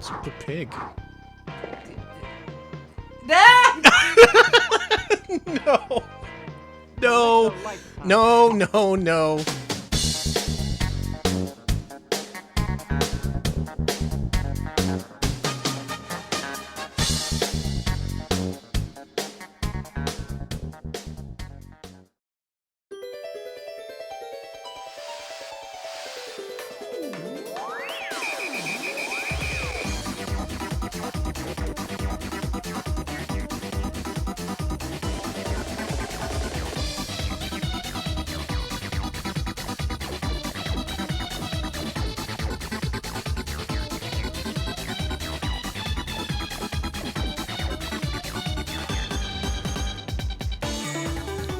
Super Pig. No. No. No, no, no.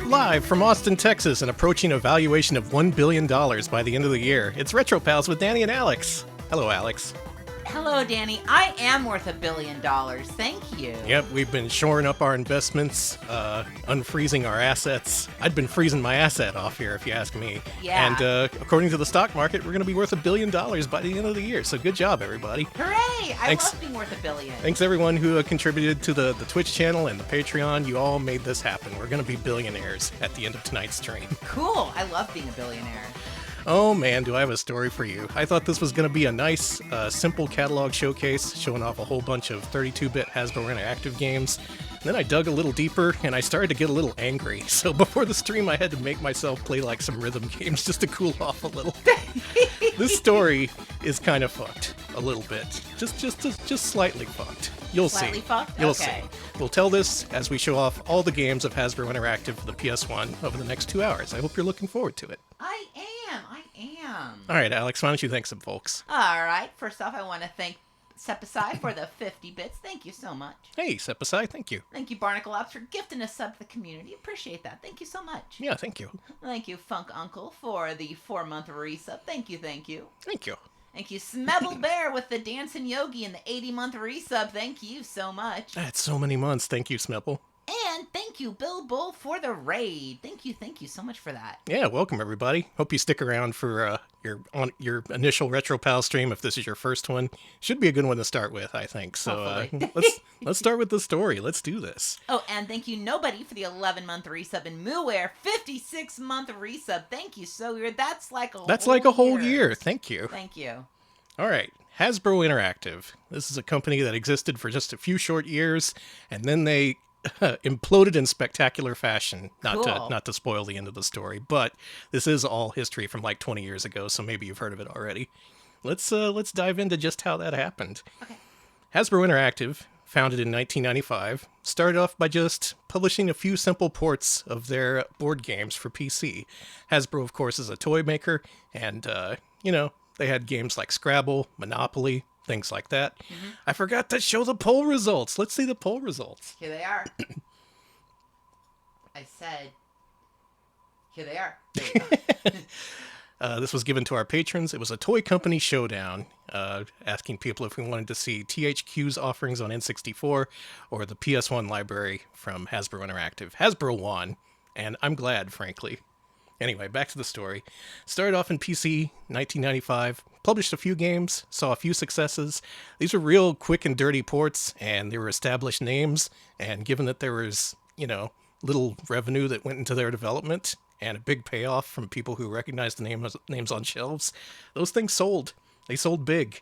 Live from Austin, Texas, and approaching a valuation of $1 billion by the end of the year, it's Retro Pals with Danny and Alex. Hello, Alex. Hello, Danny. I am worth $1 billion. Thank you. Yep, we've been shoring up our investments, unfreezing our assets. I'd been freezing my asset off here, if you ask me. Yeah. And according to the stock market, we're going to be worth $1 billion by the end of the year. So good job, everybody. Hooray! Thanks. I love being worth $1 billion. Thanks, everyone who contributed to the Twitch channel and the Patreon. You all made this happen. We're going to be billionaires at the end of tonight's stream. Cool. I love being a billionaire. Oh man, do I have a story for you. I thought this was going to be a nice, simple catalog showcase showing off a whole bunch of 32-bit Hasbro Interactive games. Then I dug a little deeper and I started to get a little angry. So before the stream I had to make myself play like some rhythm games just to cool off a little. This story is kind of fucked a little bit. Just slightly fucked. You'll Slightly see. fucked? You'll Okay. see. We'll tell this as we show off all the games of Hasbro Interactive for the PS1 over the next 2 hours. I hope you're looking forward to it. I am. All right, Alex, why don't you thank some folks? All right. First off, I want to thank Sepasai for the 50 bits. Thank you so much. Hey, Sepasai, thank you. Thank you, Barnacle Ops, for gifting a sub to the community. Appreciate that. Thank you so much. Yeah, thank you. Thank you, Funk Uncle, for the 4-month resub. Thank you, thank you. Thank you. Thank you, Smebble Bear, with the Dancing Yogi and the 80-month resub. Thank you so much. That's so many months. Thank you, Smepple. And thank you, Bill Bull, for the raid. Thank you so much for that. Yeah, welcome everybody. Hope you stick around for your initial Retro Pal stream if this is your first one. Should be a good one to start with, I think. So let's start with the story. Let's do this. Oh, and thank you, Nobody, for the 11-month resub, and Mooware 56-month resub. Thank you so weird. That's like a whole year. Thank you. Thank you. All right, Hasbro Interactive. This is a company that existed for just a few short years, and then they imploded in spectacular fashion. Not to spoil the end of the story, but this is all history from like 20 years ago, so maybe you've heard of it already. Let's dive into just how that happened. Okay. Hasbro Interactive, founded in 1995, started off by just publishing a few simple ports of their board games for PC. Hasbro, of course, is a toy maker, and they had games like Scrabble, Monopoly, things like that. Mm-hmm. I forgot to show the poll results. Let's see the poll results. Here they are. I said, here they are. There you go. This was given to our patrons. It was a toy company showdown, asking people if we wanted to see THQ's offerings on N64 or the PS1 library from Hasbro Interactive. Hasbro won, and I'm glad, frankly. Anyway, back to the story. Started off in PC, 1995, published a few games, saw a few successes. These were real quick and dirty ports, and they were established names, and given that there was, little revenue that went into their development, and a big payoff from people who recognized the names on shelves, those things sold. They sold big.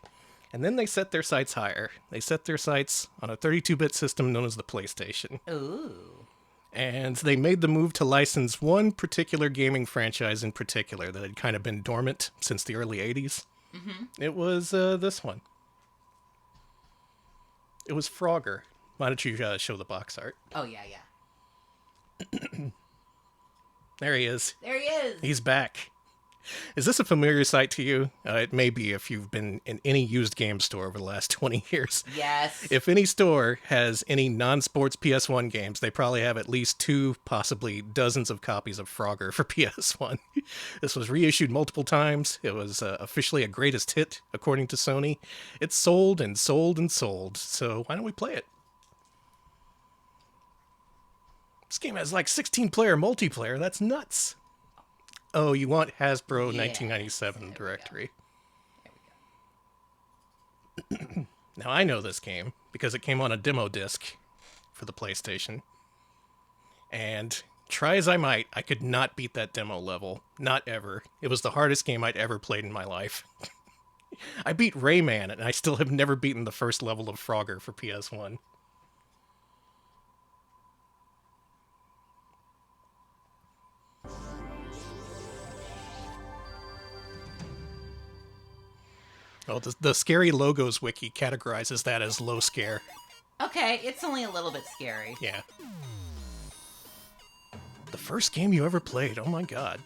And then they set their sights higher. They set their sights on a 32-bit system known as the PlayStation. Ooh. And they made the move to license one particular gaming franchise in particular that had kind of been dormant since the early 80s. Mm-hmm. It was this one. It was Frogger. Why don't you show the box art? Oh, yeah. There he is. There he is. He's back. Is this a familiar sight to you? It may be if you've been in any used game store over the last 20 years. Yes. If any store has any non-sports PS1 games, they probably have at least 2, possibly dozens of copies of Frogger for PS1. This was reissued multiple times. It was officially a greatest hit, according to Sony. It sold and sold and sold, so why don't we play it? This game has like 16-player multiplayer. That's nuts. Oh, you want Hasbro 1997 directory. There we go. Now, I know this game because it came on a demo disc for the PlayStation. And try as I might, I could not beat that demo level. Not ever. It was the hardest game I'd ever played in my life. I beat Rayman, and I still have never beaten the first level of Frogger for PS1. Oh, the Scary Logos wiki categorizes that as low scare. Okay, it's only a little bit scary. Yeah. The first game you ever played, oh my god.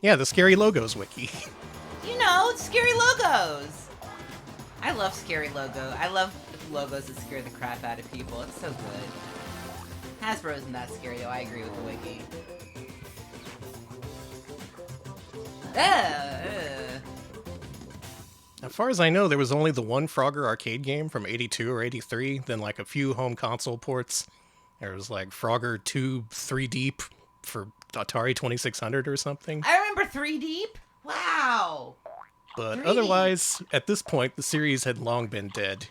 Yeah, the Scary Logos wiki. You know, scary logos! I love scary logos. I love logos that scare the crap out of people. It's so good. Hasbro isn't that scary, though. I agree with the wiki. As far as I know, there was only the one Frogger arcade game from 82 or 83, then like a few home console ports. There was like Frogger 2 3 Deep for Atari 2600 or something. I remember 3 Deep? Wow! But 3D. Otherwise, at this point, the series had long been dead.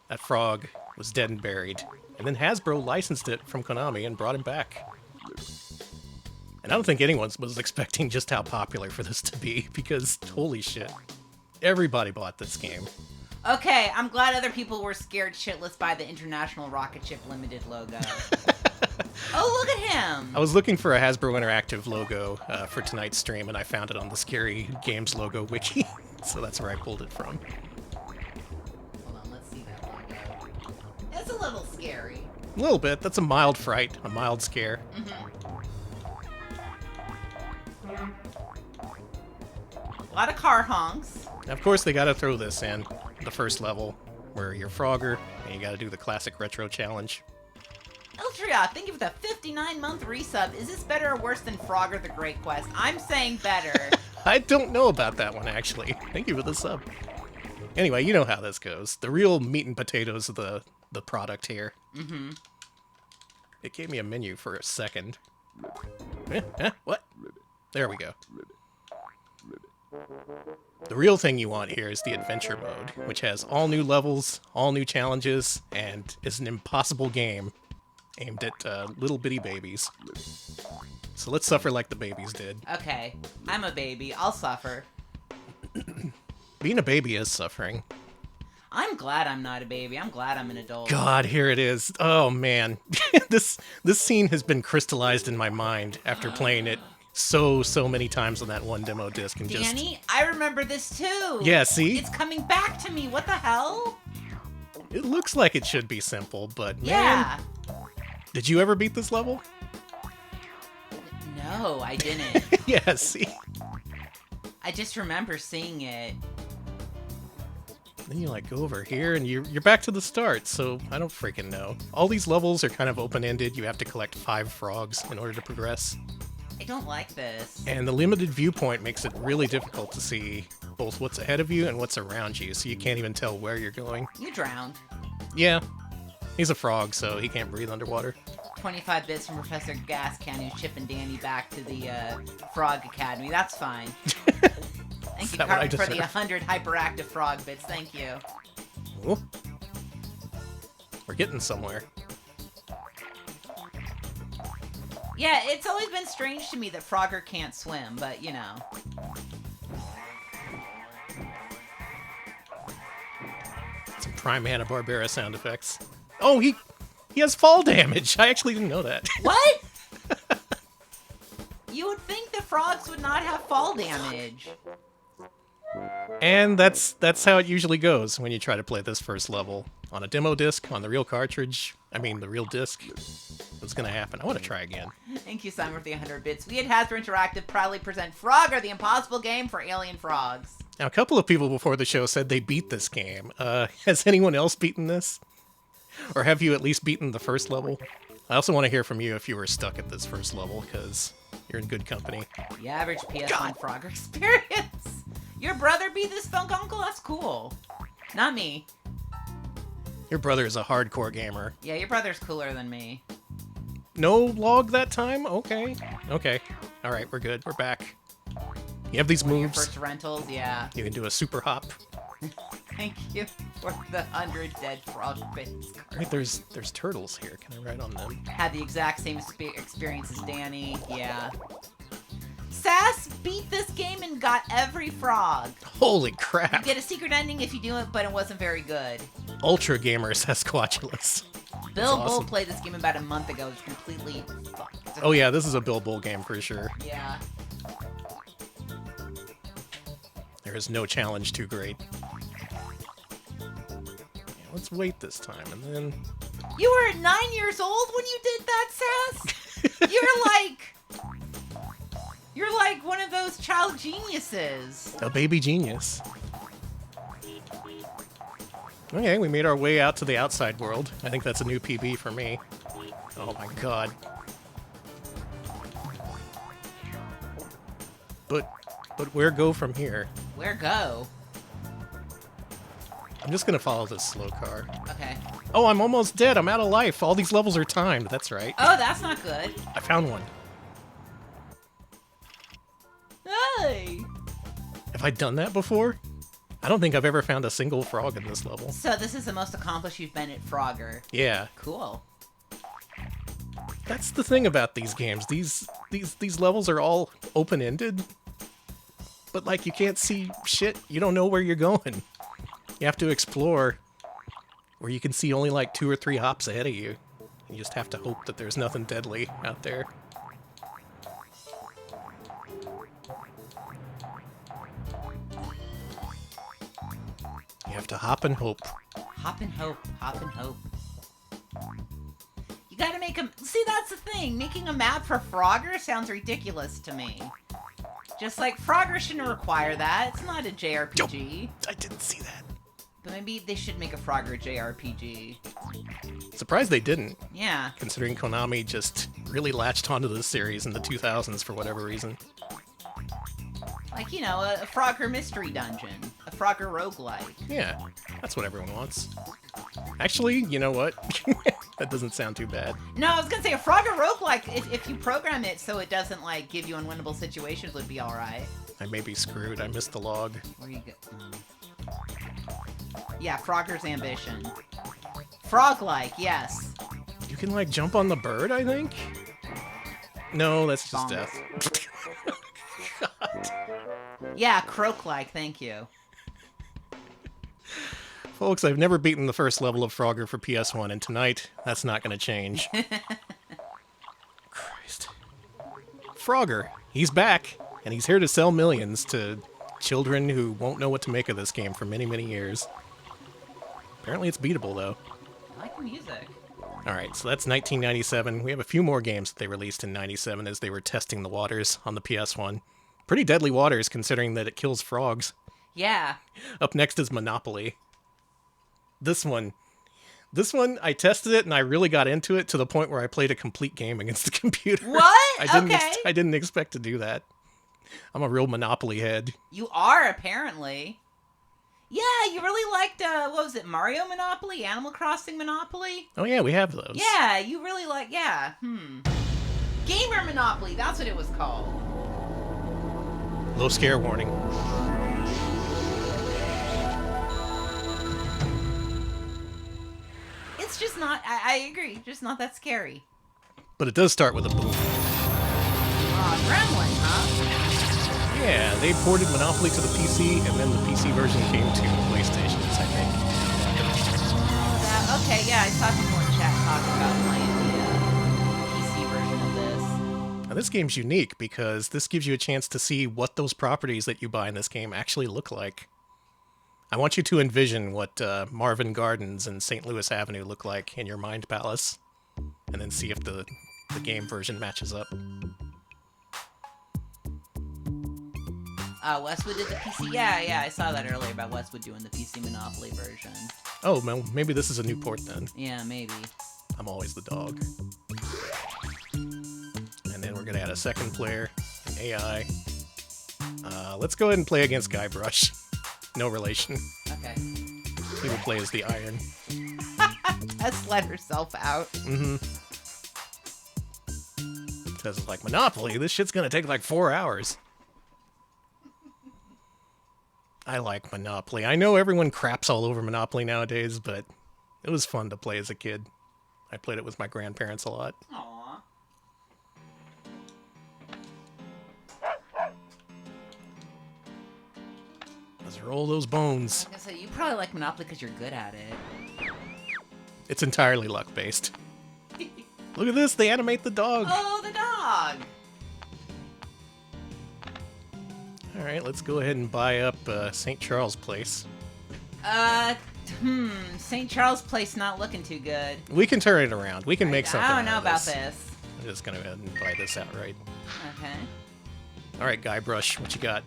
That frog was dead and buried. And then Hasbro licensed it from Konami and brought him back. And I don't think anyone was expecting just how popular for this to be, because holy shit, everybody bought this game. Okay, I'm glad other people were scared shitless by the International Rocket Ship Limited logo. Oh, look at him! I was looking for a Hasbro Interactive logo for tonight's stream, and I found it on the Scary Games logo wiki, so that's where I pulled it from. Hold on, let's see that logo. It's a little scary. A little bit. That's a mild fright, a mild scare. A lot of car honks. Of course, they gotta throw this in, the first level, where you're Frogger, and you gotta do the classic retro challenge. Eltria, thank you for the 59-month resub. Is this better or worse than Frogger the Great Quest? I'm saying better. I don't know about that one, actually. Thank you for the sub. Anyway, you know how this goes. The real meat and potatoes of the product here. It gave me a menu for a second. What? There we go. The real thing you want here is the adventure mode, which has all new levels, all new challenges, and is an impossible game aimed at little bitty babies. So let's suffer like the babies did. Okay, I'm a baby. I'll suffer. Being a baby is suffering. I'm glad I'm not a baby. I'm glad I'm an adult. God, here it is. Oh man, this scene has been crystallized in my mind after playing it so many times on that one demo disc and Danny, I remember this too. Yeah, see? It's coming back to me. What the hell? It looks like it should be simple, but man, Yeah. did you ever beat this level? No, I didn't. Yeah, see? I just remember seeing it. Then you like go over here and you're back to the start, so I don't freaking know. All these levels are kind of open-ended. You have to collect 5 frogs in order to progress. I don't like this. And the limited viewpoint makes it really difficult to see both what's ahead of you and what's around you, so you can't even tell where you're going. You drowned. Yeah, he's a frog, so he can't breathe underwater. 25 bits from Professor Gas Can, who's chipping Danny back to the Frog Academy. That's fine. Thank you, that what I Carmen, for the deserve? 100 hyperactive frog bits. Thank you. Ooh. We're getting somewhere. Yeah, it's always been strange to me that Frogger can't swim, but you know. Some prime Hanna-Barbera sound effects. Oh, he has fall damage. I actually didn't know that. What? You would think the frogs would not have fall damage. And that's how it usually goes when you try to play this first level. On a demo disc, on the real cartridge, I mean the real disc, what's gonna happen? I want to try again. Thank you, Simon, for the 100 bits. We at Hasbro Interactive proudly present Frogger, the impossible game for alien frogs. Now, a couple of people before the show said they beat this game. Has anyone else beaten this? Or have you at least beaten the first level? I also want to hear from you if you were stuck at this first level, because you're in good company. The average PS1 Frogger experience. Your brother beat this Funk Uncle? That's cool. Not me. Your brother is a hardcore gamer. Yeah, your brother's cooler than me. No log that time? Okay. Okay. Alright, we're good. We're back. You have these One of your moves. first rentals, yeah. You can do a super hop. Thank you for the 100 dead frog bits. Wait, there's turtles here. Can I ride on them? Had the exact same experience as Danny, yeah. Sass beat this game and got every frog. Holy crap! You get a secret ending if you do it, but it wasn't very good. Ultra Gamer Sasquatchulus. Bill awesome. Bull played this game about a month ago. It's completely fucked. Oh yeah, this is a Bill Bull game for sure. Yeah. There is no challenge too great. Yeah, let's wait this time, and then... You were 9 years old when you did that, Sass? You're like one of those child geniuses. A baby genius. Okay, we made our way out to the outside world. I think that's a new PB for me. Oh my god. But where go from here? Where go? I'm just gonna follow this slow car. Okay. Oh, I'm almost dead. I'm out of life. All these levels are timed. That's right. Oh, that's not good. I found one. Hey! Have I done that before? I don't think I've ever found a single frog in this level. So this is the most accomplished you've been at Frogger. Yeah. Cool. That's the thing about these games. These levels are all open-ended. But like you can't see shit. You don't know where you're going. You have to explore where you can see only like 2 or 3 hops ahead of you. You just have to hope that there's nothing deadly out there. You have to hop and hope. Hop and hope. Hop and hope. You gotta make a... See, that's the thing. Making a map for Frogger sounds ridiculous to me. Just like, Frogger shouldn't require that. It's not a JRPG. I didn't see that. But maybe they should make a Frogger JRPG. Surprised they didn't, Yeah. considering Konami just really latched onto this series in the 2000s for whatever reason. Like, you know, a Frogger Mystery Dungeon. A Frogger roguelike. Yeah, that's what everyone wants. Actually, you know what? That doesn't sound too bad. No, I was gonna say a Frogger roguelike, if you program it so it doesn't, like, give you unwinnable situations would be alright. I may be screwed. I missed the log. Where you go? Yeah, Frogger's Ambition. Frog-like, yes. You can, like, jump on the bird, I think? No, that's just Bonk. death. God. Yeah, Croak-like, thank you. Folks, I've never beaten the first level of Frogger for PS1, and tonight, that's not going to change. Christ. Frogger, he's back, and he's here to sell millions to children who won't know what to make of this game for many, many years. Apparently it's beatable, though. I like the music. Alright, so that's 1997. We have a few more games that they released in 97 as they were testing the waters on the PS1. Pretty deadly waters, considering that it kills frogs. Yeah. Up next is Monopoly. This one, I tested it and I really got into it to the point where I played a complete game against the computer. What? I didn't expect to do that. I'm a real Monopoly head. You are, apparently. Yeah, you really liked, what was it, Mario Monopoly? Animal Crossing Monopoly? Oh yeah, we have those. Yeah, you really like, yeah, Gamer Monopoly, that's what it was called. Low scare warning. It's just not, I agree, just not that scary. But it does start with a boom. Aw, Gremlin, huh? Yeah, they ported Monopoly to the PC, and then the PC version came to PlayStations, I think. Okay, yeah, I saw people in chat talking about playing the PC version of this. Now, this game's unique because this gives you a chance to see what those properties that you buy in this game actually look like. I want you to envision what Marvin Gardens and St. Louis Avenue look like in your mind palace, and then see if the game version matches up. Westwood did the PC. Yeah, I saw that earlier about Westwood doing the PC Monopoly version. Oh, well, maybe this is a new port then. Yeah, maybe. I'm always the dog. And then we're gonna add a second player, an AI. Let's go ahead and play against Guybrush. No relation. Okay. He will play as the Iron. Tess let herself out. Mm-hmm. Says like Monopoly, this shit's gonna take like 4 hours. I like Monopoly. I know everyone craps all over Monopoly nowadays, but it was fun to play as a kid. I played it with my grandparents a lot. Aww. Let's roll those bones. Like I said, you probably like Monopoly because you're good at it. It's entirely luck-based. Look at this, they animate the dog. Oh, the dog! Alright, let's go ahead and buy up St. Charles Place. St. Charles Place not looking too good. We can turn it around. We can make something I don't know out of about this. this. I'm just gonna go ahead and buy this outright. Okay. Alright, Guybrush, what you got?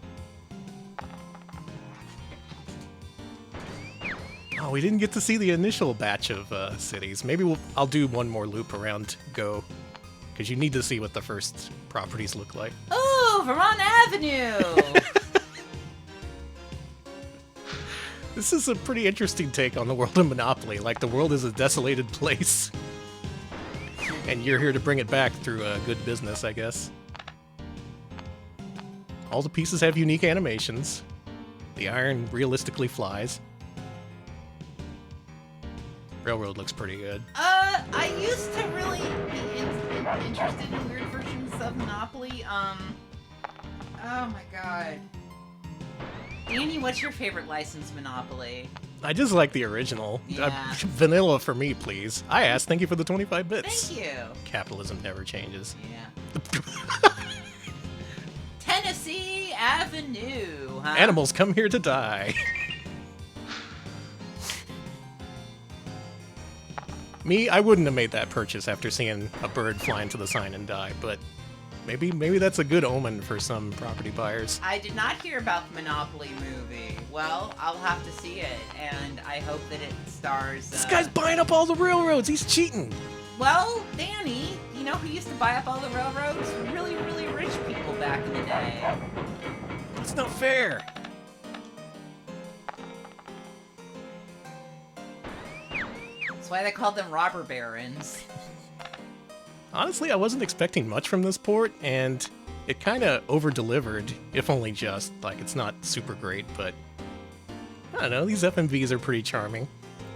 Oh, we didn't get to see the initial batch of cities. Maybe I'll do one more loop around Go, because you need to see what the first properties look like. Ooh, Vermont Avenue! This is a pretty interesting take on the world of Monopoly. Like, the world is a desolated place. And you're here to bring it back through good business, I guess. All the pieces have unique animations. The iron realistically flies. Railroad looks pretty good. I used to really be interested in weird versions of Monopoly. Oh my god. Danny, what's your favorite licensed Monopoly? I just like the original. Yeah. Vanilla for me, please. I asked, thank you for the 25 bits. Thank you. Capitalism never changes. Yeah. Tennessee Avenue, huh? Animals come here to die. Me, I wouldn't have made that purchase after seeing a bird fly into the sign and die, but maybe that's a good omen for some property buyers. I did not hear about the Monopoly movie. Well, I'll have to see it, and I hope that it stars... This guy's buying up all the railroads! He's cheating! Well, Danny, you know who used to buy up all the railroads? Really, really rich people back in the day. That's not fair! That's why they called them robber barons. Honestly, I wasn't expecting much from this port, and it kind of over-delivered, if only just. Like, it's not super great, but I don't know, these FMVs are pretty charming,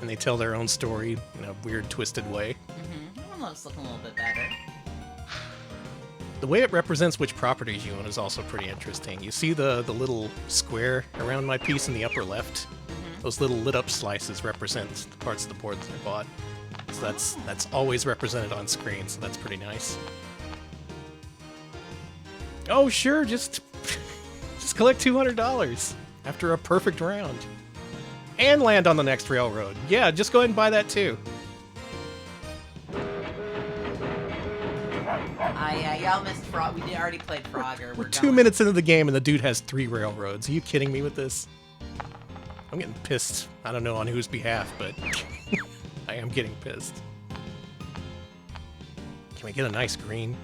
and they tell their own story in a weird, twisted way. That one looks looking a little bit better. The way it represents which properties you own is also pretty interesting. You see the little square around my piece in the upper left? Those little lit-up slices represent the parts of the board that I bought. So that's always represented on screen, so that's pretty nice. Oh, sure, just collect $200 after a perfect round. And land on the next railroad. Yeah, just go ahead and buy that too. Y'all missed Frog. We already played Frogger. We're 2 minutes into the game and the dude has 3 railroads. Are you kidding me with this? I'm getting pissed. I don't know on whose behalf, but I am getting pissed. Can we get a nice green?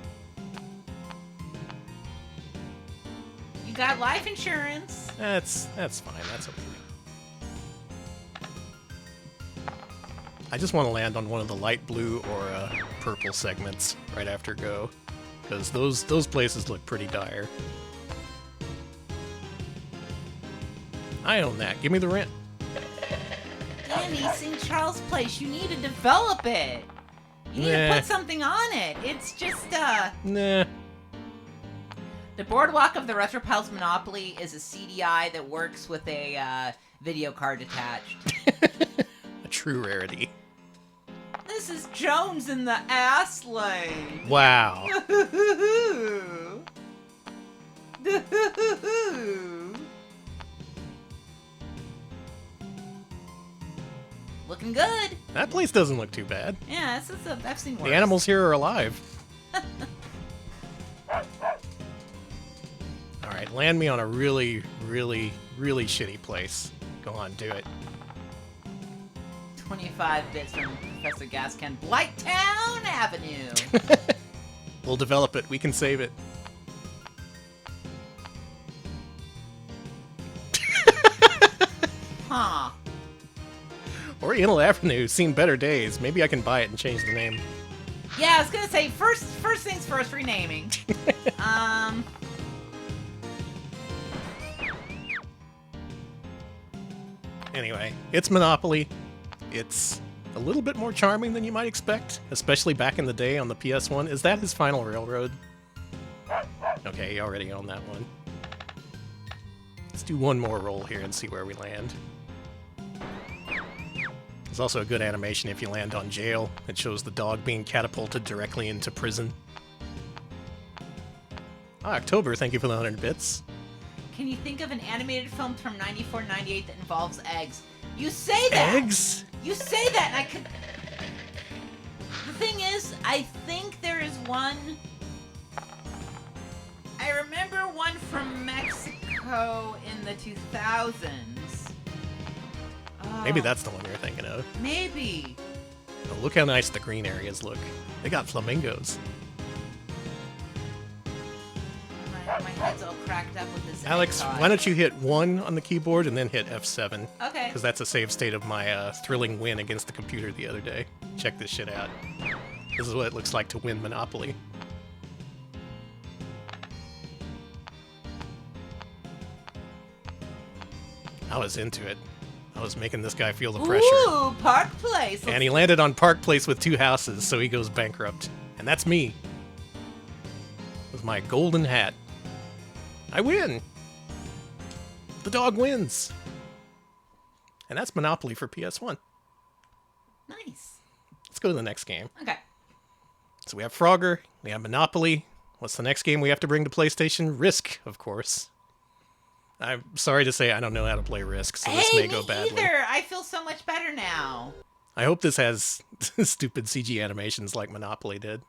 You got life insurance. That's fine. That's okay. I just want to land on one of the light blue or purple segments right after go, because those places look pretty dire. I own that. Give me the rent. Danny, St. Charles Place, you need to develop it. You need to put something on it. It's just, Nah. The Boardwalk of the Retropals Monopoly is a CDI that works with a video card attached. A true rarity. This is Jones in the ass lane. Wow. Looking good. That place doesn't look too bad. Yeah, I've seen worse. The animals here are alive. Alright, land me on a really, really, really shitty place. Go on, do it. 25 bits from Professor Gaskin. Blighttown Avenue. We'll develop it. We can save it. Huh. Oriental Avenue, seen better days. Maybe I can buy it and change the name. Yeah, I was gonna say, first things first, renaming. Anyway, it's Monopoly. It's a little bit more charming than you might expect, especially back in the day on the PS1. Is that his final railroad? Okay, you already own that one. Let's do one more roll here and see where we land. There's also a good animation if you land on jail. It shows the dog being catapulted directly into prison. October, thank you for the 100 bits. Can you think of an animated film from 94, 98 that involves eggs? You say that! Eggs? You say that, and I could... The thing is, I think there is one... I remember one from Mexico in the 2000s. Maybe that's the one you're thinking of. Maybe. Oh, look how nice the green areas look. They got flamingos. My head's all cracked up with this. Alex, why don't you hit 1 on the keyboard and then hit F7? Okay. Because that's a save state of my thrilling win against the computer the other day. Check this shit out. This is what it looks like to win Monopoly. I was into it. I was making this guy feel the pressure. Ooh, Park Place. And he landed on Park Place with 2 houses, so he goes bankrupt. And that's me. With my golden hat. I win! The dog wins! And that's Monopoly for PS1. Nice. Let's go to the next game. Okay. So we have Frogger, we have Monopoly. What's the next game we have to bring to PlayStation? Risk, of course. I'm sorry to say I don't know how to play Risk, so this may go badly. Either. I feel so much better now. I hope this has stupid CG animations like Monopoly did.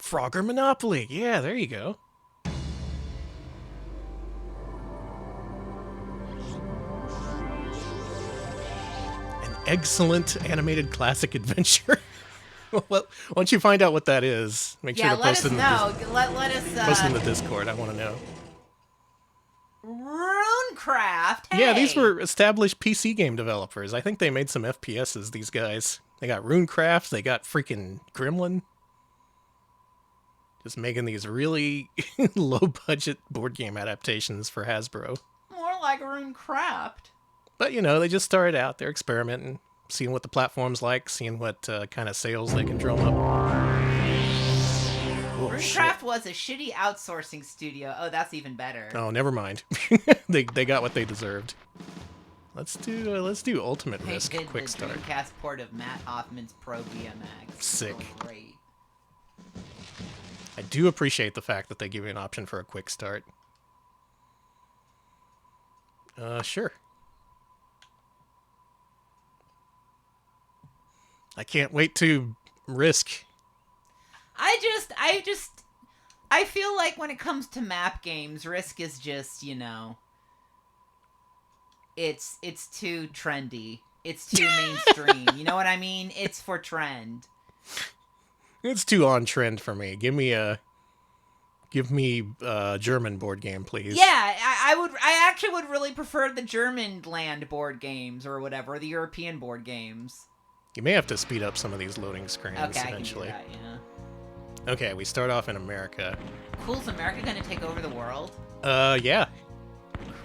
Frogger Monopoly. Yeah, there you go. An excellent animated classic adventure. Well, once you find out what that is, make sure to post it in post it in the Discord. I want to know. Runecraft. Hey. Yeah, these were established PC game developers. I think they made some FPSs, these guys. They got Runecraft, they got freaking Gremlin. Just making these really low-budget board game adaptations for Hasbro. More like Runecraft. But, you know, they just started out. They're experimenting, seeing what the platform's like, seeing what kind of sales they can drum up. Oh, Runecraft was a shitty outsourcing studio. Oh, that's even better. Oh, never mind. they got what they deserved. Let's do Ultimate Risk Quick Start. Dreamcast port of Matt Hoffman's Pro BMX. Sick. Oh, great. I do appreciate the fact that they give you an option for a quick start. Sure. I can't wait to Risk. I feel like when it comes to map games, Risk is just, you know, it's too trendy. It's too mainstream. You know what I mean? It's for trend. It's too on trend for me. Give me a German board game, please. Yeah, I actually would really prefer the German land board games or whatever, the European board games. You may have to speed up some of these loading screens eventually. I can do that, yeah. Okay, we start off in America. Cool, is America gonna take over the world? Yeah.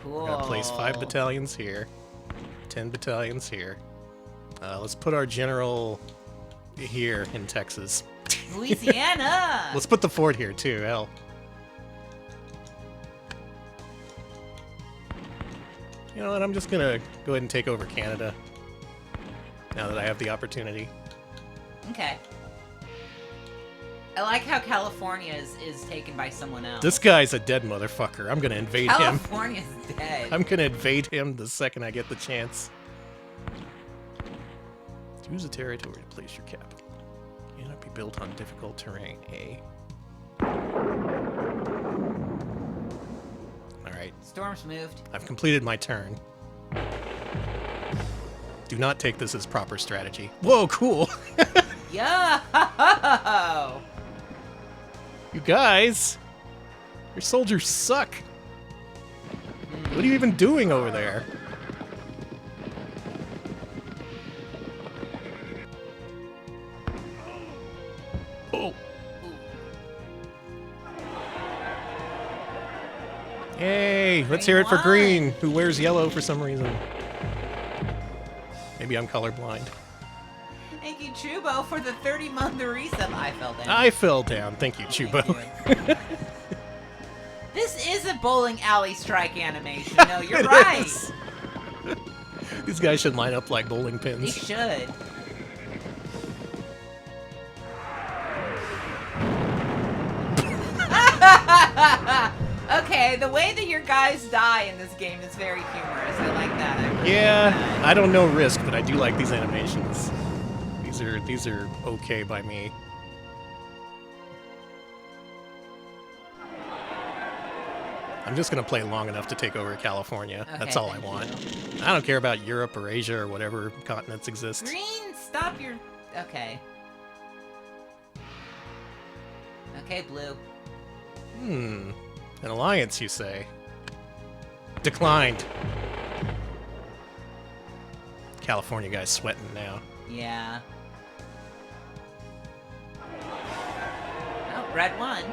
Cool. We're gonna place 5 battalions here, 10 battalions here. Let's put our general here in Texas. Louisiana! Let's put the fort here too, hell. You know what, I'm just gonna go ahead and take over Canada. Now that I have the opportunity. Okay. I like how California is taken by someone else. This guy's a dead motherfucker. I'm gonna invade him. California's dead. I'm gonna invade him the second I get the chance. Choose a territory to place your capital. Cannot be built on difficult terrain. A. Alright. Storm's moved. I've completed my turn. Do not take this as proper strategy. Whoa, cool! Yo! You guys! Your soldiers suck! What are you even doing over there? Oh! Yay! Let's hear it for Green, who wears yellow for some reason. Maybe I'm colorblind. Thank you, Chubo, for the 30-month resub. I fell down. I fell down. Thank you, Chubo. Thank you. This is a bowling alley strike animation. No, you're right. Is. These guys should line up like bowling They pins. should. Okay, the way that your guys die in this game is very humorous. I like that. I really Yeah, like that. I don't know Risk, but I do like these animations. These are okay by me. I'm just gonna play long enough to take over California. Okay, That's all I thank want. you. I don't care about Europe or Asia or whatever continents exist. Green, stop your... Okay. Okay, Blue. An alliance, you say? Declined. California guy's sweating now. Yeah. Oh, red won.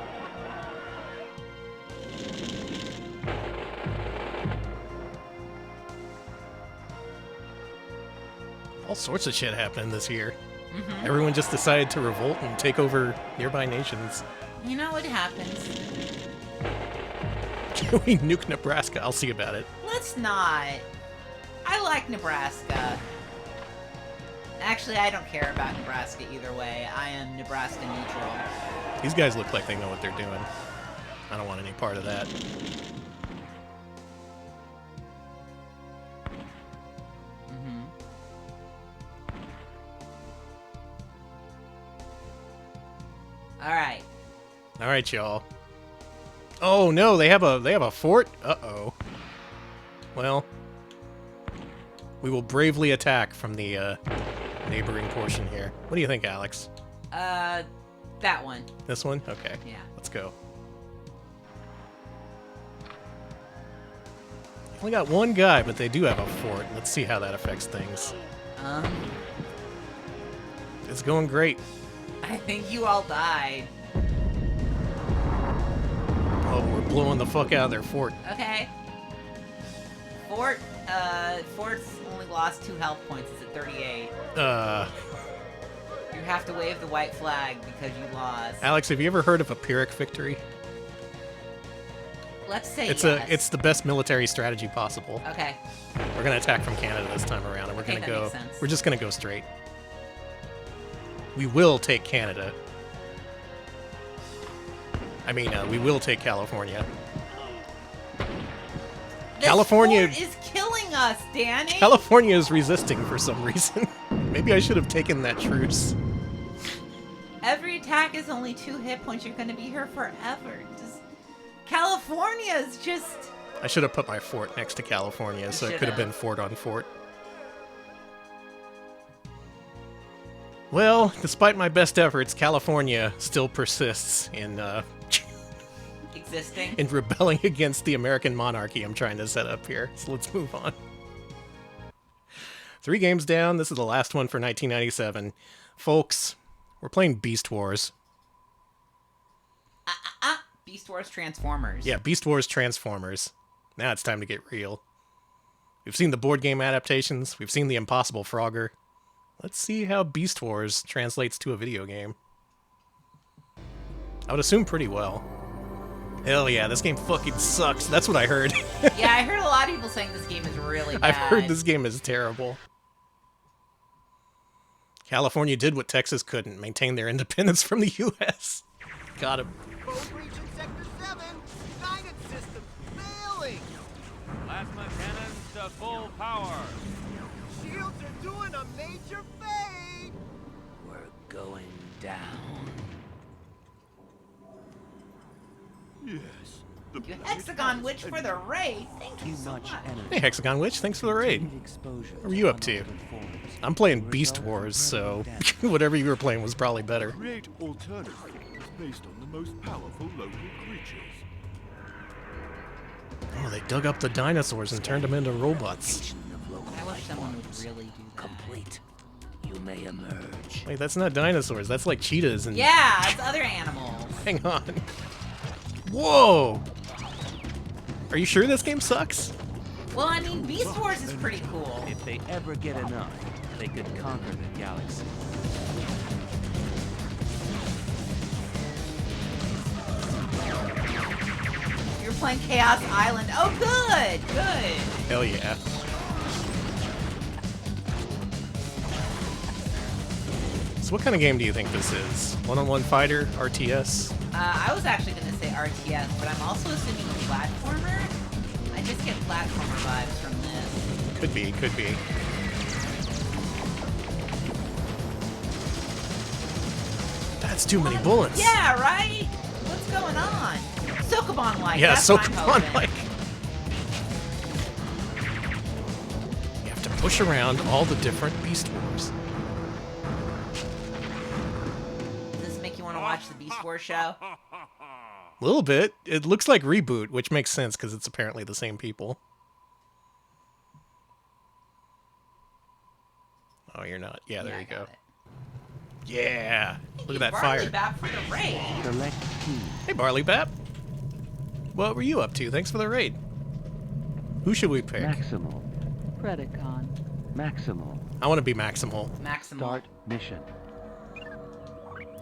All sorts of shit happening this year. Mm-hmm. Everyone just decided to revolt and take over nearby nations. You know what happens? Can we nuke Nebraska? I'll see about it. Let's not. I like Nebraska. Actually, I don't care about Nebraska either way. I am Nebraska neutral. These guys look like they know what they're doing. I don't want any part of that. Mm-hmm. Alright. All right, y'all. Oh no, they have a fort. Uh-oh. Well, we will bravely attack from the neighboring portion here. What do you think, Alex? That one. This one? Okay. Yeah. Let's go. Only got one guy, but they do have a fort. Let's see how that affects things. It's going great. I think you all died. Oh, we're blowing the fuck out of their fort. Okay. Fort's only lost 2 health points. It's at 38. You have to wave the white flag because you lost. Alex, have you ever heard of a Pyrrhic victory? Let's say It's yes. it's the best military strategy possible. Okay. We're gonna attack from Canada this time around, and we're Okay, gonna that go. makes sense. We're just gonna go straight. We will take Canada. I mean, we will take California. This California- fort is killing us, Danny. California is resisting for some reason. Maybe I should have taken that truce. Every attack is only 2 hit points. You're gonna be here forever. California is just... I should have put my fort next to California, so it could have been fort on fort. Well, despite my best efforts, California still persists in existing. in rebelling against the American monarchy I'm trying to set up here. So let's move on. 3 games down. This is the last one for 1997. Folks, we're playing Beast Wars. Beast Wars Transformers. Yeah, Beast Wars Transformers. Now it's time to get real. We've seen the board game adaptations. We've seen the Impossible Frogger. Let's see how Beast Wars translates to a video game. I would assume pretty well. Hell yeah, this game fucking sucks. That's what I heard. Yeah, I heard a lot of people saying this game is really bad. I've heard this game is terrible. California did what Texas couldn't, maintain their independence from the U.S. Got him. Code breach in Sector 7. Guidance system failing. Plasma cannons to full power. Shields are doing a major fade. We're going down. Yes. You Hexagon Witch for the raid. Thank you Too so much much. energy. Hey, Hexagon Witch, thanks for the raid. Exposure What were you up to? unaltered forms. I'm playing Beast Wars, so whatever you were playing was probably better. Create alternatives based on the most powerful local creatures. Oh, they dug up the dinosaurs and turned them into robots. Of local I wish life someone would forms. really do that. Complete. You may emerge. Wait, that's not dinosaurs. That's like cheetahs and... Yeah, it's other animals. Hang on. Whoa! Are you sure this game sucks? Well, I mean, Beast Wars is pretty cool. If they ever get enough, they could conquer the galaxy. You're playing Chaos Island. Oh, good, good. Hell yeah. So what kind of game do you think this is? One-on-one fighter? RTS? I was actually going to say RTS, but I'm also assuming a platformer. I just get platformer vibes from this. Could be, could be. That's too many bullets. Yeah, right? What's going on? Sokoban-like. Yeah, that's what I'm hoping. Sokoban-like. You have to push around all the different Beast Wars. Does this make you want to watch the Beast Wars show? A little bit. It looks like Reboot, which makes sense because it's apparently the same people. Oh, you're not. Yeah, there Yeah, you I go. got it. Yeah. Look at that Barley fire. back for the raid. Select key. Hey, Barley Bap. What were you up to? Thanks for the raid. Who should we pick? Maximal. Predacon. Maximal. I want to be Maximal. Maximal. Start mission.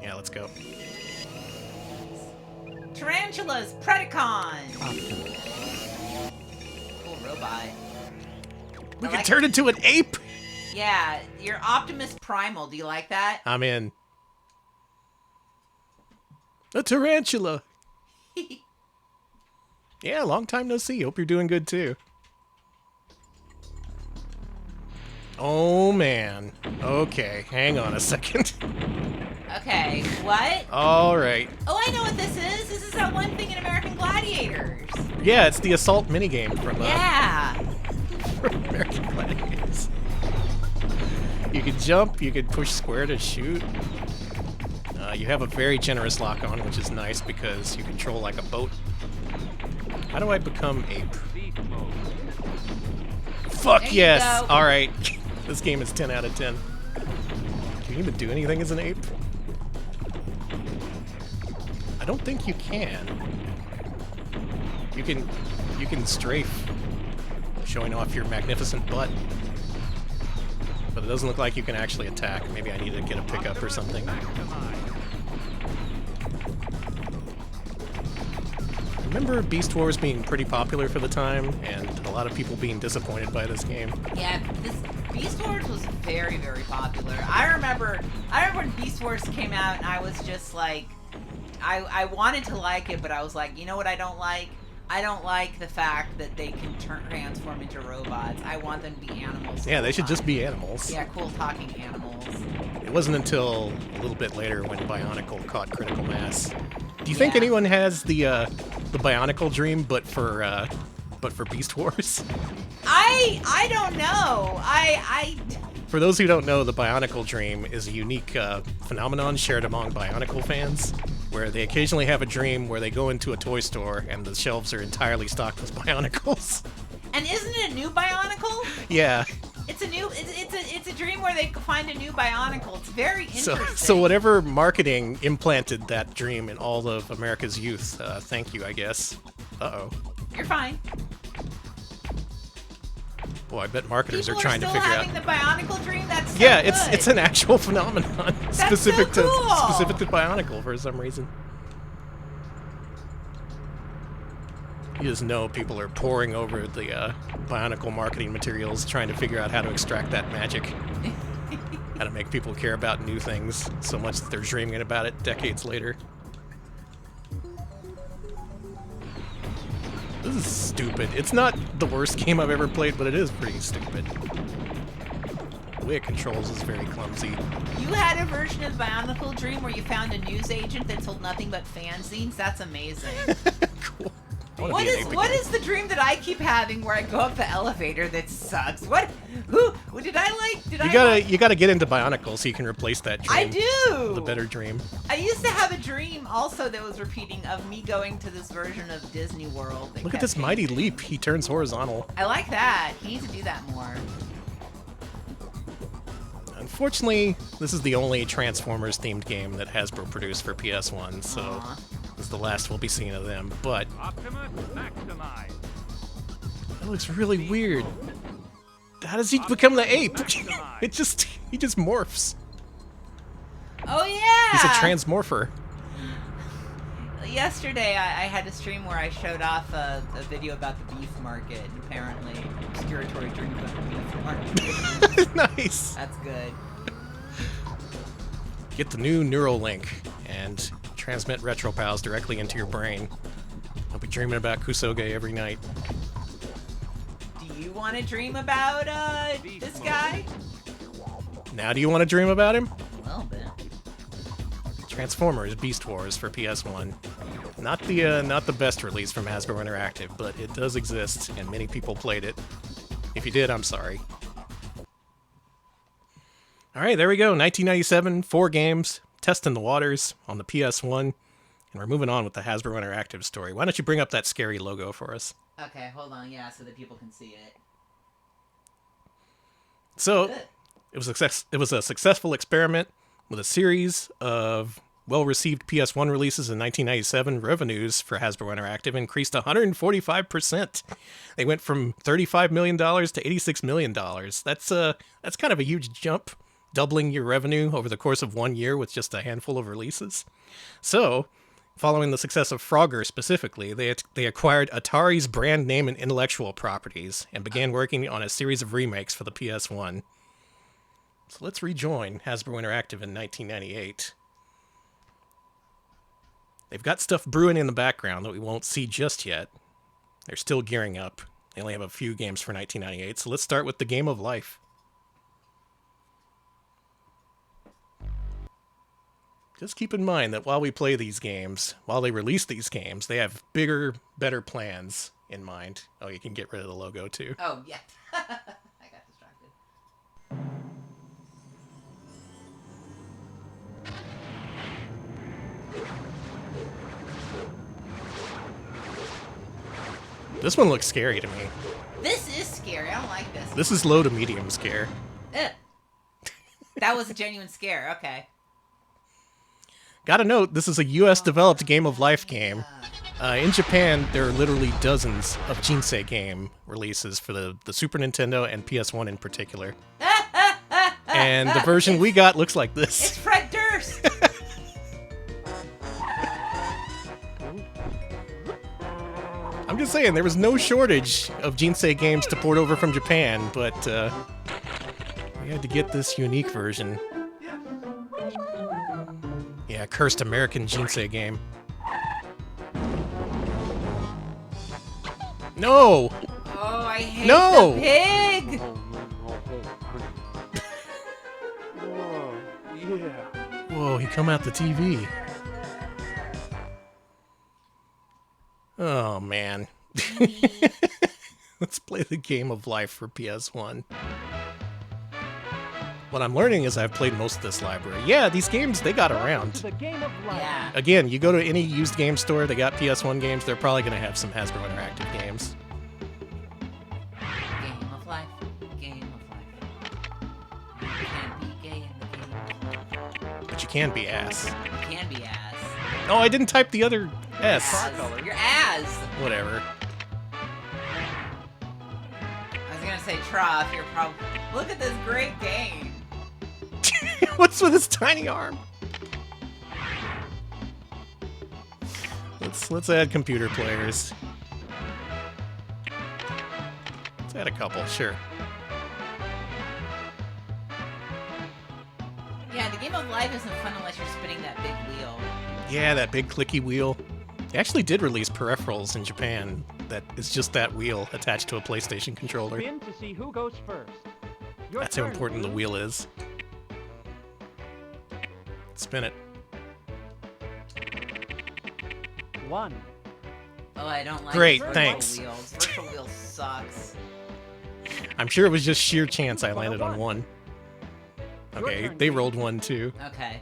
Yeah, let's go. Tarantulas. Predacon. Optimus. Cool robot. We I can like turn into an ape. Yeah, you're Optimus Primal. Do you like that? I'm in. A tarantula. Yeah, long time no see. Hope you're doing good too. Oh man. Okay, hang on a second. Okay, what? All right. Oh, I know what this is. This is that one thing in American Gladiators. Yeah, it's the assault minigame from Yeah. from American Gladiators. You can jump, you can push square to shoot. You have a very generous lock-on, which is nice because you control like a boat. How do I become ape? Beast mode. Fuck There you yes! go. Alright. This game is 10 out of 10. Can you even do anything as an ape? I don't think you can. You can strafe, showing off your magnificent butt. But it doesn't look like you can actually attack. Maybe I need to get a pickup or something. Remember Beast Wars being pretty popular for the time, and a lot of people being disappointed by this game. Yeah, this Beast Wars was very, very popular. I remember when Beast Wars came out, and I was just like, I wanted to like it, but I was like, you know what I don't like? I don't like the fact that they can transform into robots. I want them to be animals. Yeah, they should just be animals. Yeah, cool talking animals. It wasn't until a little bit later when Bionicle caught critical mass. Do you think Yeah. anyone has the Bionicle dream, but for Beast Wars? I don't know. I For those who don't know, the Bionicle dream is a unique phenomenon shared among Bionicle fans, where they occasionally have a dream where they go into a toy store and the shelves are entirely stocked with Bionicles. and isn't it a new Bionicle? Yeah. It's a new. It's a dream where they find a new Bionicle. It's very interesting. So whatever marketing implanted that dream in all of America's youth, thank you, I guess. Uh-oh. You're fine. Boy, I bet marketers People are trying to still figure out. having the Bionicle dream. That's so Yeah, good. it's an actual phenomenon specific so cool. to specific to Bionicle for some reason. You just know people are poring over the Bionicle marketing materials, trying to figure out how to extract that magic, how to make people care about new things so much that they're dreaming about it decades later. This is stupid. It's not the worst game I've ever played, but it is pretty stupid. The way it controls is very clumsy. You had a version of Bionicle Dream where you found a news agent that sold nothing but fanzines. That's amazing. Cool. I wanna What be an is ape what again. is the dream that I keep having where I go up the elevator that sucks? What? Who did I like? Did You gotta get into Bionicle so you can replace that dream. I do. The better dream. I used to have a dream also that was repeating of me going to this version of Disney World. that Look at kept this mighty changing. leap. He turns horizontal. I like that. He needs to do that more. Unfortunately, this is the only Transformers-themed game that Hasbro produced for PS1, so Aw. this is the last we'll be seeing of them. But Optimus maximize. That looks really weird. How does he become the ape? He just morphs. Oh yeah! He's a transmorpher. Yesterday, I had a stream where I showed off a video about the beef market, and apparently, obscuratory dream about the beef market. Nice. That's good. Get the new neural link and transmit RetroPals directly into your brain. I'll be dreaming about Kusoge every night. Do you want to dream about this guy? Now do you want to dream about him? A little bit. Transformers Beast Wars for PS1. Not the best release from Hasbro Interactive, but it does exist, and many people played it. If you did, I'm sorry. Alright, there we go. 1997, 4 games, testing the waters on the PS1, and we're moving on with the Hasbro Interactive story. Why don't you bring up that scary logo for us? Okay, hold on, yeah, so that people can see it. So, Good. it was a successful experiment with a series of well-received PS1 releases in 1997. Revenues for Hasbro Interactive increased 145%. They went from $35 million to $86 million. That's kind of a huge jump, doubling your revenue over the course of 1 year with just a handful of releases. So, following the success of Frogger specifically, they acquired Atari's brand name and intellectual properties and began working on a series of remakes for the PS1. So let's rejoin Hasbro Interactive in 1998. They've got stuff brewing in the background that we won't see just yet. They're still gearing up. They only have a few games for 1998, so let's start with the Game of Life. Just keep in mind that while we play these games, while they release these games, they have bigger, better plans in mind. Oh, you can get rid of the logo too. Oh, yeah. I got distracted. This one looks scary to me. This is scary. I don't like this. This is low to medium scare. Ugh. That was a genuine scare. Okay. Gotta note, this is a US-developed Game of Life game. In Japan, there are literally dozens of Jinsei game releases for the Super Nintendo and PS1 in particular. And the version we got looks like It's this. Fred Durst. I'm just saying, there was no shortage of Jinsei games to port over from Japan, but we had to get this unique version. Yeah, cursed American Jinsei game. No! Oh, I hate No! the pig. Whoa, yeah. Whoa, he come out the TV. Oh, man. Let's play the Game of Life for PS1. What I'm learning is I've played most of this library. Yeah, these games, they got around. The Game of Life. Yeah. Again, you go to any used game store, they got PS1 games, they're probably going to have some Hasbro Interactive games. Game of life. Game of life. You can't be gay in the game of life. But you can be ass. You can be ass. Oh, I didn't type the other S. You're ass. Whatever. I was gonna say trough. You're probably. Look at this great game. What's with his tiny arm? Let's add computer players. Let's add a couple, sure. Yeah, the game of life isn't fun unless you're spinning that big wheel. Yeah, that big clicky wheel. They actually did release peripherals in Japan that is just that wheel attached to a PlayStation controller. Spin to see who goes first. Your That's how turn, important the Blue. wheel is. Spin it. 1. Oh, I don't like Great, virtual thanks. wheels. Virtual wheel sucks. I'm sure it was just sheer chance I landed on One. one. Your Okay, turn, they Green. rolled one too. Okay.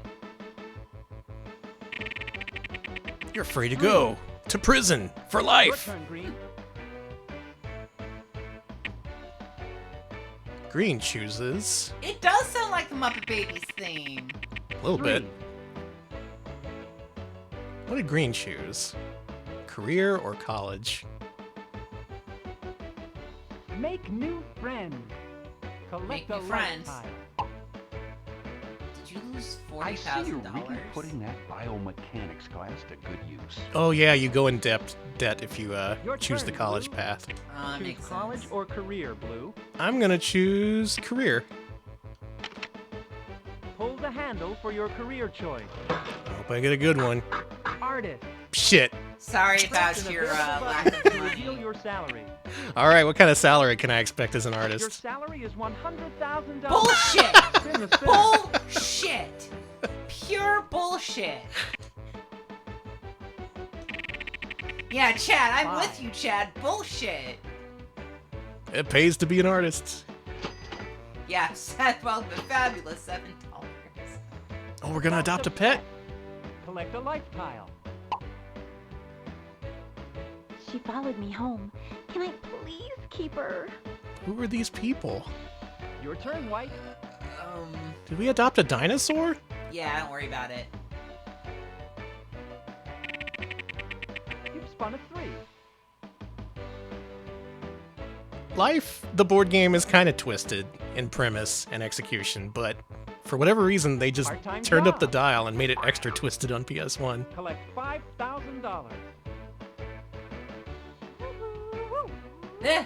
You're free to go to prison for Your life. turn, Green. Green chooses It does sound like the Muppet Babies theme. a little bit. Green. What did Green choose? Career or college? Make new friends. Collect Make a new friends. lifetime. Did you lose I see you're $40,000? really putting that biomechanics class to good use. Oh yeah, you go in debt if you Your choose the turn, college Blue. path. That Choose makes college sense. or career, Blue. I'm gonna choose career. Pull the handle for your career choice. Hope I get a good one. Artist. Shit. Sorry about Press an your available lack button of to reveal money. your salary. All right, what kind of salary can I expect as an Your artist? salary is $100,000. Bullshit! Spin the spin. Bullshit! Pure bullshit. Yeah, Chad, I'm with Fine. you, Chad. Bullshit. It pays to be an artist. Yeah, Seth, well, the fabulous $7. Oh, we're gonna adopt a pet? Collect a life tile. She followed me home. Can I please keep her? Who are these people? Your turn, White. Did we adopt a dinosaur? Yeah, don't worry about it. You've spun a 3. Life, the board game, is kind of twisted in premise and execution, but for whatever reason, they just Part-time turned up the job. dial and made it extra twisted on PS1. Collect $5,000. Eh,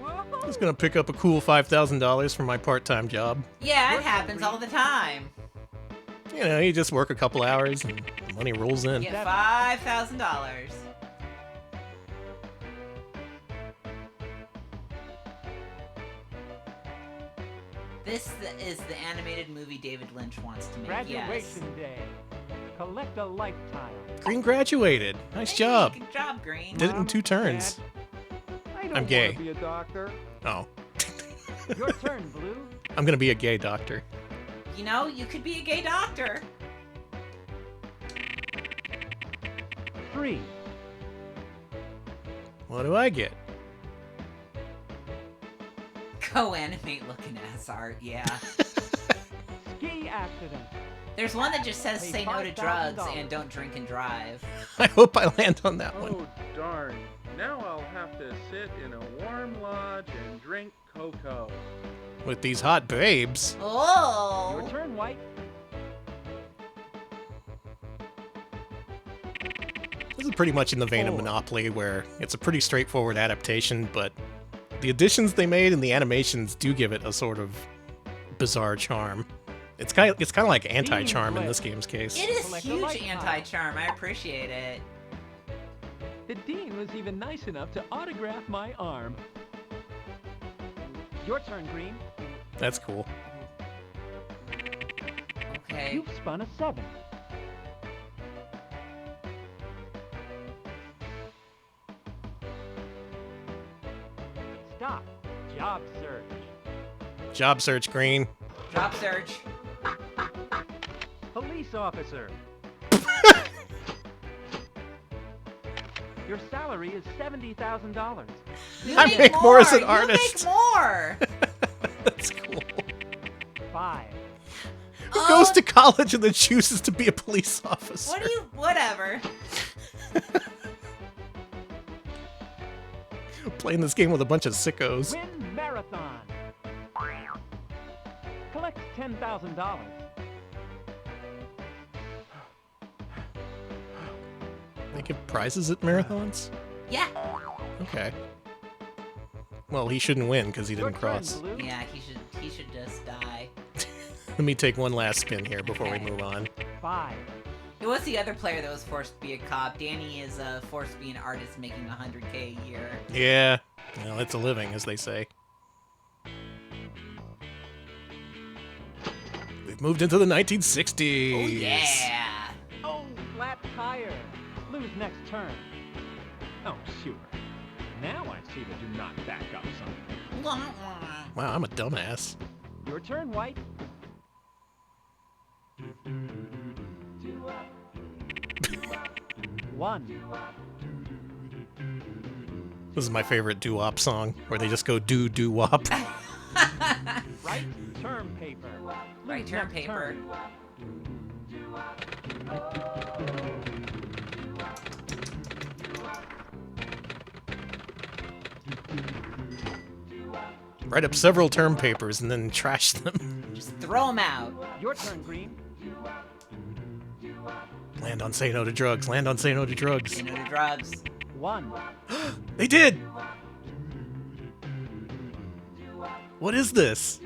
I was gonna pick up a cool $5,000 for my part-time job. yeah, it happens all the time. You know, you just work a couple hours and money rolls in. Get $5,000. This is the animated movie David Lynch wants to make. Graduation Yes. day. Collect a life tile. Green graduated. Nice Hey, job. Good job, Green. Did it in 2 turns. I don't I'm gay. want to be a doctor. Oh. Your turn, Blue. I'm gonna be a gay doctor. You know, you could be a gay doctor. 3. What do I get? Co-animate looking ass art, yeah. Ski accident. There's one that just says Pay say no to drugs $5,000. and don't drink and drive. I hope I land on that one. Oh, darn. Now I'll have to sit in a warm lodge and drink cocoa. With these hot babes. Oh! Your turn, White. This is pretty much in the vein of 4. Monopoly, where it's a pretty straightforward adaptation, but the additions they made and the animations do give it a sort of bizarre charm. It's kind of like anti-charm in this game's case. It is Collect a huge life tile. anti-charm. I appreciate it. The dean was even nice enough to autograph my arm. Your turn, Green. That's cool. Okay. You've spun a 7. Stop. Job search. Job search, Green. Drop search. Police officer. Your salary is $70,000. You I make more as an You artist. make more. That's cool. 5. Who goes to college and then chooses to be a police officer? What do you? Whatever. Playing this game with a bunch of sickos. Win marathon. Collect $10,000. They give prizes at marathons? Yeah. Okay. Well, he shouldn't win because he Your didn't turn, cross. Blue. Yeah. He should just die. Let me take one last spin here before we Okay. move on. 5. Who was the other player that was forced to be a cop? Danny is forced to be an artist making $100K a year. Yeah. Well, it's a living, as they say. We've moved into the 1960s. Oh yeah. Oh, flat tire. Blue's next turn. Oh, sure. Now I see that you not back up something. Wow, I'm a dumbass. Your turn, White. 1. This is my favorite doo-wop song, where they just go do-do-wop. Right term paper. Right Blue's turn next paper. Write up several term papers and then trash them. Just throw them out. Your turn, Green. Land on say no to drugs. Land on say no to drugs. Say no to drugs. 1. They did! What is this?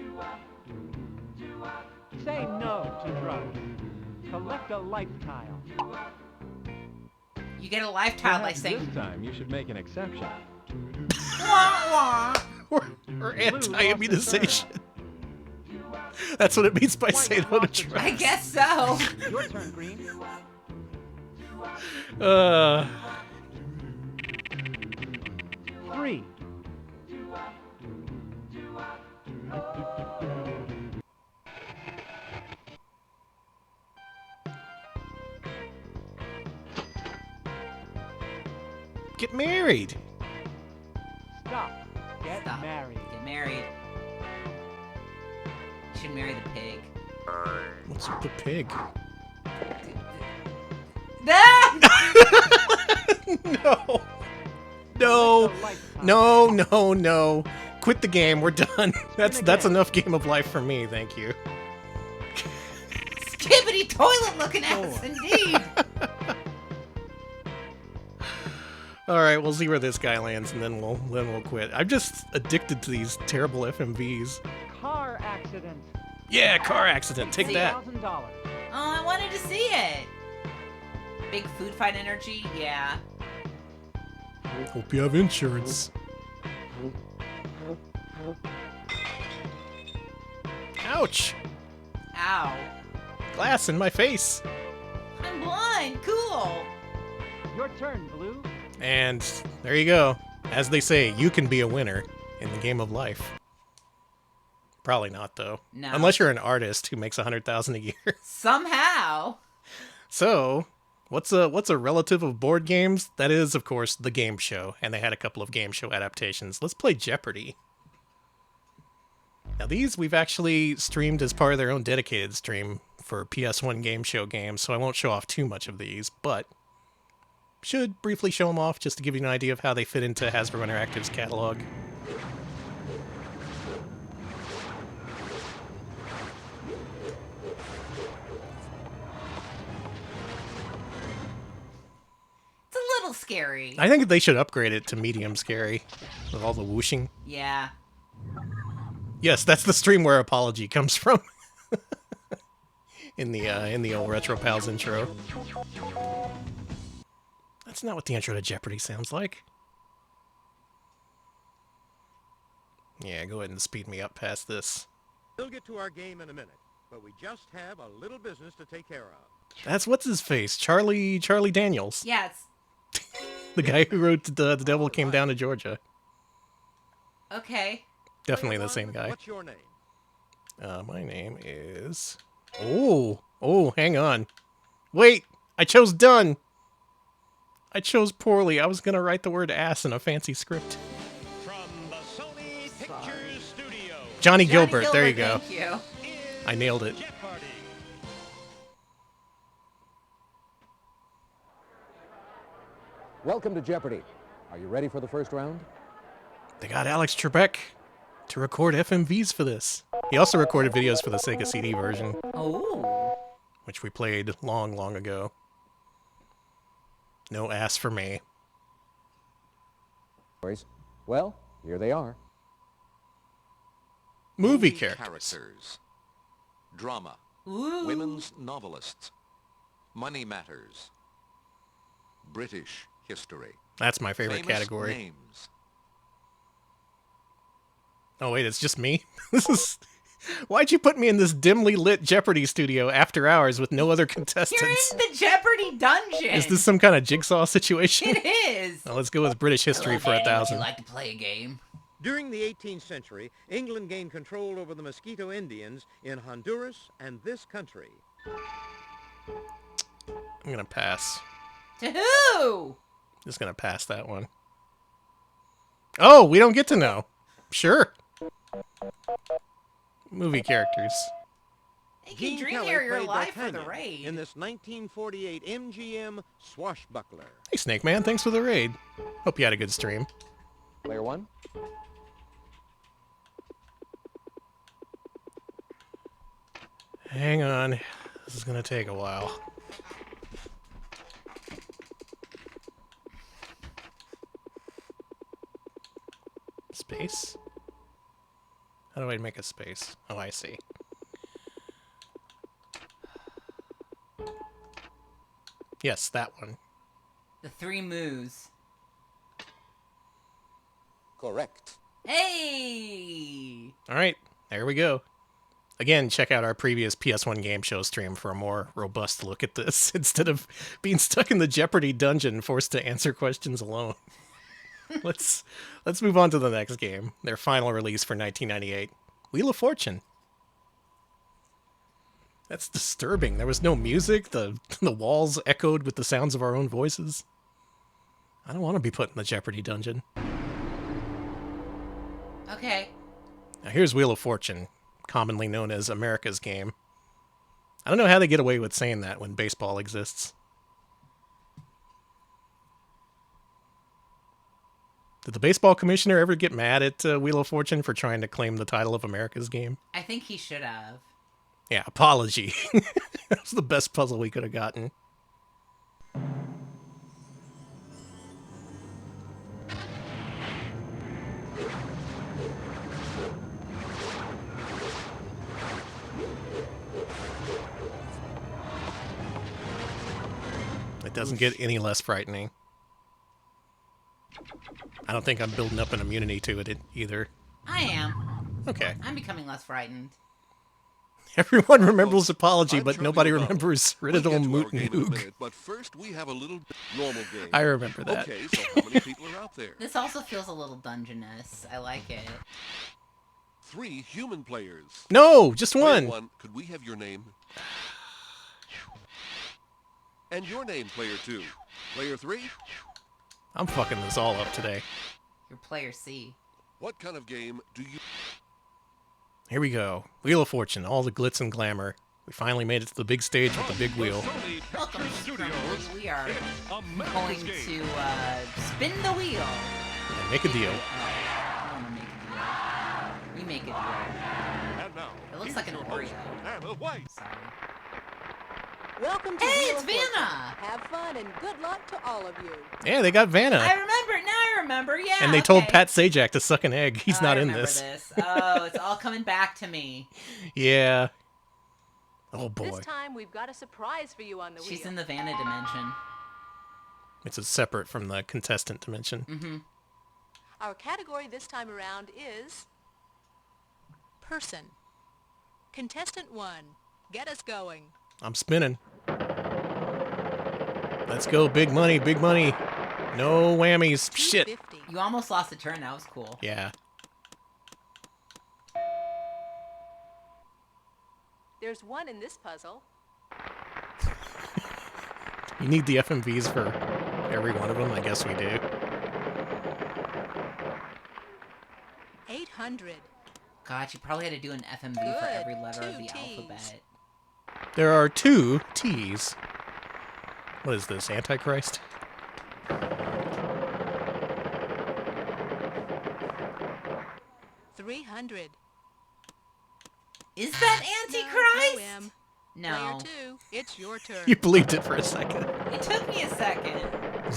Say no to drugs. Collect a life tile. You get a life tile by Perhaps saying this time you should make an exception. wah, wah. Or anti-immunization. That's what it means by say no to drugs. I guess so. Your turn, Green. 3. Get married. Stop. Get Stop. married. Get married. You should marry the pig. What's with the pig? No. No. No, no, no. Quit the game. We're done. That's enough Game of Life for me. Thank you. Skibbity toilet looking ass, indeed. All right, we'll see where this guy lands, and then we'll quit. I'm just addicted to these terrible FMVs. Car accident. Yeah, car accident. Take that. $1,000. Oh, I wanted to see it. Big food fight energy, yeah. Hope you have insurance. Ouch! Ow. Glass in my face. I'm blind. Cool. Your turn, Blue. And there you go. As they say, you can be a winner in the game of life. Probably not, though. No. Unless you're an artist who makes $100,000 a year. Somehow. So, what's a relative of board games? That is, of course, the game show, and they had a couple of game show adaptations. Let's play Jeopardy. Now these we've actually streamed as part of their own dedicated stream for PS1 game show games, so I won't show off too much of these, but should briefly show them off just to give you an idea of how they fit into Hasbro Interactive's catalog. It's a little scary. I think they should upgrade it to medium scary with all the whooshing. Yeah. Yes, that's the stream where Apology comes from. in the old Retro Pals intro. That's not what the intro to Jeopardy sounds like. Yeah, go ahead and speed me up past this. We'll get to our game in a minute, but we just have a little business to take care of. That's what's his face, Charlie Daniels. Yeah, it's... The guy who wrote The Devil Came Down to Georgia. Okay. Definitely the same guy. What's your name? My name is... Oh, hang on. Wait, I chose done. I chose poorly. I was gonna write the word ass in a fancy script. From the Sony Pictures Studio. Johnny Gilbert, there you go. Thank you. I nailed it. Jeopardy. Welcome to Jeopardy. Are you ready for the first round? They got Alex Trebek to record FMVs for this. He also recorded videos for the Sega CD version. Oh. Which we played long, long ago. No ass for me. Well, here they are. Movie characters. Drama. Ooh. Women's novelists. Money matters. British history. That's my favorite Famous category. Names. Oh wait, it's just me? This is... Why'd you put me in this dimly lit Jeopardy studio after hours with no other contestants? You're in the Jeopardy dungeon. Is this some kind of jigsaw situation? It is. Well, let's go with British history for 1,000. Would you like to play a game? During the 18th century, England gained control over the Mosquito Indians in Honduras and this country. I'm gonna pass. To who? Just gonna pass that one. Oh, we don't get to know. Sure. Movie characters. Hey, Gene Dream Kelly Here, you're played alive for the D'Artagnan raid. in this 1948 MGM Swashbuckler. Hey, Snake Man, thanks for the raid. Hope you had a good stream. Player one. Hang on. This is gonna take a while. Space? How do I make a space? Oh, I see. Yes, that one. The three moos. Correct. Hey! Alright, there we go. Again, check out our previous PS1 game show stream for a more robust look at this, instead of being stuck in the Jeopardy dungeon forced to answer questions alone. Let's move on to the next game, their final release for 1998, Wheel of Fortune. That's disturbing. There was no music, the walls echoed with the sounds of our own voices. I don't want to be put in the Jeopardy dungeon. Okay. Now here's Wheel of Fortune, commonly known as America's Game. I don't know how they get away with saying that when baseball exists. Did the baseball commissioner ever get mad at Wheel of Fortune for trying to claim the title of America's Game? I think he should have. Yeah, apology. That was the best puzzle we could have gotten. It doesn't get any less frightening. I don't think I'm building up an immunity to it either. I am. Okay. I'm becoming less frightened. Everyone remembers apology, but nobody remembers Riddle Moot Game in a Moog. minute, but first we have a little normal game. I remember that. Okay, so how many people are out there? This also feels a little dungeonous. I like it. 3 human players. No, just Player one. Could we have your name? And your name, player 2. Player 3? I'm fucking this all up today. You're player C. What kind of game do you... Here we go. Wheel of Fortune, all the glitz and glamour. We finally made it to the big stage with the big wheel. Welcome to Scrabble. We are going to spin the wheel. And make a deal. I don't want to make a deal. We make a deal. And now, It looks like an Oreo. Anna White. Sorry. Welcome to Hey, Wheel it's of Fortune. Vanna! Have fun and good luck to all of you. Yeah, they got Vanna. I remember. Now I remember. Yeah. And they told Pat Sajak to suck an egg. He's not in this. Oh, it's all coming back to me. Yeah. Oh boy. This time we've got a surprise for you on the wheel. She's in the Vanna dimension. It's separate from the contestant dimension. Mm-hmm. Our category this time around is person. Contestant 1, get us going. I'm spinning. Let's go. Big money, big money. No whammies. Shit. You almost lost a turn. That was cool. Yeah. There's one in this puzzle. You need the FMVs for every one of them? I guess we do. 800. God, you probably had to do an FMV for Good. every letter of 2 the Ts. alphabet. There are 2 T's. What is this, Antichrist? 300. Is that Antichrist? Player No. 2, it's your turn. You believed it for a second. It took me a second.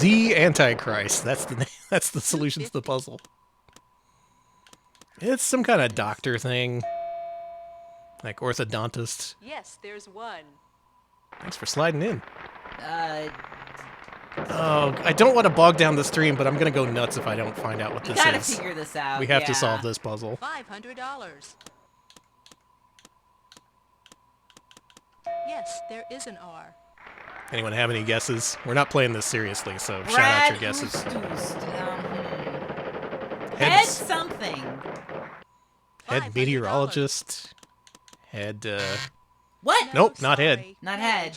The Antichrist. That's the solution to the puzzle. It's some kind of doctor thing. Like orthodontist. Yes, there's one. Thanks for sliding in. Oh, I don't want to bog down the stream, but I'm going to go nuts if I don't find out what you this gotta is. figure this out. We have to yeah. solve this puzzle. $500. Yes, there is an R. Anyone have any guesses? We're not playing this seriously, so shout out your guesses. Head something. Head meteorologist. Head, What? Nope, not head. Not head.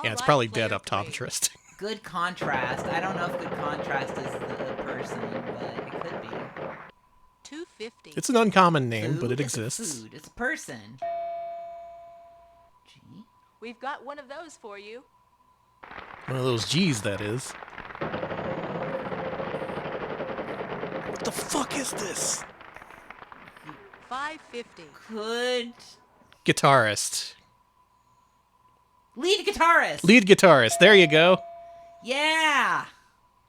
Yeah, it's probably dead optometrist. Good contrast. I don't know if good contrast is the person, but it could be. 250. It's an uncommon name, Food? but it It's a exists. food. It's a person. G. We've got one of those for you. One of those G's, that is. What the fuck is this? 550. Could guitarist. Lead guitarist. Lead guitarist. There you go. Yeah.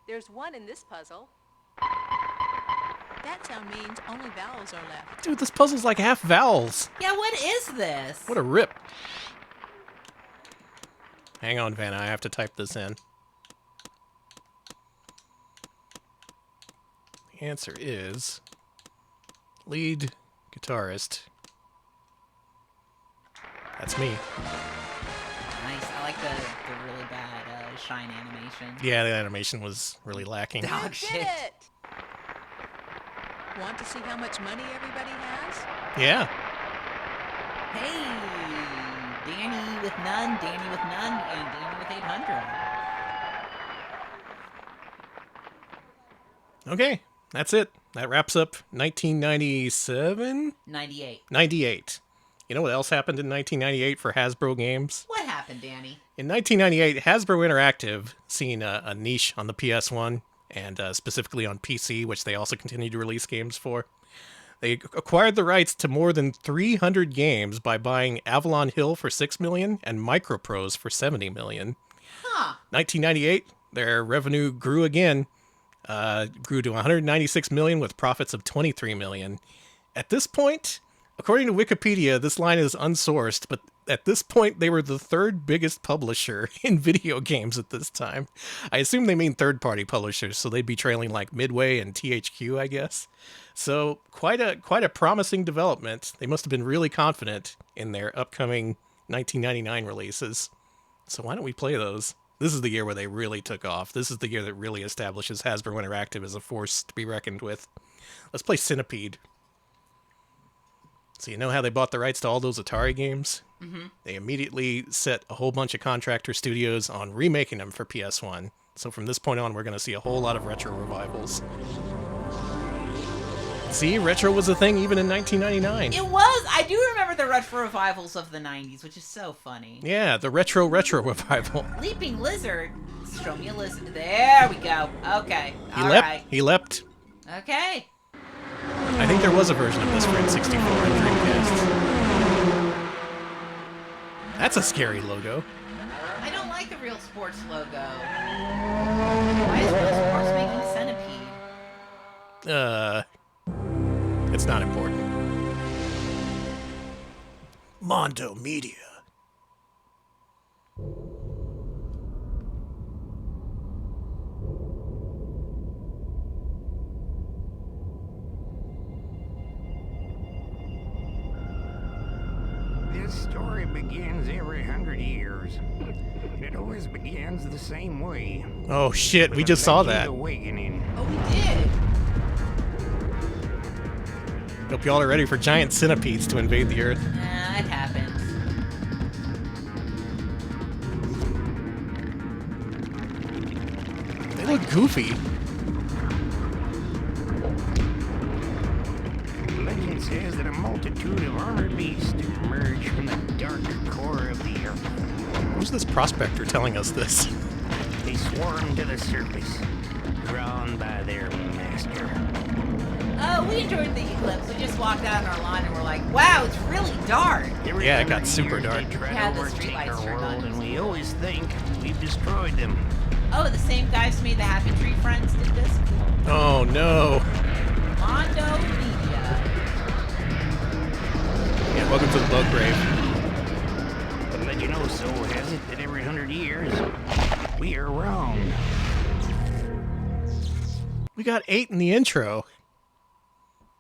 There's one in this puzzle. That sound means only vowels are left. Dude, this puzzle's like half vowels. Yeah, what is this? What a rip. Hang on, Vanna. I have to type this in. The answer is lead guitarist. That's me. Nice. I like the really bad shine animation. Yeah, the animation was really lacking. Dog shit. Want to see how much money everybody has? Yeah. Hey, Danny with none, Danny with none, and Danny with 800. Okay, that's it. That wraps up 1997? 98. 98. You know what else happened in 1998 for Hasbro games? What happened, Danny? In 1998, Hasbro Interactive, seeing a niche on the PS1 and specifically on PC, which they also continue to release games for, they acquired the rights to more than 300 games by buying Avalon Hill for $6 million and Microprose for $70 million. Huh. 1998, their revenue grew again, grew to $196 million with profits of $23 million. At this point, according to Wikipedia, this line is unsourced, but at this point, they were the third biggest publisher in video games at this time. I assume they mean third-party publishers, so they'd be trailing like Midway and THQ, I guess. So quite a promising development. They must have been really confident in their upcoming 1999 releases. So why don't we play those? This is the year where they really took off. This is the year that really establishes Hasbro Interactive as a force to be reckoned with. Let's play Centipede. So you know how they bought the rights to all those Atari games? Mm-hmm. They immediately set a whole bunch of contractor studios on remaking them for PS1. So from this point on, we're going to see a whole lot of retro revivals. See, retro was a thing even in 1999. It was! I do remember the retro revivals of the 90s, which is so funny. Yeah, the retro revival. Leaping Lizard? Show me a lizard. There we go. Okay. He leapt. Okay. I think there was a version of this for N64 and Dreamcast. That's a scary logo. I don't like the Real Sports logo. Why is Real Sports making Centipede? It's not important. Mondo Media. This story begins every 100 years. It always begins the same way. Oh shit, we just saw that. Awakening. Oh, we did. Hope y'all are ready for giant centipedes to invade the Earth. Nah, it happens. They look goofy. Legend says that a multitude of armored beasts emerge from the dark core of the earth. Who's this prospector telling us this? They swarm to the surface, drawn by their master. We enjoyed the eclipse. We just walked out on our lawn and we're like, wow, it's really dark. Yeah, it got super dark. Yeah, the streetlights turned on. And we always think we've destroyed them. Oh, the same guys who made the Happy Tree Friends did this? Oh no. Mondo Media. Yeah, welcome to the bug grave. The legend also has it that every 100 years, we are wrong. We got 8 in the intro.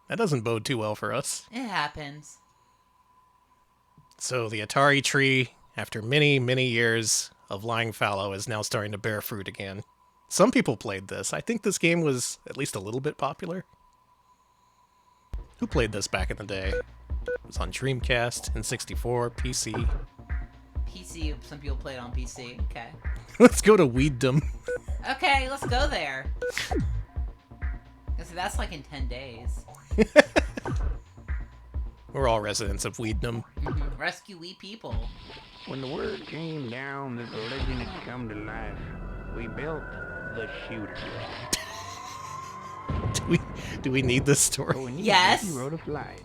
That doesn't bode too well for us. It happens. So the Atari tree, after many, many years of lying fallow, is now starting to bear fruit again. Some people played this. I think this game was at least a little bit popular. Who played this back in the day? It was on Dreamcast, N64, PC. PC, some people play it on PC. Okay. Let's go to Weeddom. Okay, let's go there. So that's like in 10 days. We're all residents of Weeddom. Mm-hmm. Rescue wee people. When the word came down that the legend had come to life, we built the shooter. Do we need this story? Yes. He wrote a flight.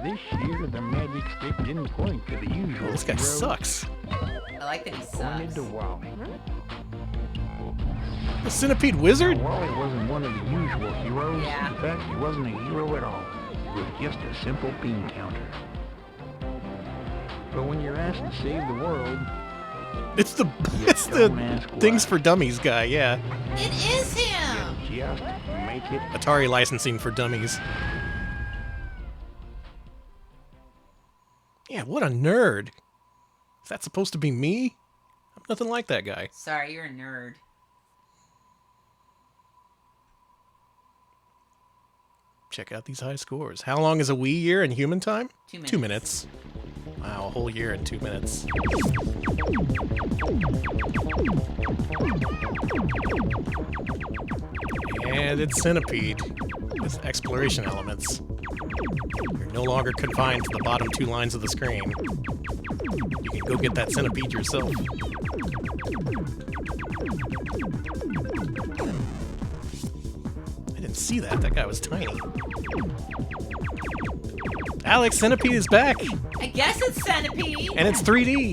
This year, the magic stick didn't point to the usual. Oh, this guy hero. sucks. I like that he Pointed sucks. to Wally. The Centipede Wizard? Now, Wally wasn't one of the usual heroes. Yeah. In fact, he wasn't a hero at all. He was just a simple bean counter. But when you're asked to save the world, It's the don't ask Things why. for Dummies guy, yeah. It is him! You just make it. Atari licensing for dummies. Yeah, what a nerd. Is that supposed to be me? I'm nothing like that guy. Sorry, you're a nerd. Check out these high scores. How long is a Wii year in human time? 2 minutes. 2 minutes. Wow, a whole year in 2 minutes. And it's Centipede with exploration elements. You're no longer confined to the bottom 2 lines of the screen. You can go get that centipede yourself. I didn't see that. That guy was tiny. Alex, Centipede is back! I guess it's Centipede! And it's 3D!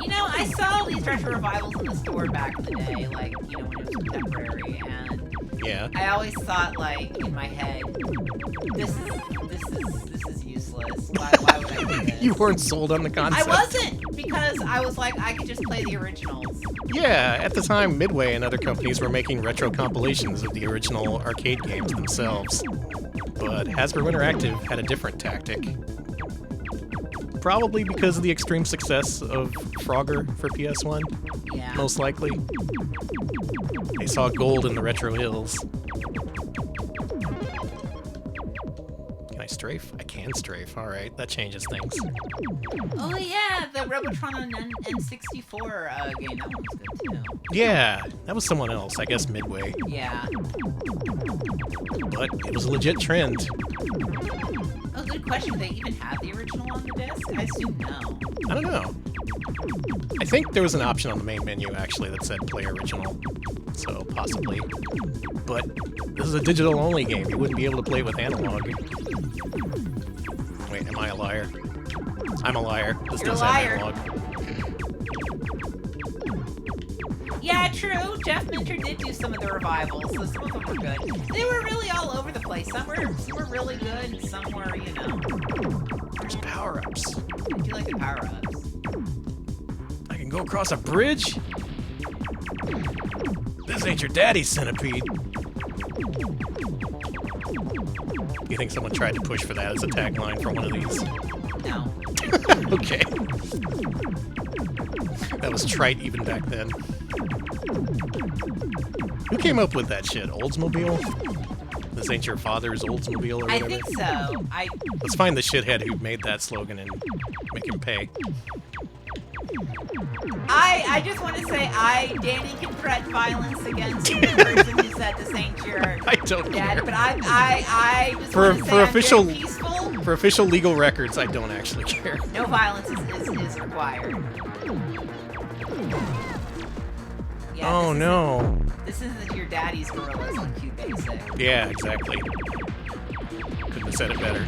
You know, I saw these retro revivals in the store back in the day, like, you know, when it was contemporary, and Yeah. I always thought, like, in my head, this is useless. Why would I do this? You weren't sold on the I concept. wasn't, because I was like, I could just play the originals. Yeah, at the time, Midway and other companies were making retro compilations of the original arcade games themselves. But Hasbro Interactive had a different tactic. Probably because of the extreme success of Frogger for PS1, Yeah. most likely. They saw gold in the retro hills. Can I strafe? I can strafe, alright, that changes things. Oh yeah, the Robotron on N64 game, that one was good too. Yeah, that was someone else, I guess Midway. Yeah. But it was a legit trend. Oh, good question. Do they even have the original on the disc? I assume no. I don't know. I think there was an option on the main menu, actually, that said play original. So, possibly. But this is a digital-only game. You wouldn't be able to play it with analog. Wait, am I a liar? I'm a liar. This You're does a have liar. analog. Yeah, true. Jeff Minter did do some of the revivals, so some of them were good. They were really all over the place. Some were really good, and some were, you know. There's power-ups. I do like the power-ups. I can go across a bridge? This ain't your daddy's Centipede. You think someone tried to push for that as a tagline for one of these? No. Okay. That was trite even back then. Who came up with that shit? Oldsmobile? This ain't your father's Oldsmobile or whatever? I think so. Let's find the shithead who made that slogan and make him pay. I just want to say, Danny can threaten violence against the person who said this ain't your I don't dad, care. but I just For want to say official I'm very peaceful. for official legal records, I don't actually care. No violence is required. Yeah, Oh no. This isn't your daddy's gorillas on q-basic. Yeah, exactly. Couldn't have said it better.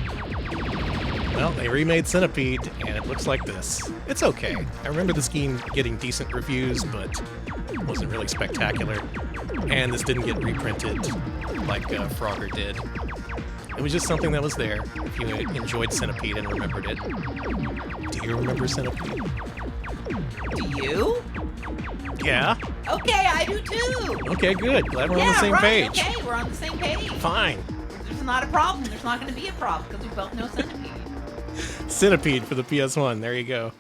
Well, they remade Centipede, and it looks like this. It's okay. I remember this game getting decent reviews, but it wasn't really spectacular. And this didn't get reprinted like Frogger did. It was just something that was there, if you enjoyed Centipede and remembered it. Do you remember Centipede? Do you? Yeah? Okay, I do too! Okay, good. Glad we're on the same right, page. Okay, we're on the same page. Fine. There's not a problem. There's not going to be a problem, because we both know Centipede. Centipede for the PS1. There you go.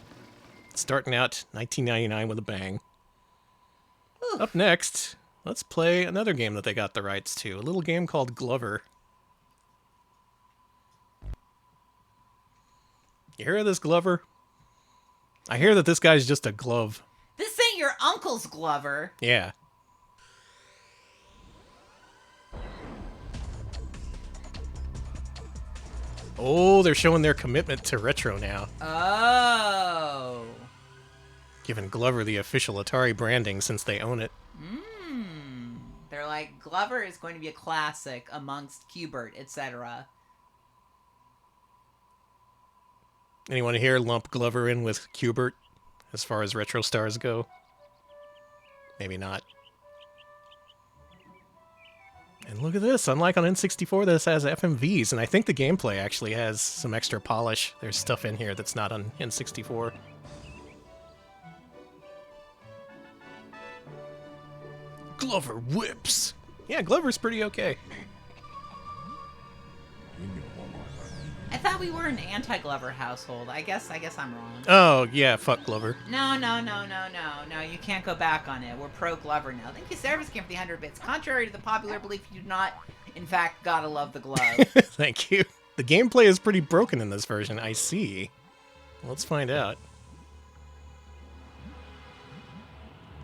Starting out 1999 with a bang. Ooh. Up next, let's play another game that they got the rights to. A little game called Glover. You hear of this Glover? I hear that this guy's just a glove. This ain't your uncle's Glover. Yeah. Oh, they're showing their commitment to retro now. Oh. Giving Glover the official Atari branding since they own it. They're like, Glover is going to be a classic amongst q-bert, etc. Anyone here lump Glover in with q-bert as far as retro stars go? Maybe not. And look at this, unlike on N64, this has FMVs, and I think the gameplay actually has some extra polish. There's stuff in here that's not on N64. Glover whips! Yeah, Glover's pretty okay. I thought we were an anti-Glover household. I guess I'm wrong. Oh, yeah, fuck Glover. No, you can't go back on it. We're pro-Glover now. Thank you, Service Camp, for the 100 bits. Contrary to the popular belief, you do not, in fact, gotta love the glove. Thank you. The gameplay is pretty broken in this version, I see. Let's find out.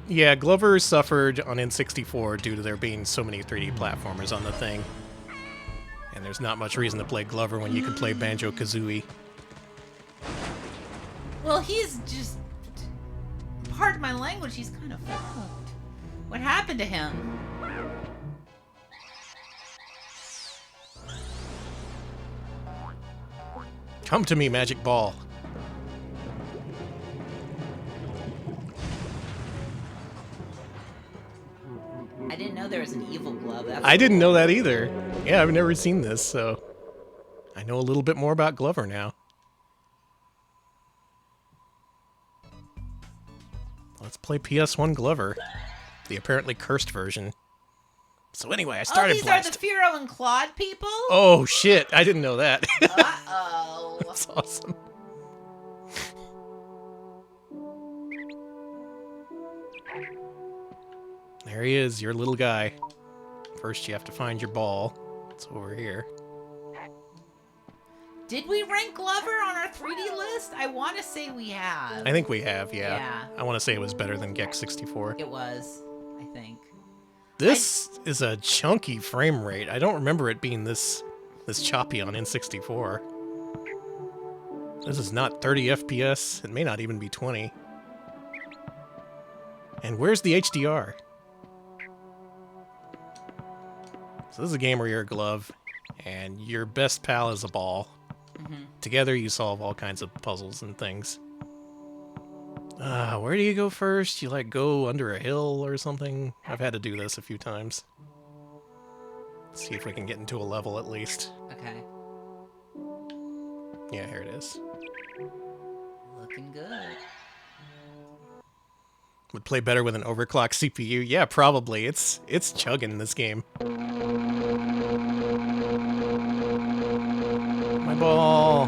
Yeah, Glover suffered on N64 due to there being so many 3D platformers on the thing. And there's not much reason to play Glover when you can play Banjo-Kazooie. Well, he's just... Pardon my language, he's kind of fucked. What happened to him? Come to me, Magic Ball. I didn't know there was an evil glove. That's I didn't know that either. Yeah, I've never seen this, so I know a little bit more about Glover now. Let's play PS1 Glover, the apparently cursed version. So anyway, I started these blasting. are the Furo and Claude people? Oh shit, I didn't know that. Uh-oh. That's awesome. There he is, your little guy. First you have to find your ball. It's over here. Did we rank Glover on our 3D list? I want to say we have. I think we have, yeah. Yeah. I want to say it was better than Gex 64. It was, I think. This is a chunky frame rate. I don't remember it being this choppy on N64. This is not 30 FPS. It may not even be 20. And where's the HDR? So this is a game where you're a glove, and your best pal is a ball. Mm-hmm. Together you solve all kinds of puzzles and things. Where do you go first? You like go under a hill or something? I've had to do this a few times. Let's see if we can get into a level at least. Okay. Yeah, here it is. Looking good. Would play better with an overclocked CPU? Yeah, probably. It's chugging this game. My ball.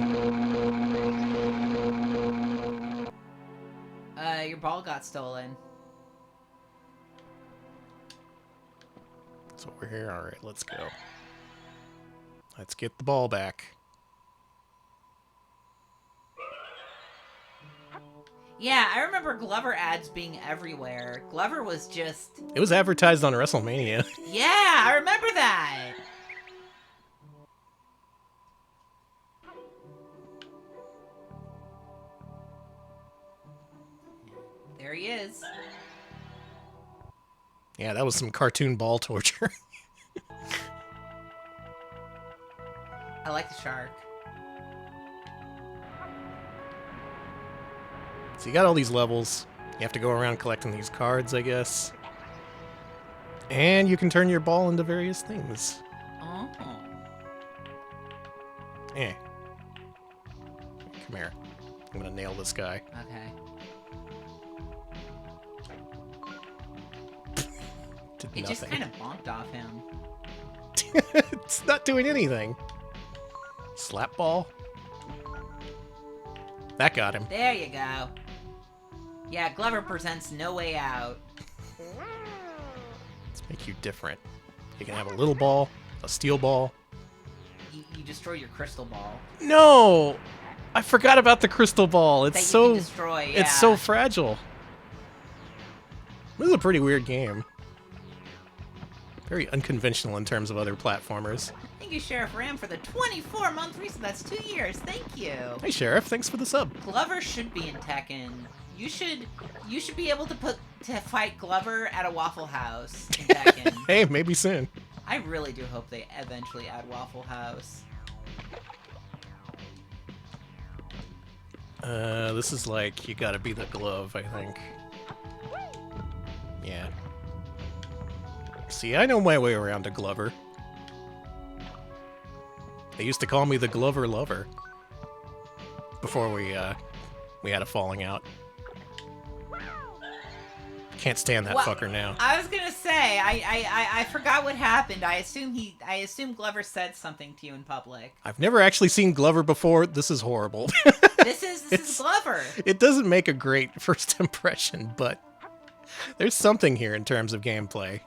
Your ball got stolen. So we're here. All right, let's go. Let's get the ball back. Yeah, I remember Glover ads being everywhere. Glover was just... It was advertised on WrestleMania. Yeah, I remember that. There he is. Yeah, that was some cartoon ball torture. I like the shark. So you got all these levels. You have to go around collecting these cards, I guess. And you can turn your ball into various things. Oh. Eh. Come here. I'm gonna nail this guy. Okay. Did It nothing. just kind of bonked off him. It's not doing anything. Slap ball. That got him. There you go. Yeah, Glover presents No Way Out. Let's make you different. You can have a little ball, a steel ball. You destroy your crystal ball. No! I forgot about the crystal ball. It's That you so can destroy, yeah. It's so fragile. This is a pretty weird game. Very unconventional in terms of other platformers. Thank you, Sheriff Ram, for the 24-month resub. That's 2 years. Thank you. Hey, Sheriff. Thanks for the sub. Glover should be in Tekken. You should be able to fight Glover at a Waffle House in Tekken. Hey, maybe soon. I really do hope they eventually add Waffle House. This is like, you gotta be the glove, I think. Yeah. See, I know my way around a Glover. They used to call me the Glover Lover. Before we had a falling out. Can't stand that fucker now. I was gonna say, I forgot what happened. I assume Glover said something to you in public. I've never actually seen Glover before. This is horrible. This is Glover. It doesn't make a great first impression, but there's something here in terms of gameplay.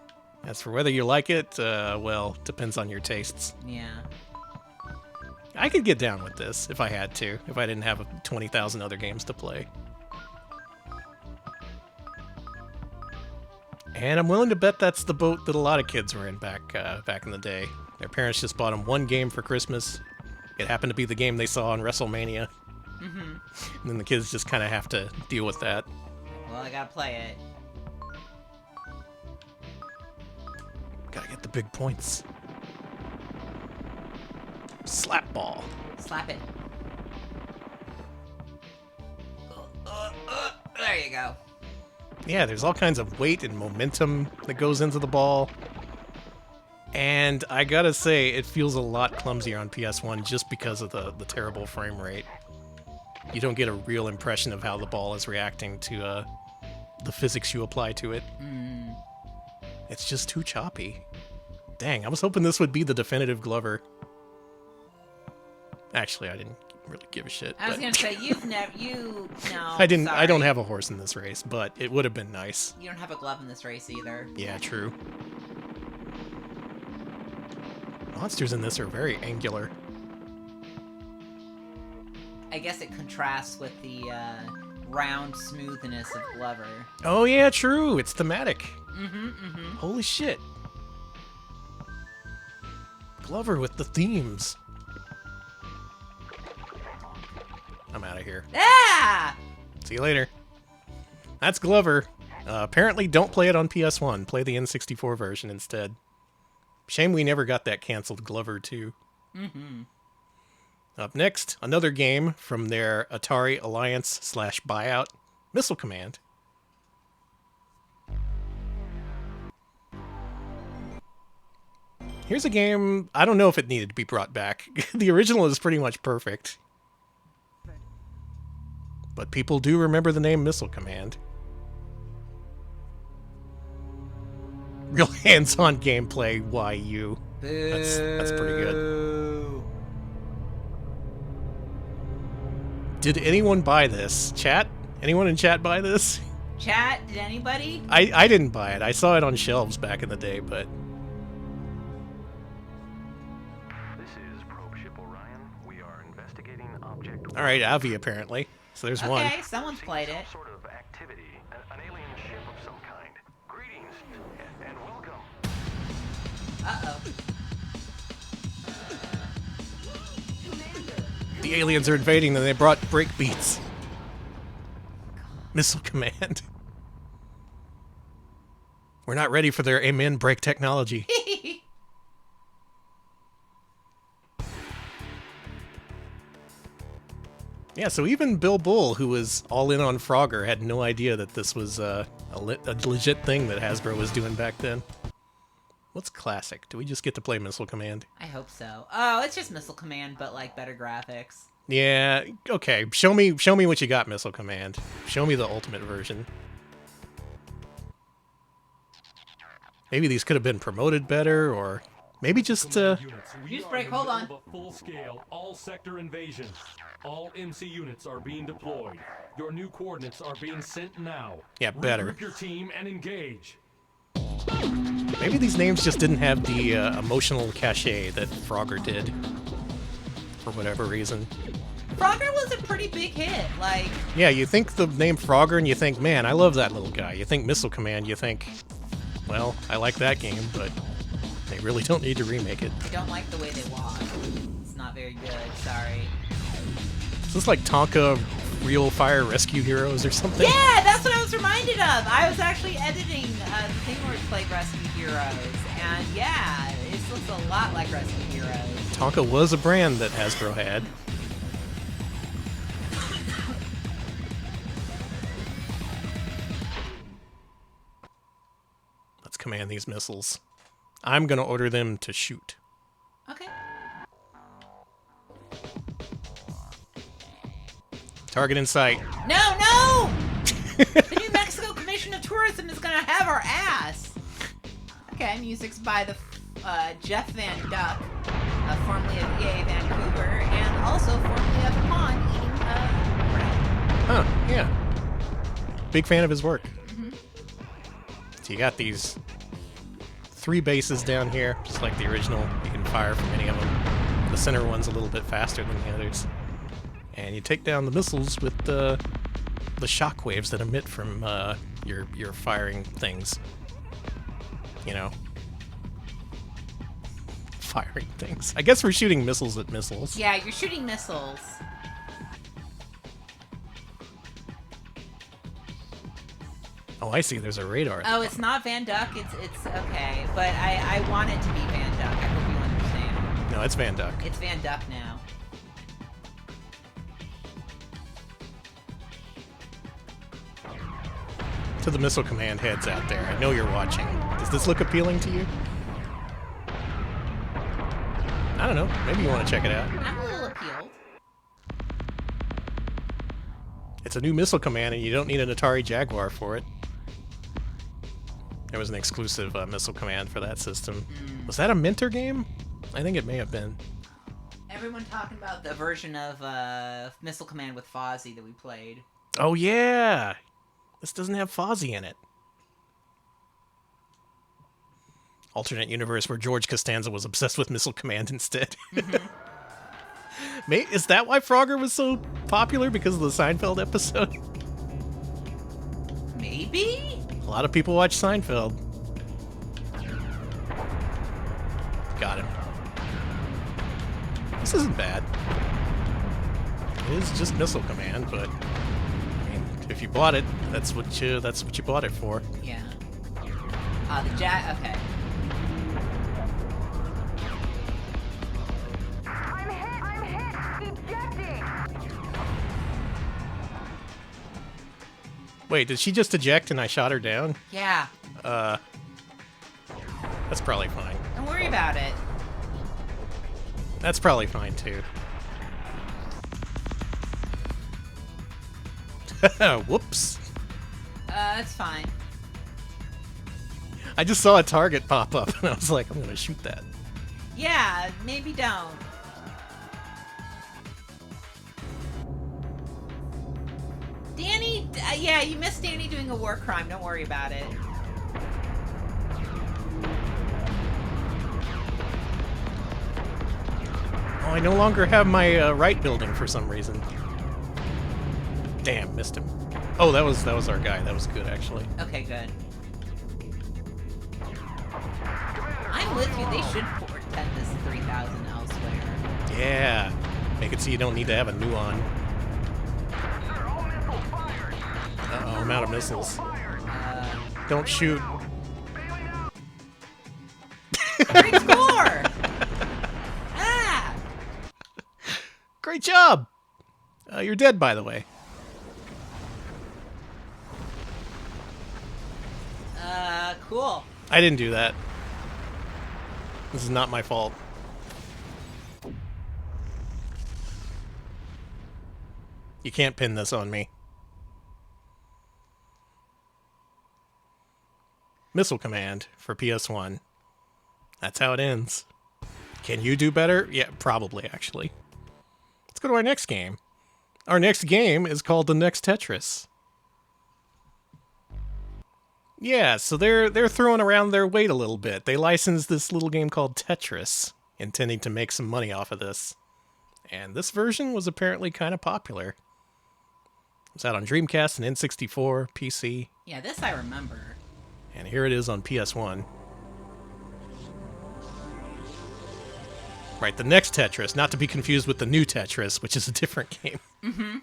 As for whether you like it, well, depends on your tastes. Yeah. I could get down with this if I had to, if I didn't have 20,000 other games to play. And I'm willing to bet that's the boat that a lot of kids were in back in the day. Their parents just bought them one game for Christmas. It happened to be the game they saw on WrestleMania. Mm-hmm. And then the kids just kind of have to deal with that. Well, I gotta play it. Gotta get the big points. Slap ball. Slap it. There you go. Yeah, there's all kinds of weight and momentum that goes into the ball. And I gotta say, it feels a lot clumsier on PS1 just because of the terrible frame rate. You don't get a real impression of how the ball is reacting to the physics you apply to it. Mm. It's just too choppy. Dang, I was hoping this would be the definitive Glover. Actually, I didn't really give a shit. I was gonna say, no. I didn't. Sorry. I don't have a horse in this race, but it would have been nice. You don't have a glove in this race either. Yeah, true. Monsters in this are very angular. I guess it contrasts with the round smoothness of Glover. Oh yeah, true. It's thematic. Mm-hmm, mm-hmm. Holy shit. Glover with the themes. I'm out of here. Ah! See you later. That's Glover. Apparently don't play it on PS1. Play the N64 version instead. Shame we never got that canceled Glover 2. Mm-hmm. Up next, another game from their Atari Alliance / buyout, Missile Command. Here's a game, I don't know if it needed to be brought back. The original is pretty much perfect. But people do remember the name Missile Command. Real hands-on gameplay, YU. That's pretty good. Did anyone buy this? Chat? Anyone in chat buy this? Chat, did anybody? I didn't buy it. I saw it on shelves back in the day, but... This is Probe Ship Orion. We are investigating object... Alright, Avi apparently. So there's one. Okay, someone's played it. Sort of activity, an alien ship of some kind. Greetings and welcome. Uh-oh. The aliens are invading and they brought breakbeats. Missile Command. We're not ready for their amen break technology. Yeah, so even Bill Bull, who was all in on Frogger, had no idea that this was a legit thing that Hasbro was doing back then. What's classic? Do we just get to play Missile Command? I hope so. Oh, it's just Missile Command, but like better graphics. Yeah, okay. Show me what you got, Missile Command. Show me the ultimate version. Maybe these could have been promoted better, or maybe just Use break, hold on. Full scale, all sector invasion. All MC units are being deployed. Your new coordinates are being sent now. Yeah, better. Regroup your team and engage. Maybe these names just didn't have the emotional cachet that Frogger did. For whatever reason. Frogger was a pretty big hit, like... Yeah, you think the name Frogger and you think, man, I love that little guy. You think Missile Command, you think, well, I like that game, but they really don't need to remake it. I don't like the way they walk. It's not very good, sorry. Is this like Tonka Real Fire Rescue Heroes or something? Yeah, that's what I was reminded of! I was actually editing the thing where it played Rescue Heroes, and yeah, it looks a lot like Rescue Heroes. Tonka was a brand that Hasbro had. command these missiles. I'm going to order them to shoot. Okay. Target in sight. No! The New Mexico Commission of Tourism is going to have our ass. Okay, music's by the Jeff Van Duck, formerly of EA Vancouver, and also formerly of Pong, eating bread. Huh, yeah. Big fan of his work. So you got these 3 bases down here, just like the original. You can fire from any of them. The center one's a little bit faster than the others. And you take down the missiles with the shock waves that emit from your firing things. You know. Firing things. I guess we're shooting missiles at missiles. Yeah, you're shooting missiles. Oh, I see. There's a radar. Oh, it's not Van Duck. It's okay, but I want it to be Van Duck. I hope you understand. No, it's Van Duck. It's Van Duck now. To the missile command heads out there, I know you're watching. Does this look appealing to you? I don't know. Maybe you want to check it out. I'm a little appealed. It's a new missile command, and you don't need an Atari Jaguar for it. There was an exclusive missile command for that system. Was that a Minter game? I think it may have been. Everyone talking about the version of Missile Command with Fozzie that we played. Oh, yeah! This doesn't have Fozzie in it. Alternate universe where George Costanza was obsessed with Missile Command instead. Is that why Frogger was so popular? Because of the Seinfeld episode? Maybe? A lot of people watch Seinfeld. Got him. This isn't bad. It is just Missile Command, but I mean, if you bought it, that's what you bought it for. Yeah. Okay. I'm hit! Ejecting! Wait, did she just eject and I shot her down? Yeah. That's probably fine. Don't worry about it. That's probably fine too. Whoops. It's fine. I just saw a target pop up and I was like, I'm gonna shoot that. Yeah, maybe don't. Danny, yeah, you missed Danny doing a war crime. Don't worry about it. Oh, I no longer have my right building for some reason. Damn, missed him. Oh, that was our guy. That was good, actually. Okay, good. I'm with you. They should portend this 3000 elsewhere. Yeah. Make it so you don't need to have a nuon. Uh-oh, I'm out of missiles. Don't shoot. Great score! Ah! Great job! You're dead, by the way. Cool. I didn't do that. This is not my fault. You can't pin this on me. Missile Command for PS1. That's how it ends. Can you do better? Yeah, probably, actually. Let's go to our next game. Our next game is called the Next Tetris. Yeah, so they're throwing around their weight a little bit. They licensed this little game called Tetris, intending to make some money off of this. And this version was apparently kind of popular. It was out on Dreamcast and N64, PC. Yeah, this I remember. And here it is on PS1. Right, the Next Tetris, not to be confused with the new Tetris, which is a different game. Mm-hmm.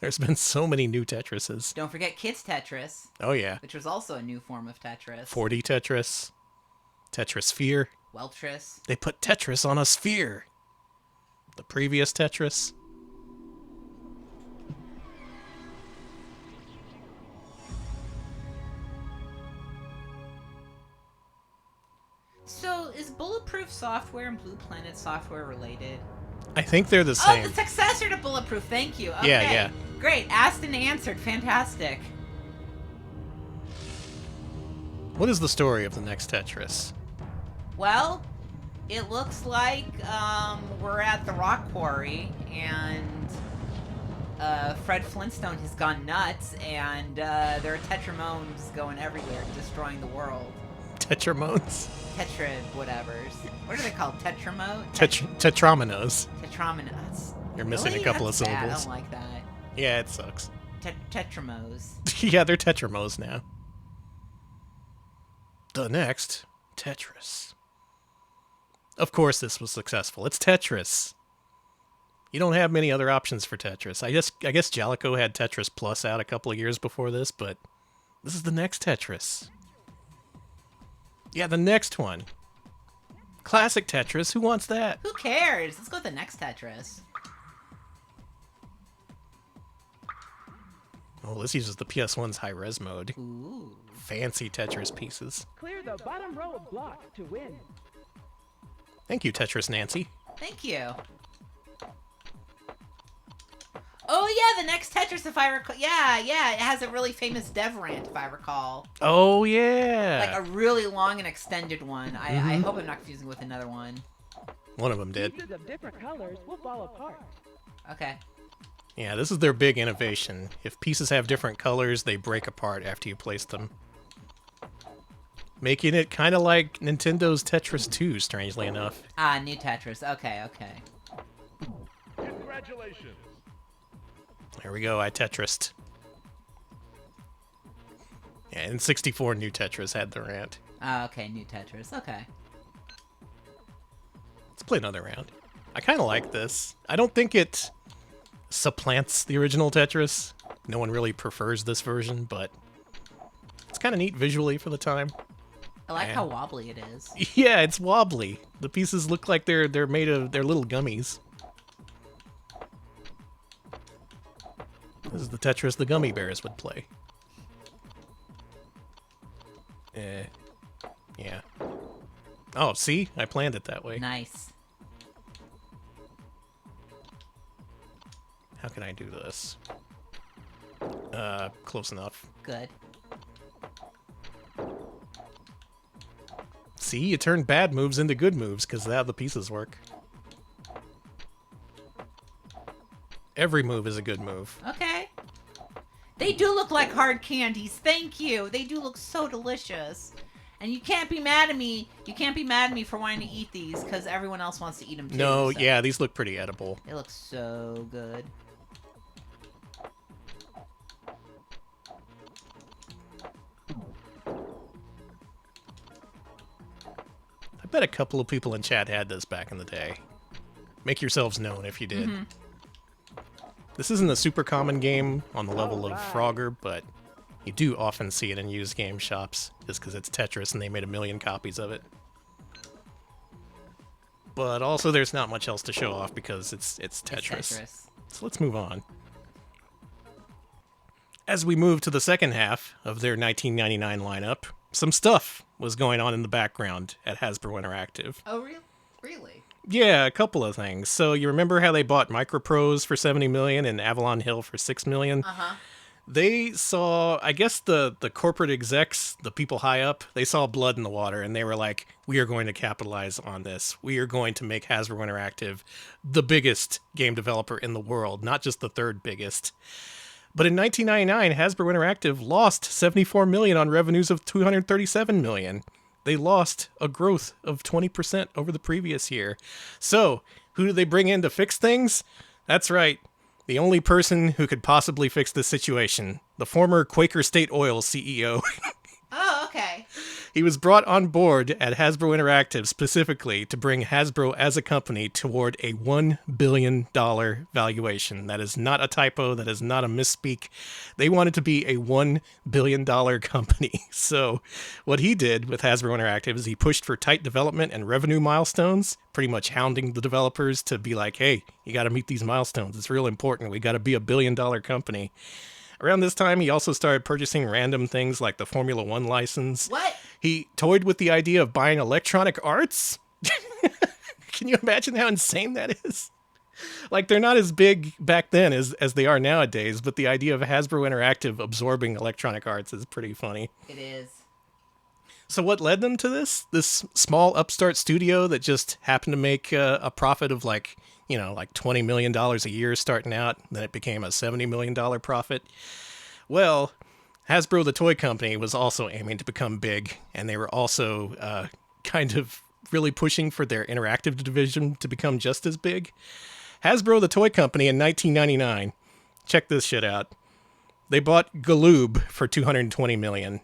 There's been so many new Tetrises. Don't forget Kids Tetris. Oh, yeah. Which was also a new form of Tetris. 4D Tetris. Tetris Sphere. Weltris. They put Tetris on a sphere. The previous Tetris. So, is Bulletproof Software and Blue Planet Software related? I think they're the same. Oh, the successor to Bulletproof. Thank you. Okay. Yeah. Great. Asked and answered. Fantastic. What is the story of the next Tetris? Well, it looks like we're at the rock quarry, and Fred Flintstone has gone nuts, and there are Tetramones going everywhere, destroying the world. Tetramones? Tetra whatevers. What are they called? Tetramo? Tetrominoes. Tetrominos. You're missing Really? a couple That's of bad. syllables. I don't like that. Yeah, it sucks. Tetramos. Yeah, they're Tetramos now. The next Tetris. Of course this was successful. It's Tetris. You don't have many other options for Tetris. I guess Jalico had Tetris Plus out a couple of years before this, but this is the next Tetris. Yeah, the next one. Classic Tetris. Who wants that? Who cares? Let's go with the next Tetris. Oh, this uses the PS1's high-res mode. Ooh. Fancy Tetris pieces. Clear the bottom row of blocks to win. Thank you, Tetris Nancy. Thank you. Oh, yeah, the next Tetris, if I recall. Yeah, it has a really famous dev rant, if I recall. Oh, yeah. Like a really long and extended one. I hope I'm not confusing with another one. One of them did. Pieces of different colors will fall apart. Okay. Yeah, this is their big innovation. If pieces have different colors, they break apart after you place them. Making it kind of like Nintendo's Tetris 2, strangely enough. Ah, new Tetris. Okay. Congratulations. There we go, I Tetrised. Yeah, in 64, new Tetris had the rant. Ah, okay, new Tetris. Okay. Let's play another round. I kind of like this. I don't think it supplants the original Tetris. No one really prefers this version, but it's kind of neat visually for the time. I like how wobbly it is. Yeah, it's wobbly. The pieces look like they're made of little gummies. This is the Tetris the gummy bears would play. Yeah. Oh, see? I planned it that way. Nice. How can I do this? Close enough. Good. See, you turn bad moves into good moves, because that's how the pieces work. Every move is a good move. Okay. They do look like hard candies. Thank you. They do look so delicious. And you can't be mad at me. You can't be mad at me for wanting to eat these, because everyone else wants to eat them too. No, so. yeah, these look pretty edible. They look so good. I bet a couple of people in chat had this back in the day. Make yourselves known if you did. Mm-hmm. This isn't a super common game on the level of Frogger, but you do often see it in used game shops, just because it's Tetris and they made 1 million copies of it. But also there's not much else to show off because it's Tetris. So let's move on. As we move to the second half of their 1999 lineup, some stuff was going on in the background at Hasbro Interactive. Oh, really? Yeah, a couple of things. So you remember how they bought Microprose for $70 million and Avalon Hill for $6 million? Uh-huh. They saw, I guess the corporate execs, the people high up, they saw blood in the water and they were like, we are going to capitalize on this. We are going to make Hasbro Interactive the biggest game developer in the world, not just the third biggest. But in 1999, Hasbro Interactive lost $74 million on revenues of $237 million. They lost a growth of 20% over the previous year. So, who did they bring in to fix things? That's right. The only person who could possibly fix this situation. The former Quaker State Oil CEO. Oh, okay. He was brought on board at Hasbro Interactive specifically to bring Hasbro as a company toward a $1 billion valuation. That is not a typo. That is not a misspeak. They wanted to be a $1 billion company. So what he did with Hasbro Interactive is he pushed for tight development and revenue milestones, pretty much hounding the developers to be like, hey, you got to meet these milestones. It's real important. We got to be a $1 billion company. Around this time, he also started purchasing random things like the Formula One license. What? He toyed with the idea of buying Electronic Arts. Can you imagine how insane that is? Like, they're not as big back then as they are nowadays, but the idea of Hasbro Interactive absorbing Electronic Arts is pretty funny. It is. So what led them to this? This small upstart studio that just happened to make a profit of like $20 million a year starting out. Then it became a $70 million profit. Well, Hasbro, the toy company, was also aiming to become big, and they were also kind of really pushing for their interactive division to become just as big. Hasbro, the toy company, in 1999, check this shit out. They bought Galoob for $220 million.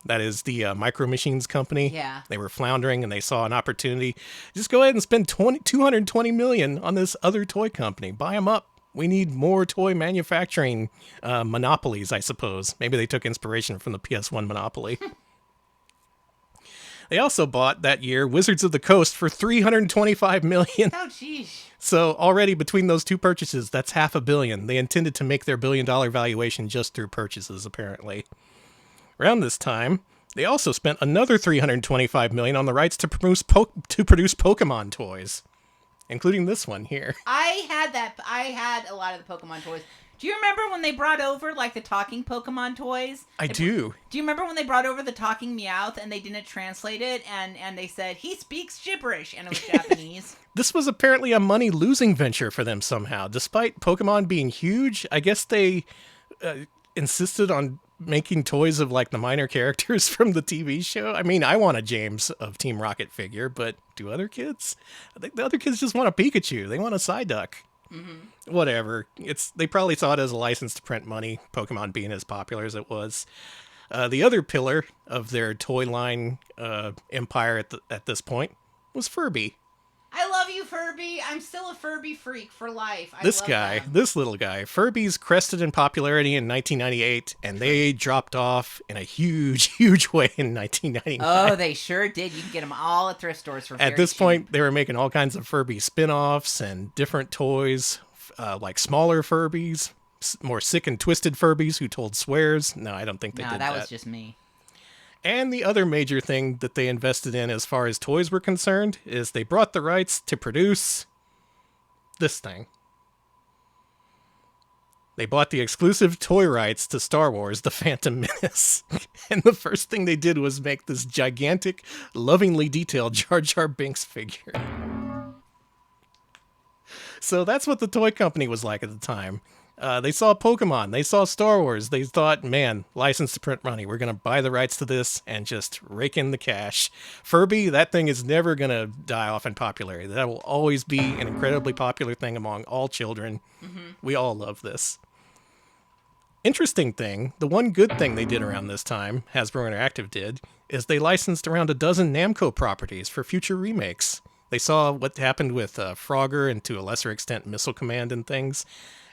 That is the Micro Machines company. Yeah. They were floundering and they saw an opportunity. Just go ahead and spend $220 million on this other toy company. Buy them up. We need more toy manufacturing monopolies, I suppose. Maybe they took inspiration from the PS1 monopoly. They also bought that year Wizards of the Coast for $325 million. Oh, jeez. So already between those two purchases, that's $500 million. They intended to make their billion-dollar valuation just through purchases, apparently. Around this time, they also spent another $325 million on the rights to produce Pokemon toys, including this one here. I had a lot of the Pokemon toys. Do you remember when they brought over like the talking Pokemon toys? I do. Do you remember when they brought over the talking Meowth and they didn't translate it and they said he speaks gibberish and it was Japanese? This was apparently a money-losing venture for them somehow. Despite Pokemon being huge, I guess they insisted on making toys of like the minor characters from the TV show. I mean, I want a James of Team Rocket figure, but do other kids? I think the other kids just want a Pikachu. They want a Psyduck. Mm-hmm. Whatever. They probably saw it as a license to print money, Pokemon being as popular as it was. The other pillar of their toy line empire at this point was Furby. I love you, Furby. I'm still a Furby freak for life. This little guy, Furbies crested in popularity in 1998, and they dropped off in a huge, huge way in 1999. Oh, they sure did. You can get them all at thrift stores for very At this cheap. point, they were making all kinds of Furby spin-offs and different toys, like smaller Furbies, more sick and twisted Furbies who told swears. No, I don't think they did that. No, that was just me. And the other major thing that they invested in as far as toys were concerned is they brought the rights to produce this thing. They bought the exclusive toy rights to Star Wars: The Phantom Menace. And the first thing they did was make this gigantic, lovingly detailed Jar Jar Binks figure. So that's what the toy company was like at the time. They saw Pokemon, they saw Star Wars, they thought, man, license to print money. We're going to buy the rights to this and just rake in the cash. Furby, that thing is never going to die off in popularity. That will always be an incredibly popular thing among all children. Mm-hmm. We all love this. Interesting thing, the one good thing they did around this time, Hasbro Interactive did, is they licensed around a dozen Namco properties for future remakes. They saw what happened with Frogger and to a lesser extent Missile Command and things.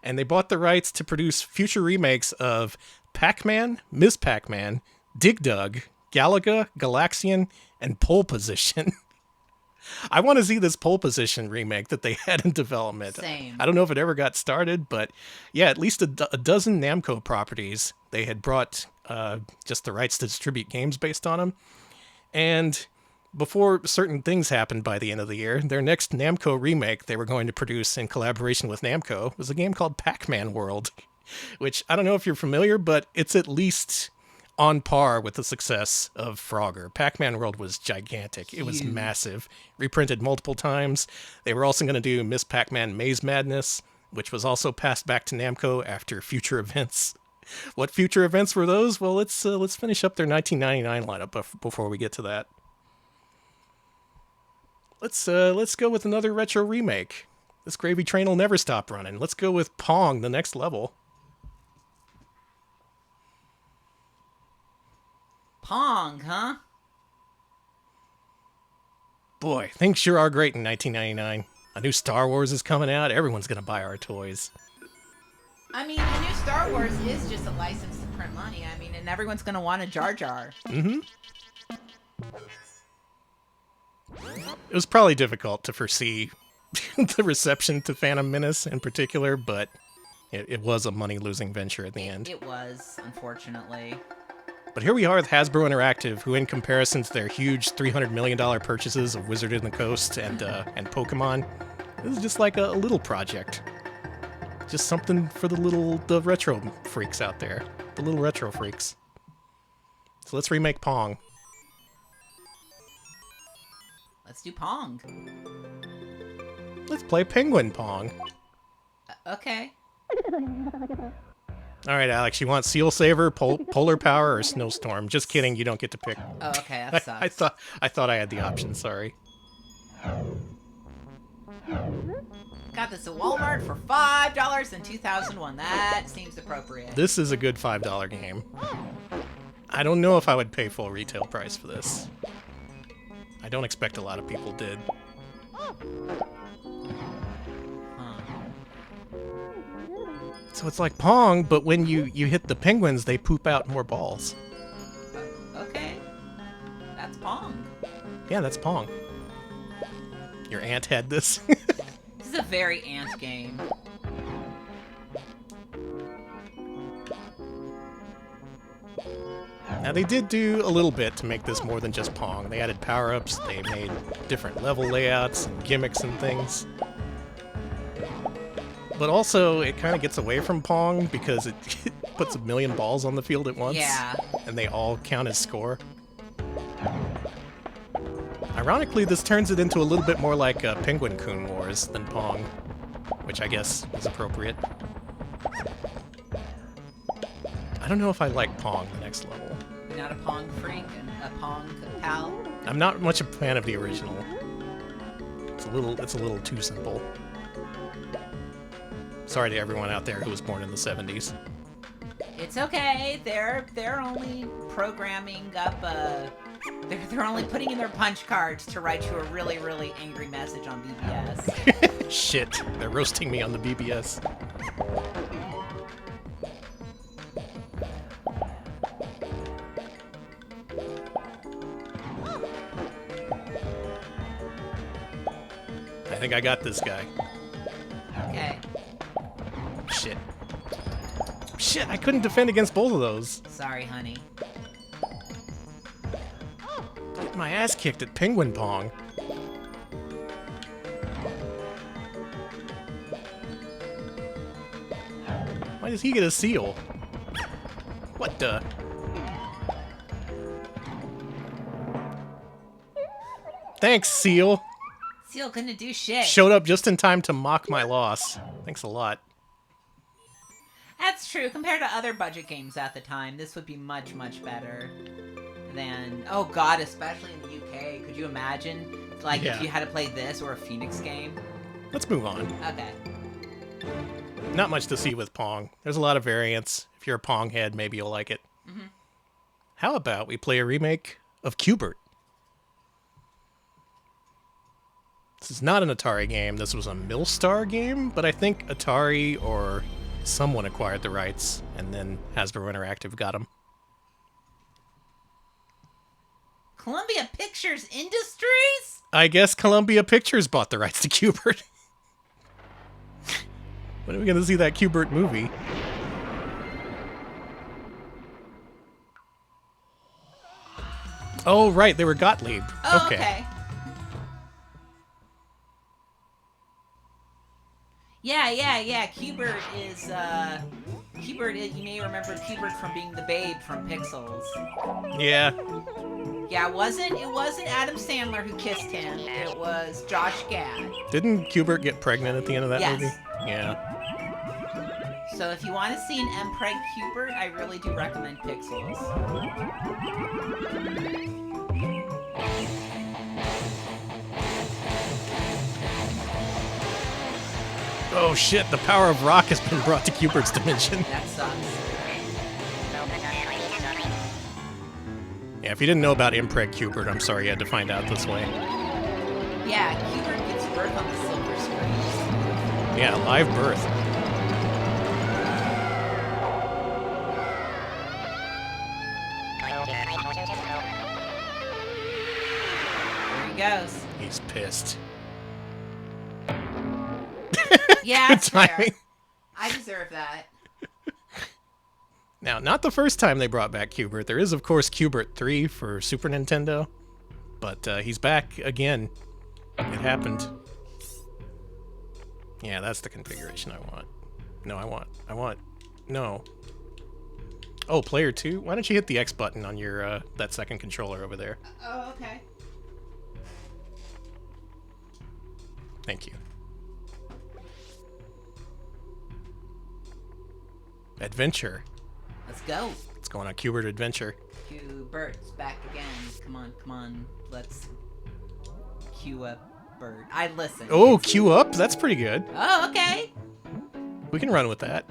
And they bought the rights to produce future remakes of Pac-Man, Ms. Pac-Man, Dig Dug, Galaga, Galaxian, and Pole Position. I want to see this Pole Position remake that they had in development. Same. I don't know if it ever got started, but yeah, at least a dozen Namco properties. They had brought just the rights to distribute games based on them. And before certain things happened by the end of the year, their next Namco remake they were going to produce in collaboration with Namco was a game called Pac-Man World, which I don't know if you're familiar, but it's at least on par with the success of Frogger. Pac-Man World was gigantic. It was massive. Reprinted multiple times. They were also going to do Miss Pac-Man Maze Madness, which was also passed back to Namco after future events. What future events were those? Well, let's finish up their 1999 lineup before we get to that. Let's go with another retro remake. This gravy train will never stop running. Let's go with Pong, the next level. Pong, huh? Boy, things sure are great in 1999. A new Star Wars is coming out. Everyone's going to buy our toys. I mean, the new Star Wars is just a license to print money. I mean, and everyone's going to want a Jar Jar. Mm-hmm. It was probably difficult to foresee the reception to Phantom Menace in particular, but it was a money-losing venture at the end. It was, unfortunately. But here we are with Hasbro Interactive, who in comparison to their huge $300 million purchases of Wizard of the Coast and Pokemon, this is just like a little project. Just something for the retro freaks out there. The little retro freaks. So let's remake Pong. Let's do Pong. Let's play Penguin Pong. Okay. Alright, Alex, you want Seal Saver, Polar Power, or Snowstorm? Just kidding, you don't get to pick. Oh, okay, that sucks. I thought I had the option, sorry. Got this at Walmart for $5 in 2001. That seems appropriate. This is a good $5 game. I don't know if I would pay full retail price for this. I don't expect a lot of people did. So it's like Pong, but when you hit the penguins, they poop out more balls. Okay. That's Pong. Yeah, that's Pong. Your aunt had this. This is a very ant game. Now, they did do a little bit to make this more than just Pong. They added power-ups, they made different level layouts and gimmicks and things. But also, it kind of gets away from Pong because it puts a million balls on the field at once. Yeah. And they all count as score. Ironically, this turns it into a little bit more like Penguin Coon Wars than Pong, which I guess is appropriate. I don't know if I like Pong, the next level. You're not a Pong freak and a Pong pal? I'm not much a fan of the original. It's a little too simple. Sorry to everyone out there who was born in the 70s. It's okay. They're only programming up they're only putting in their punch cards to write you a really, really angry message on BBS. Shit, they're roasting me on the BBS. I think I got this guy. Okay. Shit. Shit, I couldn't defend against both of those. Sorry, honey. Get my ass kicked at Penguin Pong. Why does he get a seal? What the? Thanks, Seal. Seal couldn't do shit. Showed up just in time to mock my loss. Thanks a lot. That's true. Compared to other budget games at the time, this would be much, much better than... Oh god, especially in the UK. Could you imagine, like, if you had to play this or a Phoenix game? Let's move on. Okay. Not much to see with Pong. There's a lot of variants. If you're a Pong head, maybe you'll like it. Mm-hmm. How about we play a remake of q-bert? This is not an Atari game. This was a Milstar game, but I think Atari or someone acquired the rights, and then Hasbro Interactive got them. Columbia Pictures Industries? I guess Columbia Pictures bought the rights to q-bert. When are we going to see that q-bert movie? Oh, right, they were Gottlieb. Oh, okay. Yeah. q-bert is, you may remember q-bert from being the babe from Pixels. Yeah. Yeah, it wasn't Adam Sandler who kissed him. It was Josh Gad. Didn't q-bert get pregnant at the end of that movie? Yes. Yeah. So if you want to see an Mpreg q-bert, I really do recommend Pixels. Oh shit, the power of rock has been brought to q-bert's dimension. That sucks. Yeah, if you didn't know about Impreg q-bert, I'm sorry you had to find out this way. Yeah, q-bert gives birth on the silver screen. Yeah, live birth. There he goes. He's pissed. Yeah, Good that's fair. timing. I deserve that. Now, not the first time they brought back q-bert. There is, of course, q-bert 3 for Super Nintendo. But he's back again. It happened. Yeah, that's the configuration I want. No, I want... No. Oh, player 2? Why don't you hit the X button on your, that second controller over there? Oh, okay. Thank you. Adventure. Let's go. Let's go on a q-bert adventure. Q-bert's back again. Come on. Let's queue up Bert. I listen. Oh, queue up? That's pretty good. Oh, okay. We can run with that.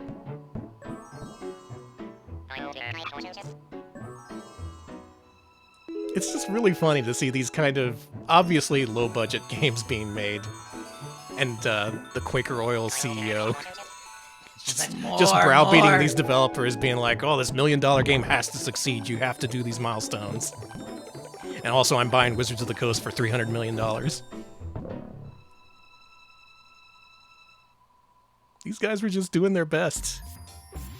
It's just really funny to see these kind of obviously low-budget games being made. And the Quaker Oil CEO just browbeating these developers, being like, oh, this $1 million game has to succeed. You have to do these milestones. And also, I'm buying Wizards of the Coast for $300 million. These guys were just doing their best.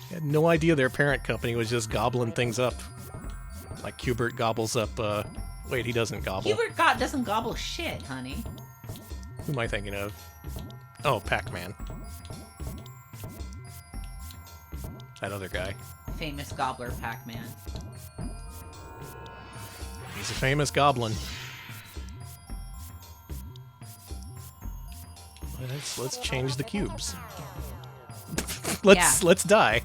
They had no idea their parent company was just gobbling things up. Like q-bert gobbles up, wait, he doesn't gobble. Q-bert doesn't gobble shit, honey. Who am I thinking of? Oh, Pac-Man. That other guy. Famous gobbler Pac-Man. He's a famous goblin. Let's change the cubes. Let's die.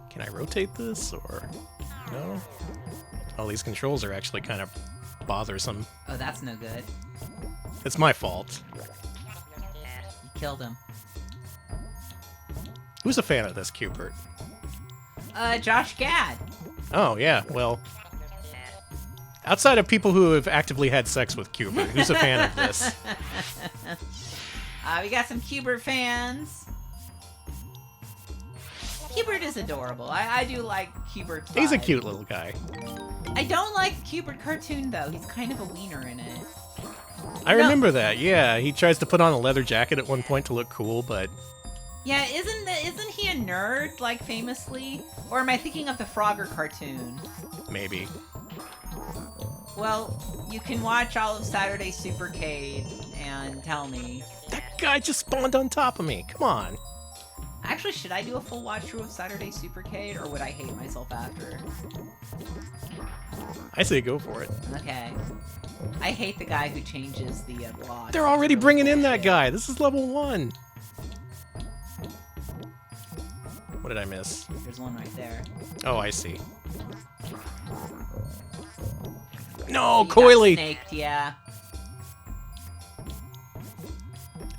Can I rotate this or no? Oh, these controls are actually kind of bothersome. Oh, that's no good. It's my fault. You killed him. Who's a fan of this q-bert? Josh Gad. Oh, yeah, well... Outside of people who have actively had sex with q-bert, who's a fan of this? We got some q-bert fans. Q-bert is adorable. I do like q-bert. He's a cute little guy. I don't like the q-bert cartoon, though. He's kind of a wiener in it. I remember that, yeah. He tries to put on a leather jacket at one point to look cool, but... Yeah, isn't he a nerd, like, famously? Or am I thinking of the Frogger cartoon? Maybe. Well, you can watch all of Saturday Supercade and tell me. That guy just spawned on top of me. Come on. Actually, should I do a full watch through of Saturday Supercade, or would I hate myself after? I say go for it. Okay. I hate the guy who changes the blog. They're already bringing in that guy. This is level 1. What did I miss? There's one right there. Oh, I see. No, Coily! Snaked, yeah.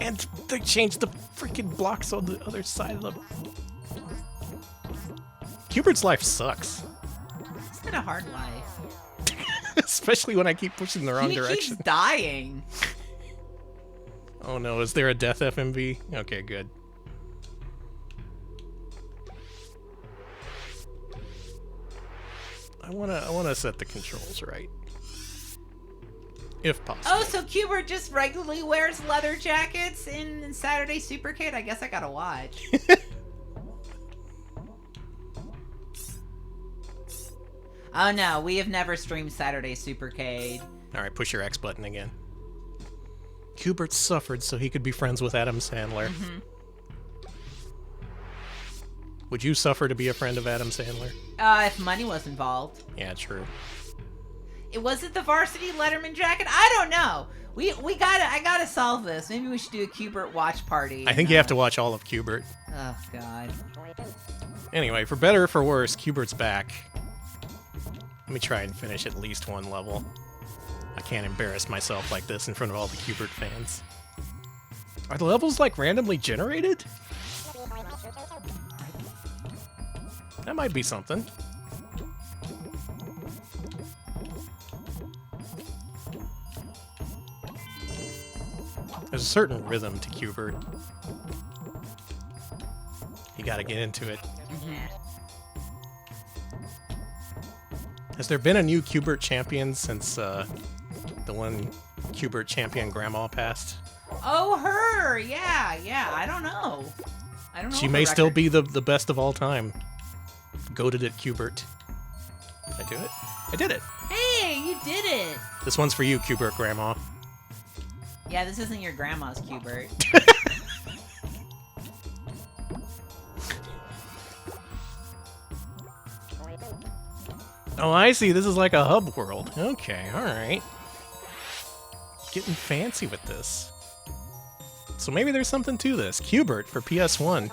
And they changed the freaking blocks on the other side of the... q-bert's life sucks. It's been a hard life. Especially when I keep pushing the wrong direction. He's dying. Oh no, is there a death FMV? Okay, good. I wanna set the controls right. If possible. Oh, so q-bert just regularly wears leather jackets in Saturday Supercade? I guess I gotta watch. Oh no, we have never streamed Saturday Supercade. Alright, push your X button again. q-bert suffered so he could be friends with Adam Sandler. Mm-hmm. Would you suffer to be a friend of Adam Sandler? If money was involved. Yeah, true. Was it the varsity Letterman jacket? I don't know. I gotta solve this. Maybe we should do a q-bert watch party. I think you have to watch all of q-bert. Oh god. Anyway, for better or for worse, q-bert's back. Let me try and finish at least one level. I can't embarrass myself like this in front of all the q-bert fans. Are the levels, like, randomly generated? That might be something. There's a certain rhythm to q-bert. You gotta get into it. Mm-hmm. Has there been a new q-bert champion since the one q-bert champion Grandma passed? Oh, her! Yeah, I don't know. I don't know. She if may a still record- be the best of all time. Goated at q-bert. Did I do it? I did it! Hey, you did it! This one's for you, q-bert Grandma. Yeah, this isn't your grandma's q-bert. Oh, I see. This is like a hub world. Okay, alright. Getting fancy with this. So maybe there's something to this. q-bert for PS1.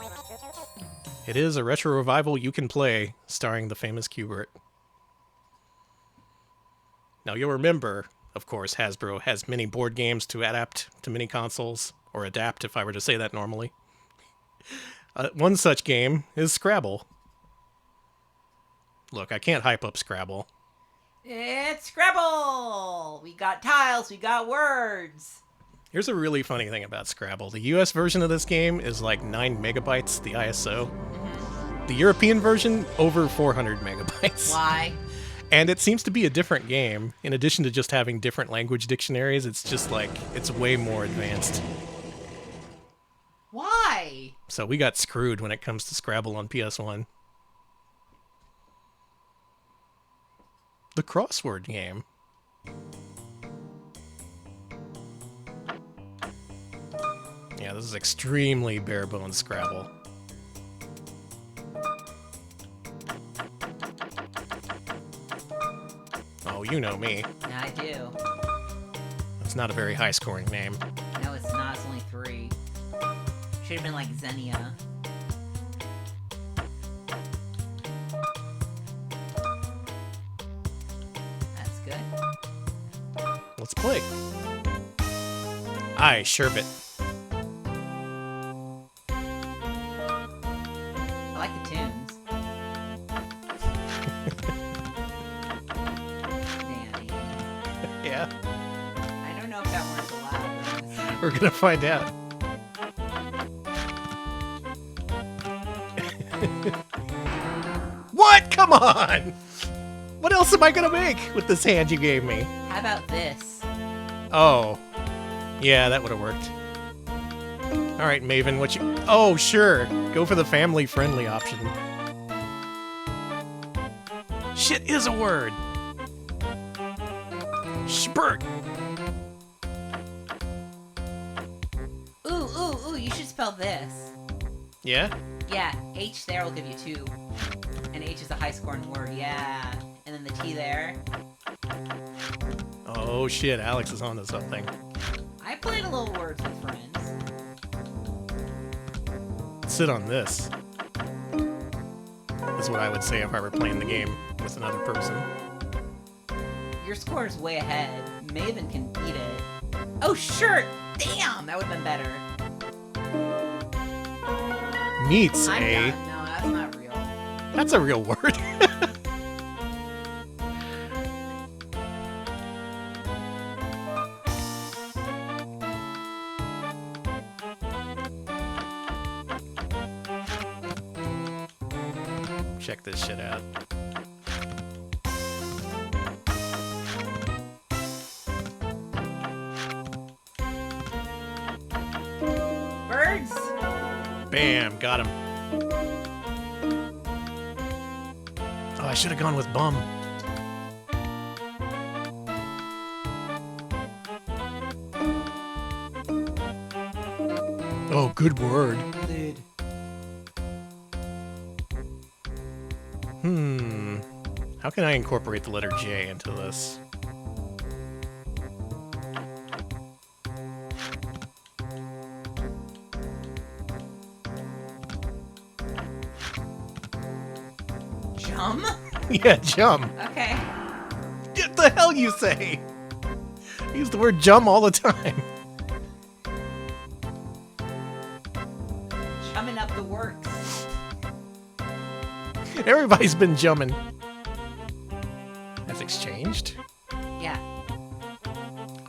It is a retro revival you can play, starring the famous q-bert. Now you'll remember, of course, Hasbro has many board games to adapt to mini consoles, or adapt if I were to say that normally. One such game is Scrabble. Look, I can't hype up Scrabble. It's Scrabble! We got tiles, we got words. Here's a really funny thing about Scrabble. The US version of this game is like 9 megabytes, the ISO. The European version, over 400 megabytes. Why? And it seems to be a different game. In addition to just having different language dictionaries, it's just like, it's way more advanced. Why? So we got screwed when it comes to Scrabble on PS1. The crossword game. Yeah, this is extremely bare-bones Scrabble. Oh, you know me. Yeah, I do. It's not a very high-scoring name. No, it's not. It's only 3. Should have been like Xenia. That's good. Let's play. Aye, sherbet. I like the tunes. Danny. Yeah. I don't know if that word's allowed. We're gonna find out. What? Come on! What else am I gonna make with this hand you gave me? How about this? Oh. Yeah, that would have worked. Alright, Maven, what you... Oh, sure. Go for the family-friendly option. Shit is a word! Spurt! Ooh, you should spell this. Yeah? Yeah, H there will give you 2. And H is a high-scoring word, yeah. And then the T there. Oh shit, Alex is onto something. I played a little Words with Friends. Sit on this. Is what I would say if I were playing the game with another person. Your score is way ahead. Maven can beat it. Oh, shirt! Damn, that would have been better. Meats, I'm eh? done. No, that's not real. That's a real word. Check this shit out. Birds? Bam, got him. Oh, I should have gone with bum. Oh, good word. Lid. How can I incorporate the letter J into this? Jum? Yeah, jum. Okay. What the hell you say? I use the word jum all the time. Chumming up the works. Everybody's been jumming. That's exchanged? Yeah.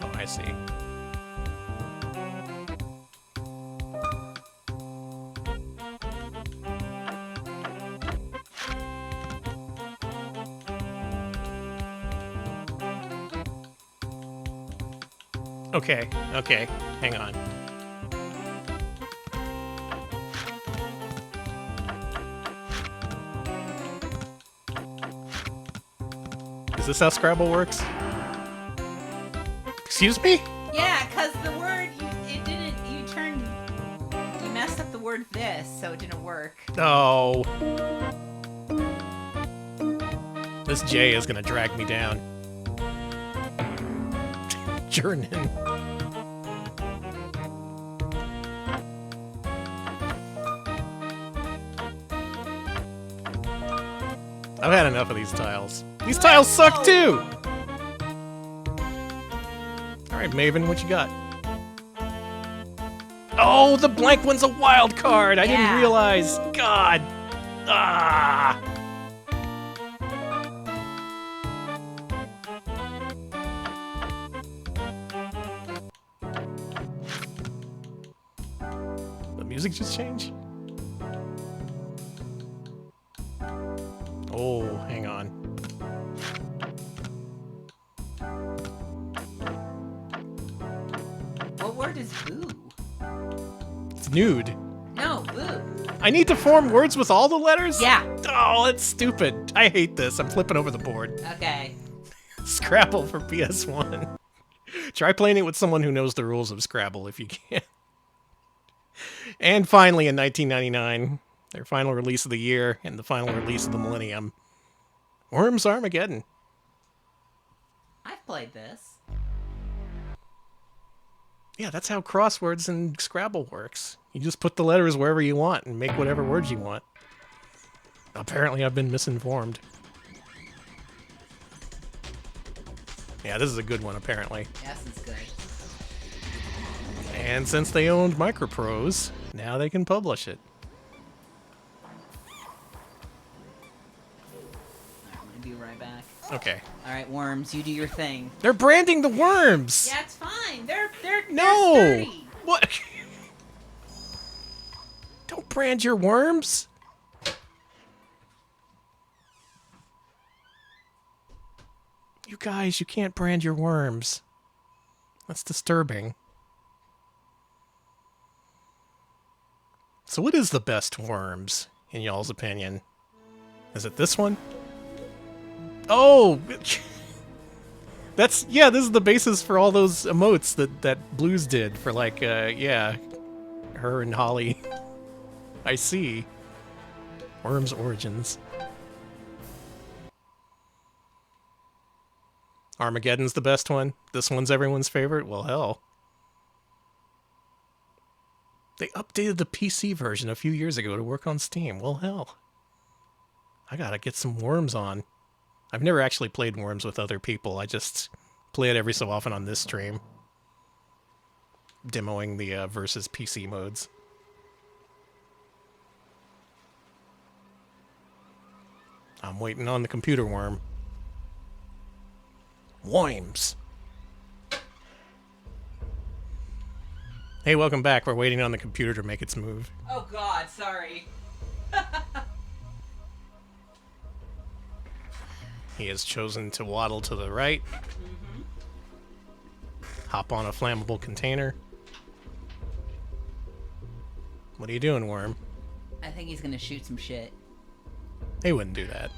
Oh, I see. Okay, hang on. this how Scrabble works? Excuse me? Yeah, because the word, you messed up the word this, so it didn't work. Oh. This J is gonna drag me down. Journin. I've had enough of these tiles. These tiles suck too! Alright, Maven, what you got? Oh, the blank one's a wild card! I didn't realize! God! Ah! The music just changed? Oh, hang on. What word is boo? It's nude. No, boo. I need to form words with all the letters? Yeah. Oh, that's stupid. I hate this. I'm flipping over the board. Okay. Scrabble for PS1. Try playing it with someone who knows the rules of Scrabble if you can. And finally, in 1999, their final release of the year and the final release of the millennium, Worms Armageddon. I've played this. Yeah, that's how crosswords and Scrabble works. You just put the letters wherever you want and make whatever words you want. Apparently, I've been misinformed. Yeah, this is a good one, apparently. Yes, it's good. And since they owned Microprose, now they can publish it. I'm gonna be right back. Okay. Alright, Worms, you do your thing. They're branding the worms! Yeah, it's fine. They're No! sturdy. What? Don't brand your worms! You guys, you can't brand your worms. That's disturbing. So what is the best worms, in y'all's opinion? Is it this one? Oh! That's, yeah, this is the basis for all those emotes that Blues did for, like, yeah, her and Holly. I see. Worms Origins. Armageddon's the best one. This one's everyone's favorite. Well, hell. They updated the PC version a few years ago to work on Steam. Well, hell. I gotta get some Worms on. I've never actually played Worms with other people. I just play it every so often on this stream. Demoing the versus PC modes. I'm waiting on the computer worm. Worms. Hey, welcome back. We're waiting on the computer to make its move. Oh god, sorry. He has chosen to waddle to the right. Hop on a flammable container. What are you doing, Worm? I think he's gonna shoot some shit. He wouldn't do that.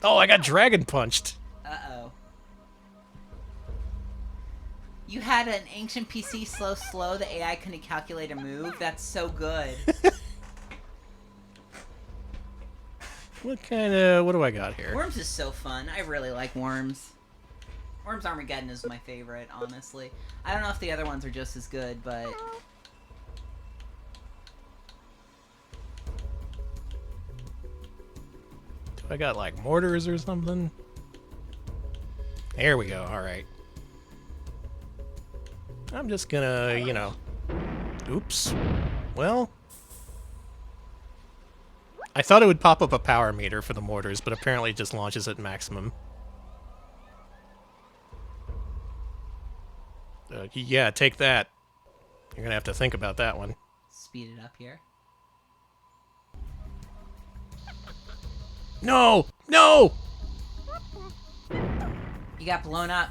Oh, I got dragon punched. Uh-oh. You had an ancient PC slow, the AI couldn't calculate a move? That's so good. What do I got here? Worms is so fun. I really like Worms. Worms Armageddon is my favorite, honestly. I don't know if the other ones are just as good, but... Do I got, like, mortars or something? There we go, alright. I'm just gonna, you know... Oops. Well... I thought it would pop up a power meter for the mortars, but apparently it just launches at maximum. Yeah, take that. You're gonna have to think about that one. Speed it up here. No! No! You got blown up.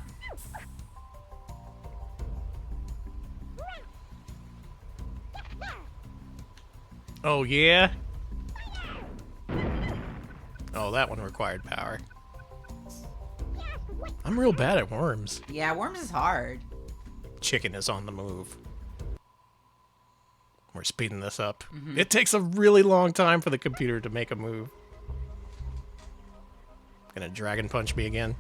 Oh, yeah? Oh, that one required power. I'm real bad at Worms. Yeah, Worms is hard. Chicken is on the move. We're speeding this up. It takes a really long time for the computer to make a move. Gonna dragon punch me again.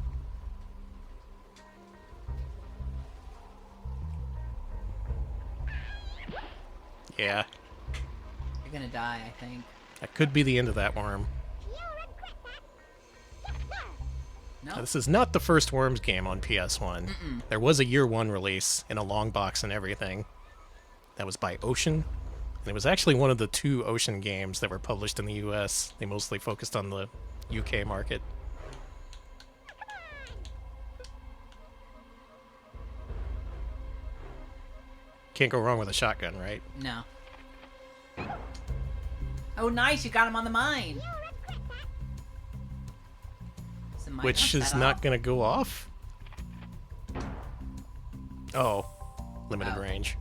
Yeah. You're gonna die, I think. That could be the end of that worm. No. Now, this is not the first Worms game on PS1. There was a year one release in a long box and everything. That was by Ocean. And it was actually one of the 2 Ocean games that were published in the US. They mostly focused on the UK market. Can't go wrong with a shotgun, right? No. Oh, nice! You got him on the mine. Which is not going to go off? Oh. Limited range.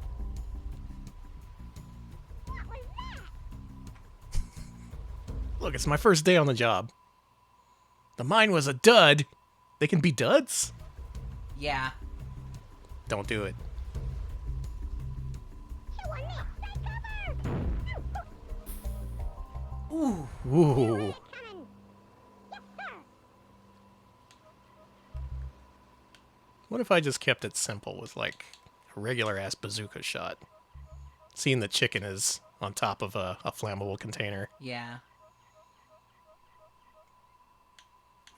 Look, it's my first day on the job. The mine was a dud. They can be duds? Yeah. Don't do it. Ooh. Ooh. What if I just kept it simple with, like, a regular-ass bazooka shot? Seeing the chicken is on top of a flammable container. Yeah.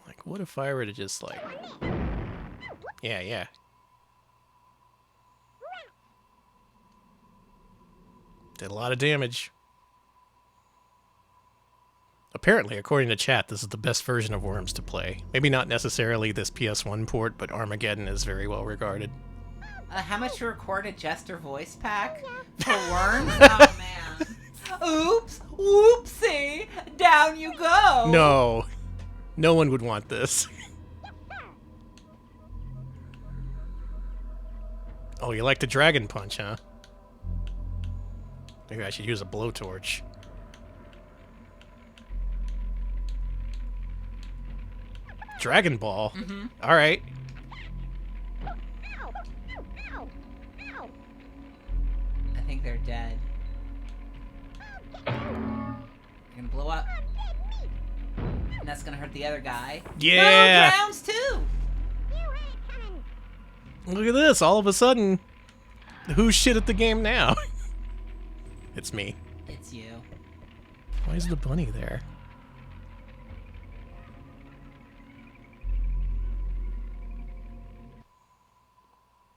Like, what if I were to just, like... Yeah. Did a lot of damage. Apparently, according to chat, this is the best version of Worms to play. Maybe not necessarily this PS1 port, but Armageddon is very well regarded. How much to record a Jester voice pack for Worms? Oh, man. Oops! Whoopsie! Down you go! No. No one would want this. Oh, you like the dragon punch, huh? Maybe I should use a blowtorch. Dragon Ball? Alright. I think they're dead. They're gonna blow up. And that's gonna hurt the other guy. Yeah! No, drowns too! Look at this, all of a sudden, who's shit at the game now? It's me. It's you. Why is the bunny there?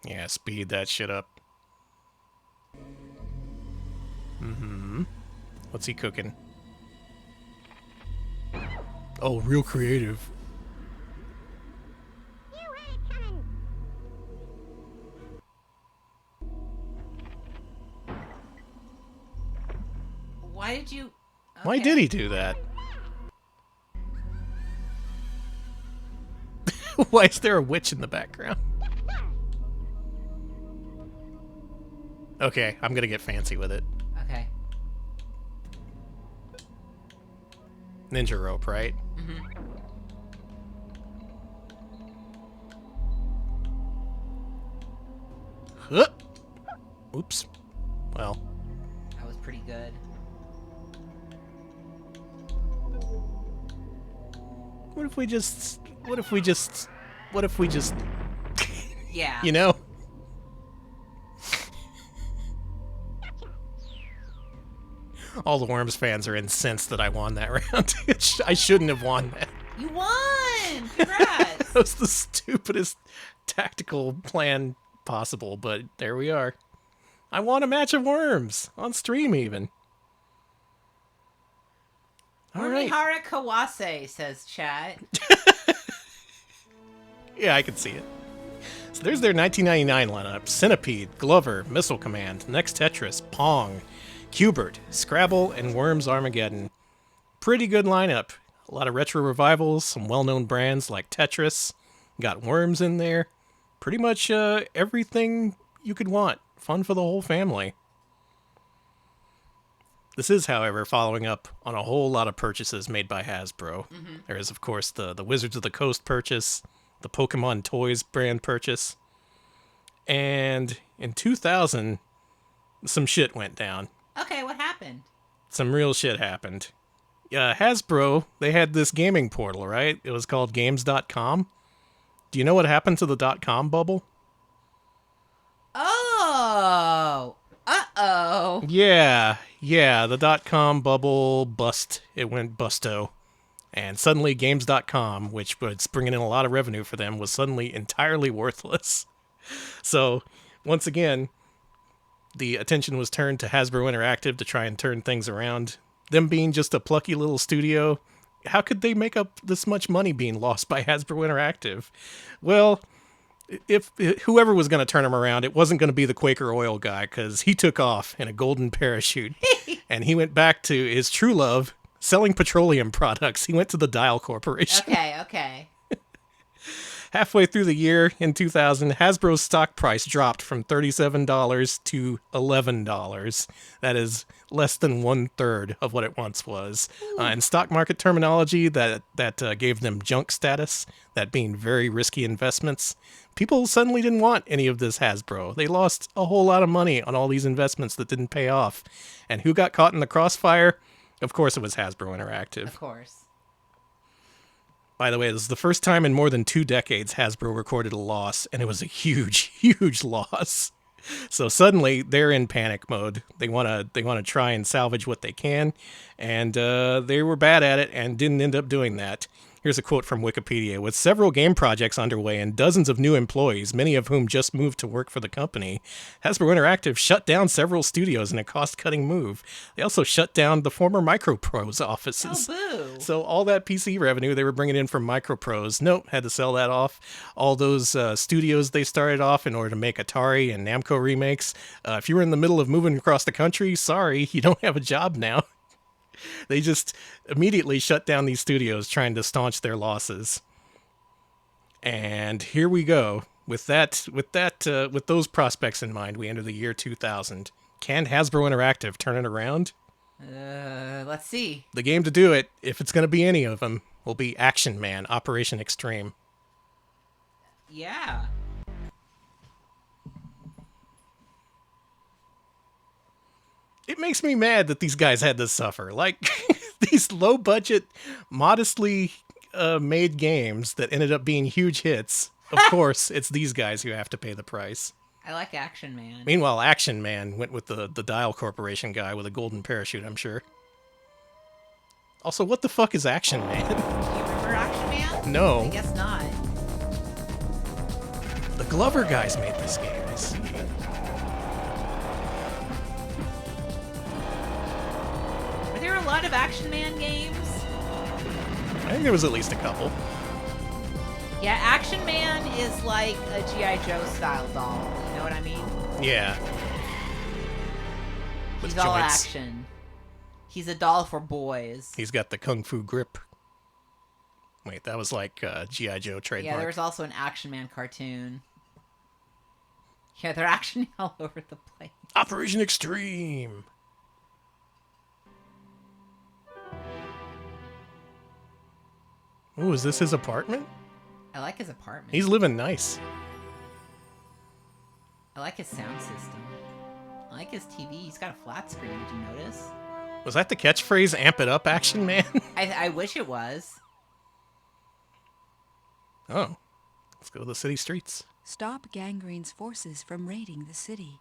Yeah, speed that shit up. What's he cooking? Oh, real creative. Why did you... Okay. Why did he do that? Why is there a witch in the background? Okay, I'm gonna get fancy with it. Okay. Ninja rope, right? Huh. Oops. Well. That was pretty good. What if we just... Yeah. You know? All the Worms fans are incensed that I won that round. I shouldn't have won that. You won! Congrats! That was the stupidest tactical plan possible, but there we are. I won a match of Worms. On stream, even. All right. Orihara Kawase, says chat. Yeah, I can see it. So there's their 1999 lineup. Centipede, Glover, Missile Command, Next Tetris, Pong, q-bert, Scrabble, and Worms Armageddon. Pretty good lineup. A lot of retro revivals, some well-known brands like Tetris. Got Worms in there. Pretty much everything you could want. Fun for the whole family. This is, however, following up on a whole lot of purchases made by Hasbro. There is, of course, the Wizards of the Coast purchase, the Pokemon Toys brand purchase. And in 2000, some shit went down. Okay, what happened? Some real shit happened. Hasbro, they had this gaming portal, right? It was called games.com. Do you know what happened to the .com bubble? Oh! Uh-oh. Yeah, the .com bubble bust. It went busto. And suddenly games.com, which was bringing in a lot of revenue for them, was suddenly entirely worthless. So, once again, the attention was turned to Hasbro Interactive to try and turn things around. Them being just a plucky little studio, how could they make up this much money being lost by Hasbro Interactive? Well, if whoever was going to turn him around, it wasn't going to be the Quaker Oil guy, because he took off in a golden parachute. And he went back to his true love, selling petroleum products. He went to the Dial Corporation. Okay. Halfway through the year, in 2000, Hasbro's stock price dropped from $37 to $11. That is less than 1/3 of what it once was. In stock market terminology, that gave them junk status, that being very risky investments. People suddenly didn't want any of this Hasbro. They lost a whole lot of money on all these investments that didn't pay off. And who got caught in the crossfire? Of course it was Hasbro Interactive. Of course. By the way, this is the first time in more than 2 decades Hasbro recorded a loss, and it was a huge, huge loss. So suddenly they're in panic mode. They want to try and salvage what they can, and they were bad at it and didn't end up doing that. Here's a quote from Wikipedia. With several game projects underway and dozens of new employees, many of whom just moved to work for the company, Hasbro Interactive shut down several studios in a cost-cutting move. They also shut down the former Microprose offices. Oh, boo. So all that PC revenue they were bringing in from Microprose, nope, had to sell that off. All those studios they started off in order to make Atari and Namco remakes. If you were in the middle of moving across the country, sorry, you don't have a job now. They just immediately shut down these studios trying to staunch their losses. And here we go. With those prospects in mind, we enter the year 2000. Can Hasbro Interactive turn it around? Let's see. The game to do it, if it's going to be any of them, will be Action Man, Operation Extreme. Yeah. It makes me mad that these guys had to suffer. Like, these low-budget, modestly made games that ended up being huge hits. Of course, it's these guys who have to pay the price. I like Action Man. Meanwhile, Action Man went with the Dial Corporation guy with a golden parachute, I'm sure. Also, what the fuck is Action Man? Do you remember Action Man? No. I guess not. The Glover guys made this game, I see. Were there a lot of Action Man games? I think there was at least a couple. Yeah, Action Man is like a G.I. Joe style doll. You know what I mean? Yeah. He's With all joints. action. He's a doll for boys. He's got the Kung Fu grip. Wait, that was like G.I. Joe trademark. Yeah, there was also an Action Man cartoon. Yeah, they're actioning all over the place. Operation Extreme. Ooh, is this his apartment? I like his apartment. He's living nice. I like his sound system. I like his TV. He's got a flat screen. Did you notice? Was that the catchphrase, amp it up, Action Man? I wish it was. Oh. Let's go to the city streets. Stop Gangrene's forces from raiding the city.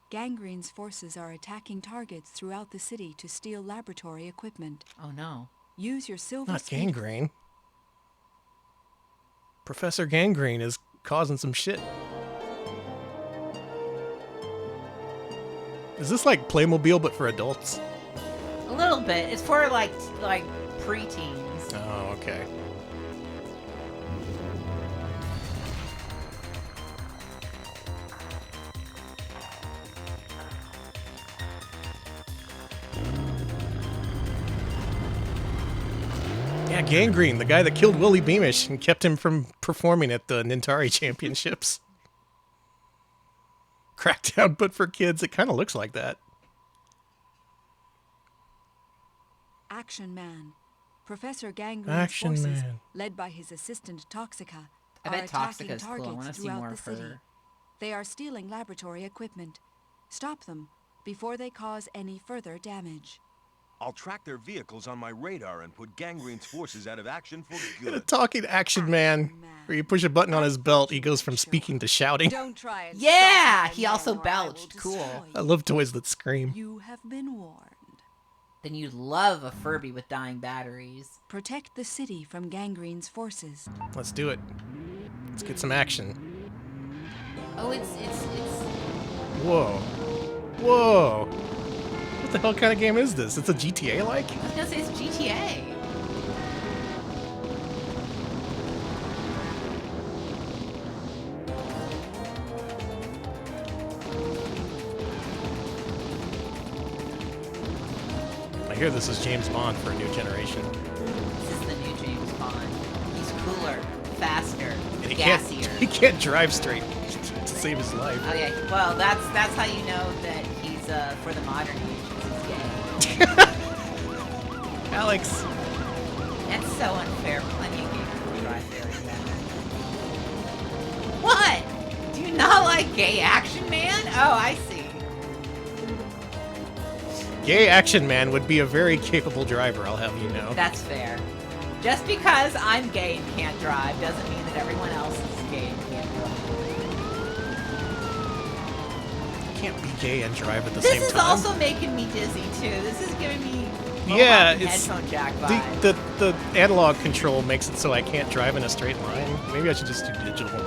Gangrene's forces are attacking targets throughout the city to steal laboratory equipment. Oh no. Use your silver Not speed. Gangrene. Professor Gangrene is causing some shit. Is this like Playmobil but for adults? A little bit. It's for like preteens. Oh, okay. Yeah, Gangrene, the guy that killed Willie Beamish and kept him from performing at the Nintari Championships. Crackdown, but for kids. It kind of looks like that. Action Man. Professor Gangrene's Action forces, Man. led by his assistant Toxica, I are bet attacking Toxica's cool. I targets want to see throughout more the of city. her. They are stealing laboratory equipment. Stop them before they cause any further damage. I'll track their vehicles on my radar and put Gangrene's forces out of action for A good. talking action man. Where you push a button on his belt, he goes from speaking to shouting. Don't try and Yeah, stop my he also men or I will belched. Cool. destroy I you. love toys that scream. You have been warned. Then you'd love a Furby with dying batteries. Protect the city from Gangrene's forces. Let's do it. Let's get some action. Oh, it's Whoa. Whoa. What the hell kind of game is this? It's a GTA-like? I was gonna say it's GTA. I hear this is James Bond for a new generation. This is the new James Bond. He's cooler, faster, And he gassier. he can't drive straight to save his life. Oh yeah, well that's how you know that he's for the modern age. He's gay. Alex. That's so unfair. Plenty of gay people drive very fast. What? Do you not like Gay Action Man? Oh, I see. Gay Action Man would be a very capable driver, I'll have you know. That's fair. Just because I'm gay and can't drive doesn't mean that everyone else is gay and can't drive. You can't be gay and drive at the This same is time. also making me dizzy too. This is giving me Yeah, Mohawk and it's headphone jack vibe. the analog control makes it so I can't drive in a straight line. Maybe I should just do digital.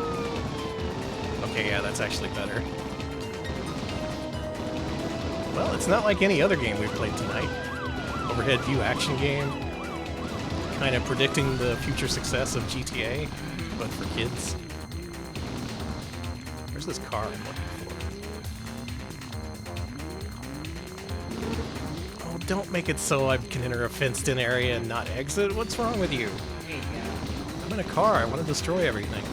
Okay, yeah, that's actually better. Well, it's not like any other game we've played tonight. Overhead view action game. Kind of predicting the future success of GTA, but for kids. Where's this car I'm looking for? Oh, don't make it so I can enter a fenced-in area and not exit. What's wrong with you? There you go. I'm in a car. I want to destroy everything.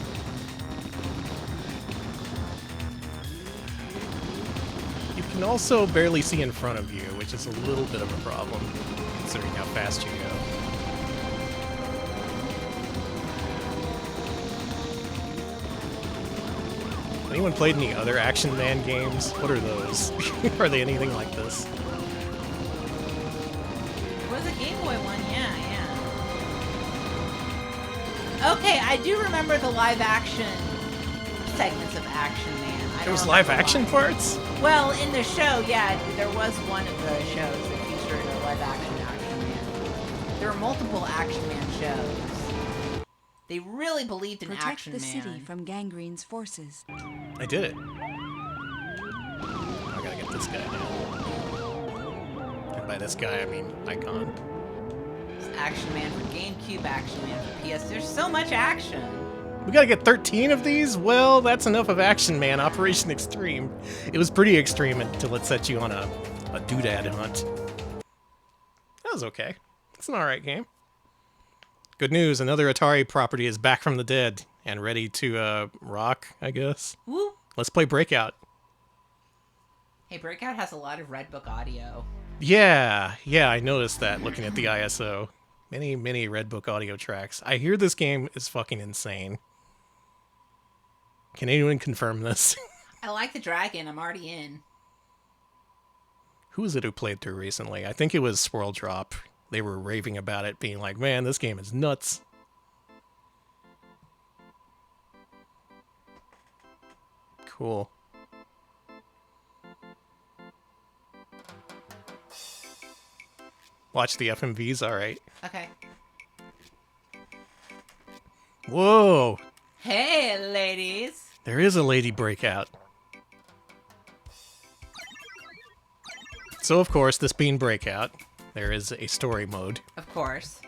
You can also barely see in front of you, which is a little bit of a problem, considering how fast you go. Anyone played any other Action Man games? What are those? Are they anything like this? It was a Game Boy one, yeah. Okay, I do remember the live action segments of Action Man. There was live action parts? Well, in the show, yeah, there was one of the shows that featured a live action Action Man. There were multiple Action Man shows. They really believed in Protect Action the Man. city from Gangrene's forces. I did it. I gotta get this guy now. And by this guy, I mean Icon. It's Action Man for GameCube, Action Man for PS. There's so much action. We gotta get 13 of these? Well, that's enough of Action Man, Operation Extreme. It was pretty extreme until it set you on a doodad hunt. That was okay. It's an alright game. Good news, another Atari property is back from the dead and ready to rock, I guess. Woo. Let's play Breakout. Hey, Breakout has a lot of Red Book audio. Yeah, I noticed that looking at the ISO. Many Red Book audio tracks. I hear this game is fucking insane. Can anyone confirm this? I like the dragon. I'm already in. Who was it who played through recently? I think it was Swirl Drop. They were raving about it, being like, man, this game is nuts. Cool. Watch the FMVs, alright. Okay. Whoa! Hey, ladies. There is a lady Breakout. So, of course, this being Breakout, there is a story mode. Of course.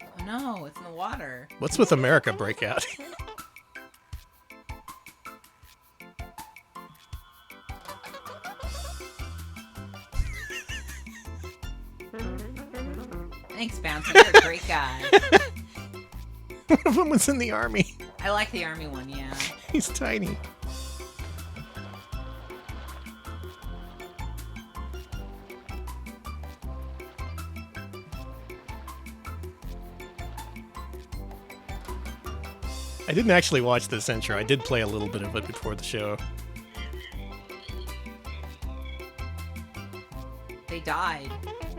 Oh no, it's in the water. What's with America Breakout? Thanks, Bouncer. You're a great guy. One of them was in the army. I like the army one, yeah. He's tiny. I didn't actually watch this intro. I did play a little bit of it before the show. They died.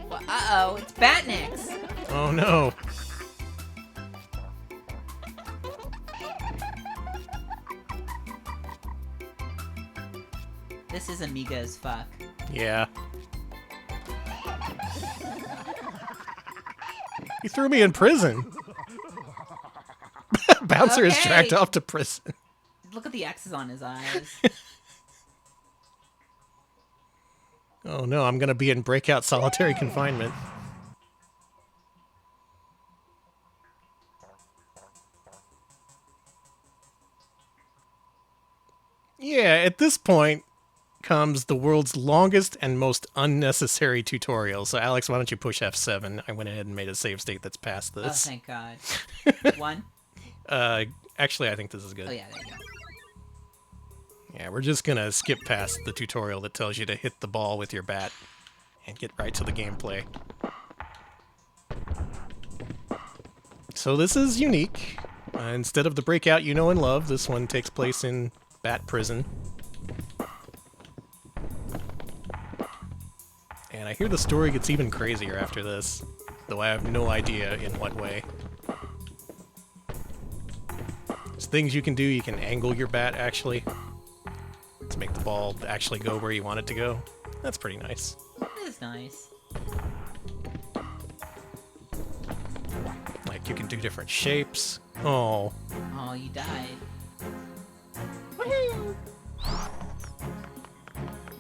Well, uh-oh, it's Batniks. Oh no. This is Amiga as fuck. Yeah. He threw me in prison. Bouncer is dragged off to prison. Look at the X's on his eyes. Oh no, I'm gonna be in Breakout solitary confinement. Yeah, at this point comes the world's longest and most unnecessary tutorial. So Alex, why don't you push F7? I went ahead and made a save state that's past Oh, this. thank God. One? Actually, I think this is good. Oh, yeah, there you go. Yeah, we're just gonna skip past the tutorial that tells you to hit the ball with your bat and get right to the gameplay. So this is unique. Instead of the Breakout you know and love, this one takes place in Bat Prison. And I hear the story gets even crazier after this, though I have no idea in what way. There's things you can do. You can angle your bat, actually, to make the ball actually go where you want it to go. That's pretty nice. It is nice. Like, you can do different shapes. Oh. Oh, you died.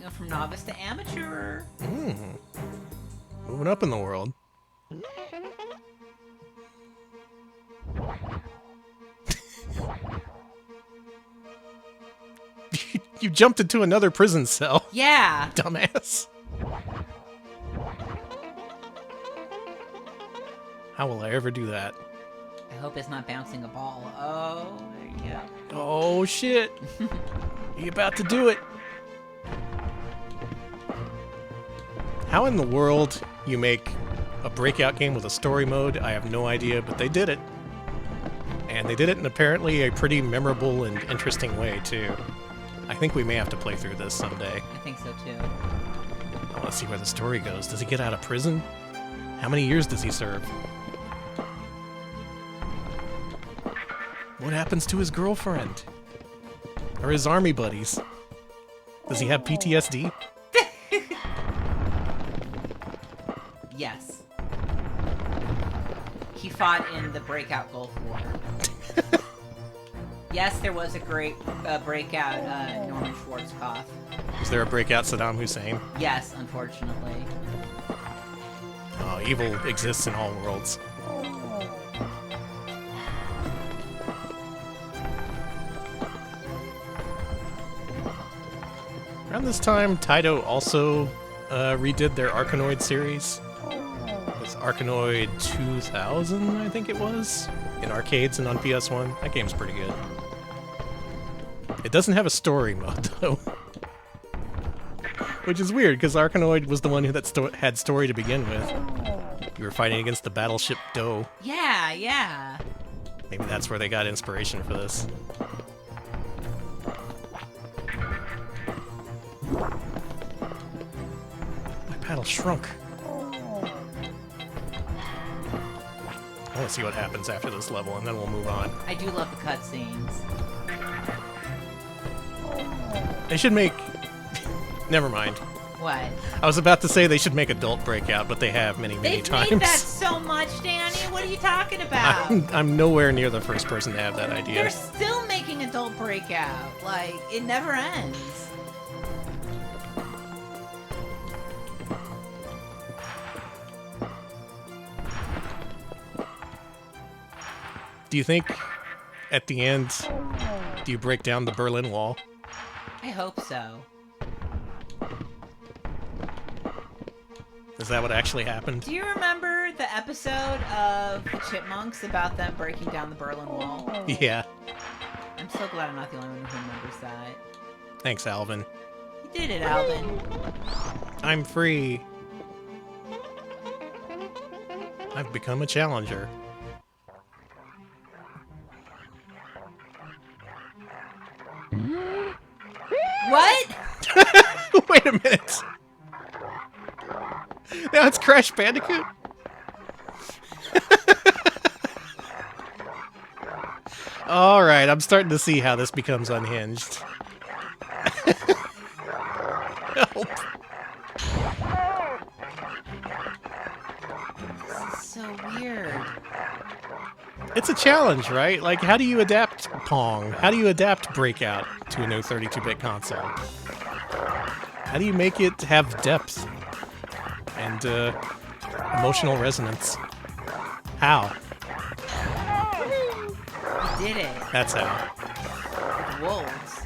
Go from novice to amateur. Moving up in the world. You jumped into another prison cell. Yeah. Dumbass. How will I ever do that? I hope it's not bouncing a ball. Oh, there you go. Oh, shit. You about to do it. How in the world you make a Breakout game with a story mode, I have no idea, but they did it. And they did it in apparently a pretty memorable and interesting way, too. I think we may have to play through this someday. I think so, too. I want to see where the story goes. Does he get out of prison? How many years does he serve? What happens to his girlfriend? Or his army buddies? Does he have PTSD? Yes. He fought in the Breakout Gulf War. Yes, there was a great Breakout Norman Schwarzkopf. Is there a Breakout Saddam Hussein? Yes, unfortunately. Oh, evil exists in all worlds. Around this time, Taito also redid their Arkanoid series. It was Arkanoid 2000, I think it was, in arcades and on PS1. That game's pretty good. It doesn't have a story mode, though. Which is weird, because Arkanoid was the one that had story to begin with. You were fighting against the battleship Doe. Yeah, yeah. Maybe that's where they got inspiration for this. My paddle shrunk. I want to see what happens after this level, and then we'll move on. I do love the cutscenes. They should make... Never mind. What? I was about to say they should make adult Breakout, but they have many times. They've made that so much, Danny. What are you talking about? I'm nowhere near the first person to have that idea. They're still making adult Breakout. Like, it never ends. Do you think, at the end, do you break down the Berlin Wall? I hope so. Is that what actually happened? Do you remember the episode of the Chipmunks about them breaking down the Berlin Wall? Yeah. I'm so glad I'm not the only one who remembers that. Thanks, Alvin. You did it, Alvin. I'm free. I've become a challenger. Now it's Crash Bandicoot. All right, I'm starting to see how this becomes unhinged. Help. This is so weird. It's a challenge, right? Like, how do you adapt Pong? How do you adapt Breakout to a no 32-bit console? How do you make it have depth and emotional resonance? How? You did it. That's how. Wolves.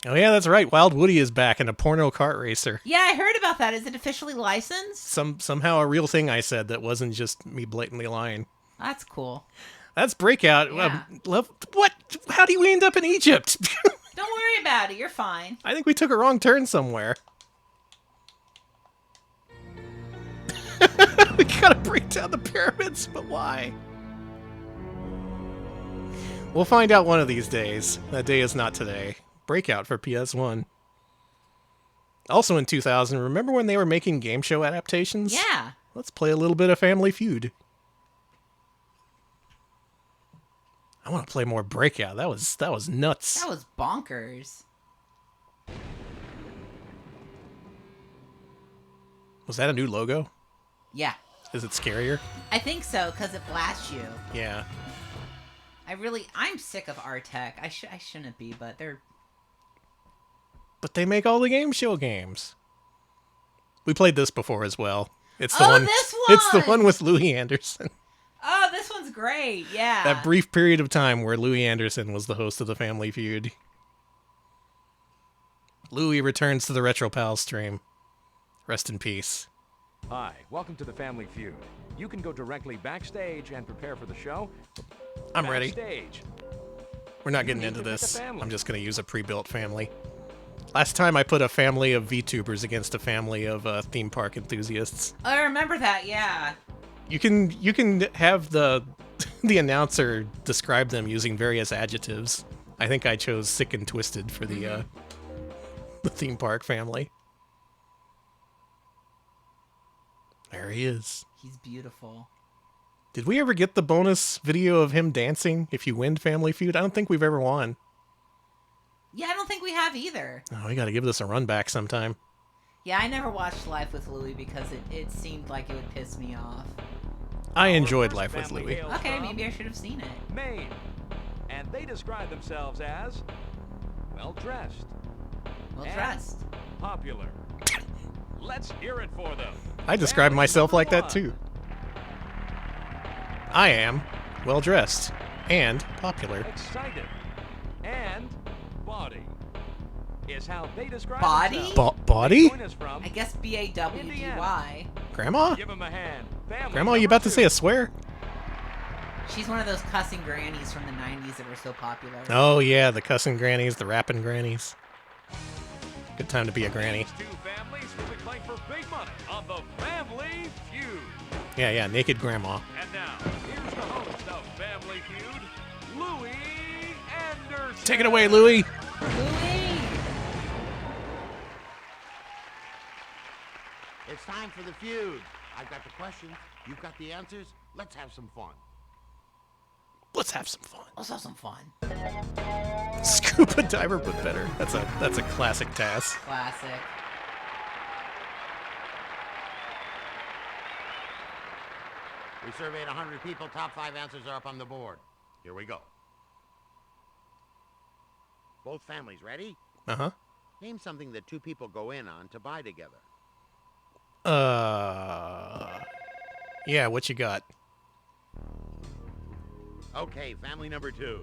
Oh yeah, that's right. Wild Woody is back in a porno kart racer. Yeah, I heard about that. Is it officially licensed? Somehow a real thing I said that wasn't just me blatantly lying. That's cool. That's Breakout. Yeah. What? How do we end up in Egypt? Don't worry about it. You're fine. I think we took a wrong turn somewhere. We gotta break down the pyramids, but why? We'll find out one of these days. That day is not today. Breakout for PS1. Also in 2000, remember when they were making game show adaptations? Yeah. Let's play a little bit of Family Feud. I want to play more Breakout. That was nuts. That was bonkers. Was that a new logo? Yeah. Is it scarier? I think so, because it blasts you. Yeah. I'm sick of Artec. I shouldn't be, but they're... But they make all the game show games. We played this before as well. It's the this one! It's the one with Louis Anderson. Oh, this one's great. Yeah. That brief period of time where Louis Anderson was the host of the Family Feud. Louis returns to the Retro Pals stream. Rest in peace. Hi, welcome to the Family Feud. You can go directly backstage and prepare for the show. I'm ready. Backstage. We're not getting into this. I'm just going to use a pre-built family. Last time I put a family of VTubers against a family of theme park enthusiasts. I remember that, yeah. You can have the announcer describe them using various adjectives. I think I chose sick and twisted for the theme park family. There he is. He's beautiful. Did we ever get the bonus video of him dancing if you win Family Feud? I don't think we've ever won. Yeah, I don't think we have either. Oh, we got to give this a run back sometime. Yeah, I never watched Life with Louie because it seemed like it would piss me off. I enjoyed Life with Louie. Okay, maybe I should have seen it. Maine. And they describe themselves as well-dressed. Well-dressed. Popular. Let's hear it for them. I describe myself like that too. I am well-dressed and popular. Excited and body is how they describe Body? Body? I guess B-A-W-D-Y. Grandma? Give him a hand. Grandma, you about to say a swear? She's one of those cussing grannies from the 90s that were so popular. Oh yeah, the cussing grannies, the rapping grannies. Good time to be a granny. Two families will be playing for big money on the Family Feud. Yeah, naked grandma. And now, here's the host of Family Feud, Louis Anderson. Take it away, Louis. Louis! It's time for the feud. I've got the questions. You've got the answers. Let's have some fun. Let's have some fun. Let's have some fun. Scuba diver, but better. That's a classic task. Classic. We surveyed 100 people. Top 5 answers are up on the board. Here we go. Both families ready? Uh-huh. Name something that two people go in on to buy together. Yeah, what you got? Okay, family number 2.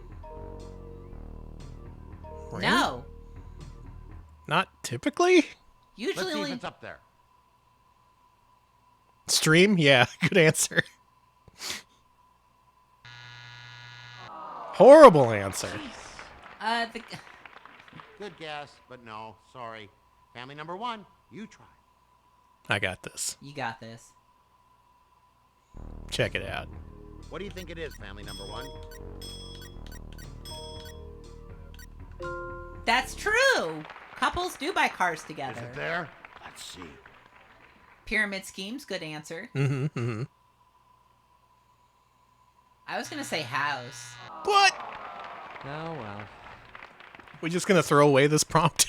Ring? No. Not typically? Usually Let's see only... if it's up there. Stream? Yeah, good answer. Horrible answer. Good guess, but no, sorry. Family number 1, you try. I got this. You got this. Check it out. What do you think it is, family number 1? That's true. Couples do buy cars together. Is it there? Let's see. Pyramid schemes, good answer. I was gonna say house. What? Oh, well. We're just gonna throw away this prompt?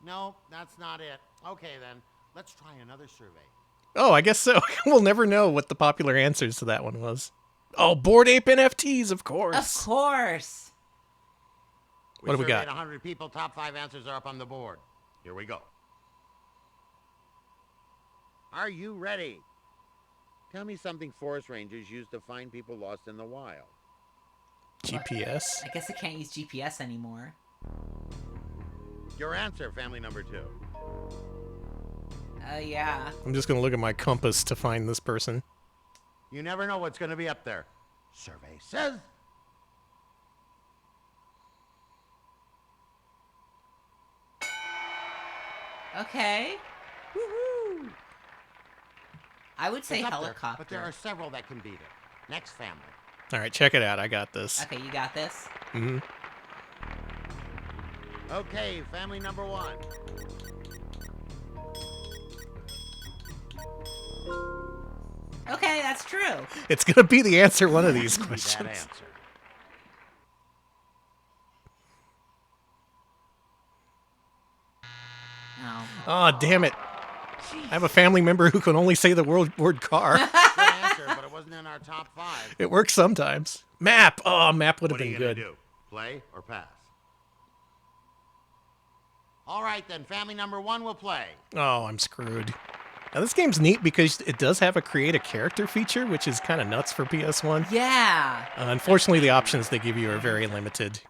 No, that's not it. Okay, then. Let's try another survey. Oh, I guess so. We'll never know what the popular answers to that one was. Oh, Bored Ape NFTs, of course. Of course. What do we got? 100 people. Top 5 answers are up on the board. Here we go. Are you ready? Tell me something forest rangers use to find people lost in the wild. GPS? I guess I can't use GPS anymore. Your answer, family number 2. Yeah. I'm just gonna look at my compass to find this person. You never know what's going to be up there. Survey says... Okay. Woohoo! I would say It's up there, helicopter. but there are several that can beat it. Next family. All right, check it out. I got this. Okay, you got this? Okay, family number 1. Okay, that's true. It's gonna be the answer one of these That questions. answer. No. Oh, damn it. I have a family member who can only say the word car. Good answer, but it wasn't in our top 5. It works sometimes. Map. Oh, map would have What are been you gonna good. do? Play or pass? All right, then. Family number 1 will play. Oh, I'm screwed. Now, this game's neat because it does have a create a character feature, which is kind of nuts for PS1. Yeah. Unfortunately, the options they give you are very limited.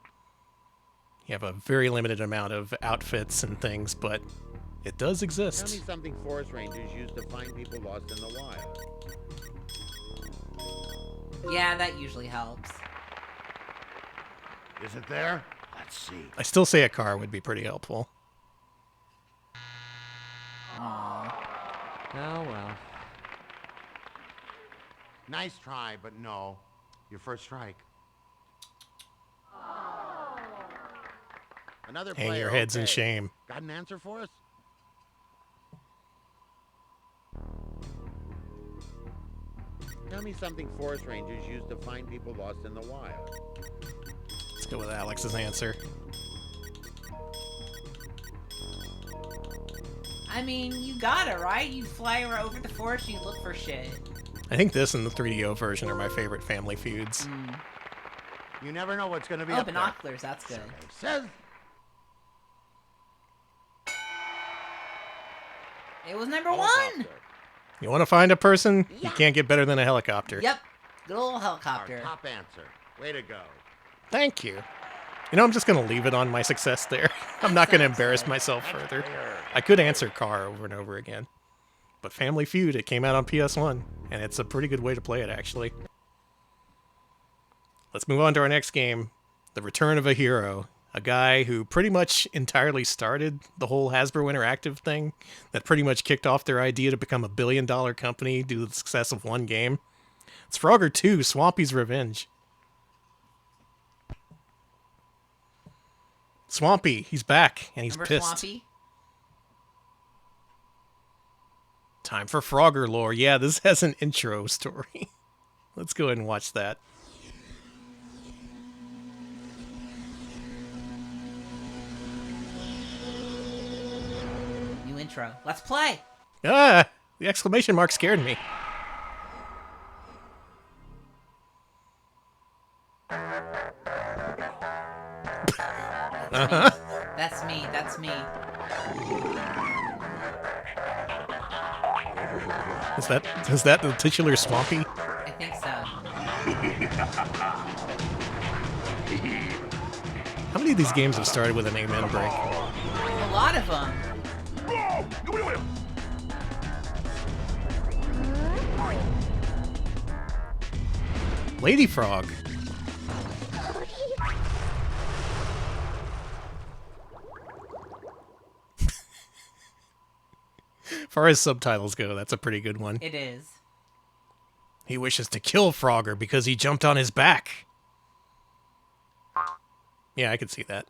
You have a very limited amount of outfits and things, but it does Tell exist. me something forest rangers use to find people lost in the wild. Yeah, that usually helps. Is it there? Let's see. I still say a car would be pretty helpful. Aww. Oh, well. Nice try, but no. Your first strike. Another Hang player. your heads in okay. shame. Got an answer for us? Tell me something forest rangers use to find people lost in the wild. Let's go with Alex's answer. I mean, you got it, right? You fly over the forest, you look for shit. I think this and the 3DO version are my favorite family feuds. You never know what's going to be Oh, up binoculars, that's good. there. Says... It was number 1! You want to find a person? You can't get better than a helicopter. Yep. Good old helicopter. Our top answer. Way to go. Thank you. You know, I'm just going to leave it on my success there. I'm not going to embarrass myself further. I could answer car over and over again. But Family Feud, it came out on PS1, and it's a pretty good way to play it, actually. Let's move on to our next game, The Return of a Hero. A guy who pretty much entirely started the whole Hasbro Interactive thing, that pretty much kicked off their idea to become a billion-dollar company due to the success of one game. It's Frogger 2, Swampy's Revenge. Swampy, he's back, and he's Remember pissed. Swampy? Time for Frogger lore. Yeah, this has an intro story. Let's go ahead and watch that. New intro. Let's play! Ah! The exclamation mark scared me. Uh-huh. That's me, that's me. Is that the titular Swampy? I think so. How many of these games have started with an amen break? A lot of them. Lady Frog. As far as subtitles go, that's a pretty good one. It is. He wishes to kill Frogger because he jumped on his back. Yeah, I could see that.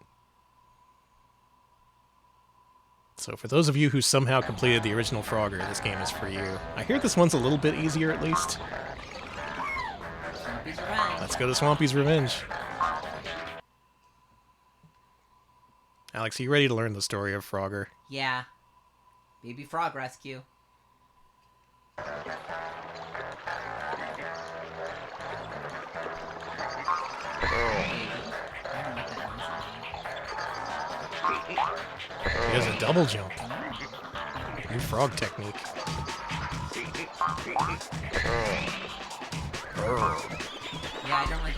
So for those of you who somehow completed the original Frogger, this game is for you. I hear this one's a little bit easier at least. Swampy's Revenge. Let's go to Swampy's Revenge. Alex, are you ready to learn the story of Frogger? Yeah. Baby Frog Rescue. He has a double jump. New frog technique. Yeah, I don't like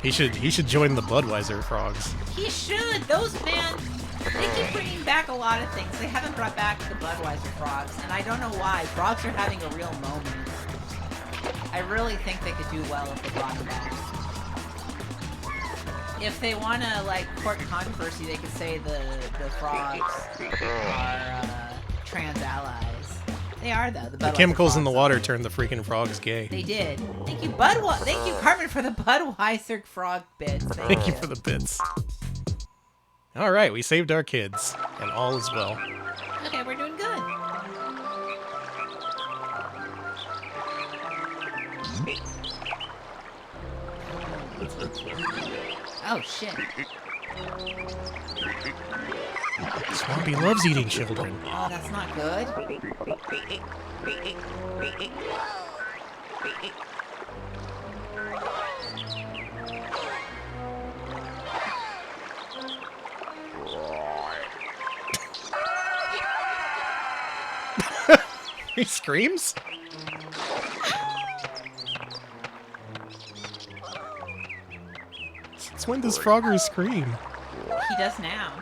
it. He should join the Budweiser frogs. He should. Those man, they keep bringing back a lot of things. They haven't brought back the Budweiser frogs, and I don't know why. Frogs are having a real moment. I really think they could do well if they brought them back. If they want to, like, court controversy, they could say the frogs are trans allies. They are, though. The chemicals in the water turned the freaking frogs gay. They did. Thank you, Thank you, Carmen, for the Budweiser frog bits. Thank you for the bits. All right, we saved our kids, and all is well. Okay, we're doing good. Oh, shit. Swampy loves eating children. Oh, that's not good. He screams? Since when does Frogger scream? He does now.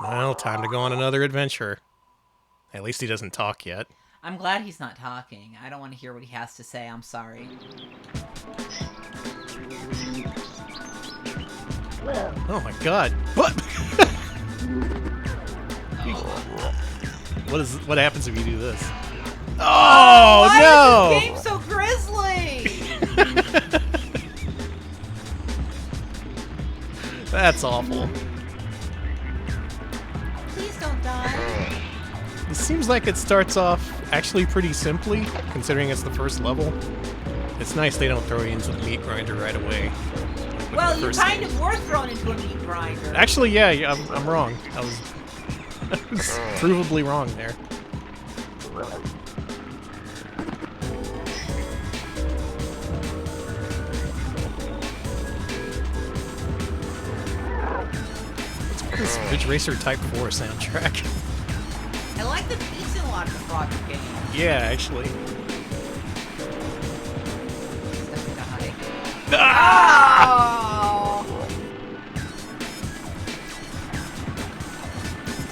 Well, time to go on another adventure. At least he doesn't talk yet. I'm glad he's not talking. I don't want to hear what he has to say. I'm sorry. Oh my god. What? What happens if you do this? Oh, why no! is this game so grisly? That's awful. Please don't die. It seems like it starts off actually pretty simply, considering it's the first level. It's nice they don't throw you into the meat grinder right away. Well, you kind of were thrown into a meat grinder. Actually, yeah, I'm wrong. I was provably wrong there. This Ridge Racer Type 4 soundtrack. I like the beats in a lot of the Frogger games. Yeah, actually. Ah! Oh!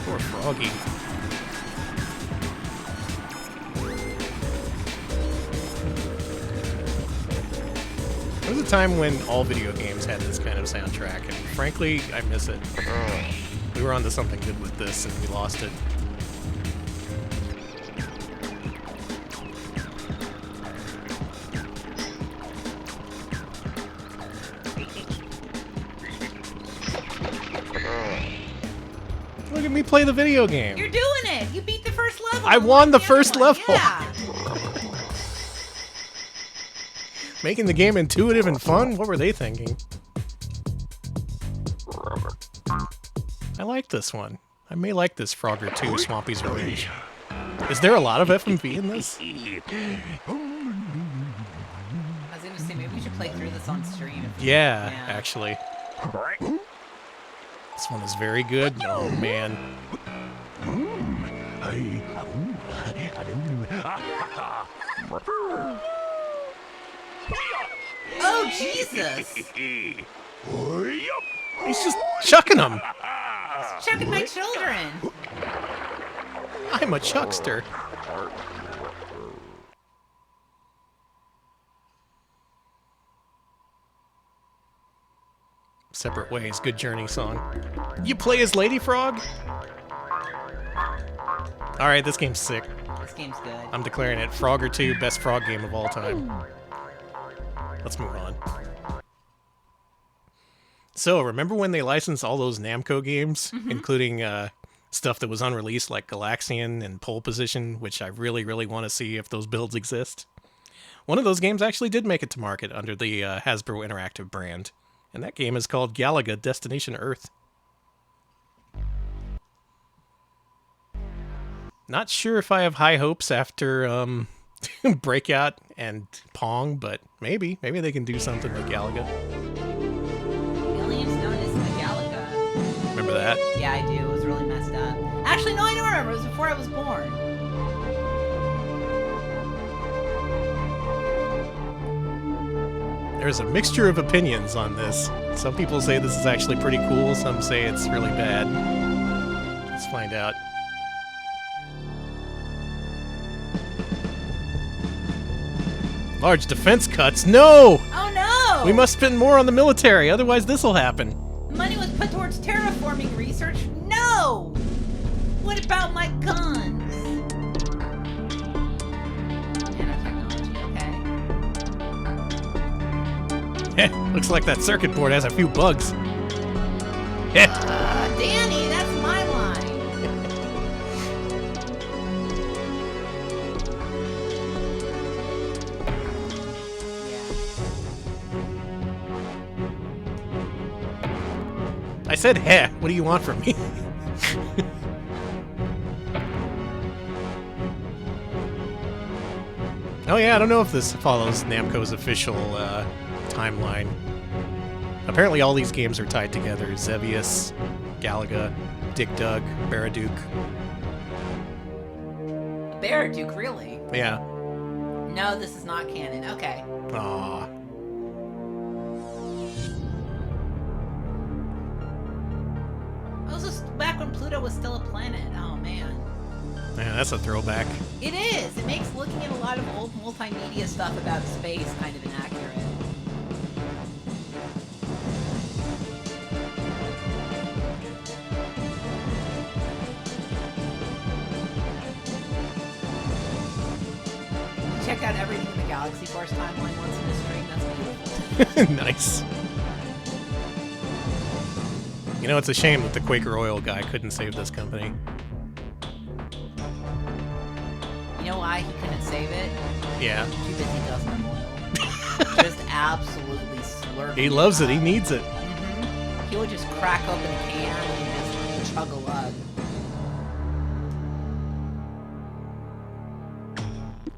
Poor Froggy. There was a time when all video games had this kind of soundtrack, and frankly, I miss it. We were onto something good with this, and we lost it. Look at me play the video game. You're doing it. You beat the first level. I won the first level. Yeah. Making the game intuitive and fun? What were they thinking? I like this one. I may like this Frogger 2, Swampy's Revenge. Is there a lot of FMV in this? I was gonna say, maybe we should play through this on stream. Yeah, actually. This one is very good. Oh, man. Oh, Jesus! He's just chucking them. He's chucking my children. I'm a chuckster. Separate Ways, good Journey song. You play as Lady Frog? Alright, this game's sick. This game's good. I'm declaring it Frogger 2, best frog game of all time. Let's move on. So, remember when they licensed all those Namco games, including stuff that was unreleased like Galaxian and Pole Position, which I really, really want to see if those builds exist? One of those games actually did make it to market under the Hasbro Interactive brand, and that game is called Galaga Destination Earth. Not sure if I have high hopes after Breakout and Pong, but maybe they can do something with Galaga. Aliens known as the Galaga. Remember that? Yeah, I do. It was really messed up. Actually, no, I don't remember. It was before I was born. There's a mixture of opinions on this. Some people say this is actually pretty cool, some say it's really bad. Let's find out. Large defense cuts? No! Oh no! We must spend more on the military, otherwise this'll happen. Money was put towards terraforming research? No! What about my guns? Looks like that circuit board has a few bugs. Danny, that's my line. I said, heh, what do you want from me? Oh yeah, I don't know if this follows Namco's official timeline. Apparently all these games are tied together. Xevious, Galaga, Dig Dug, Baraduke. Baraduke, really? Yeah. No, this is not canon. Okay. Aww. This was back when Pluto was still a planet. Oh, man. Yeah, that's a throwback. It is. It makes looking at a lot of old multimedia stuff about space kind of inaccurate. Checked out everything in the Galaxy Force timeline once in a stream. That's beautiful. Nice. You know, it's a shame that the Quaker Oil guy couldn't save this company. You know why he couldn't save it? Yeah. Too busy guzzling oil. Just absolutely slurping. He loves it. He needs it. Mm-hmm. He would just crack open a can and just chug a lug.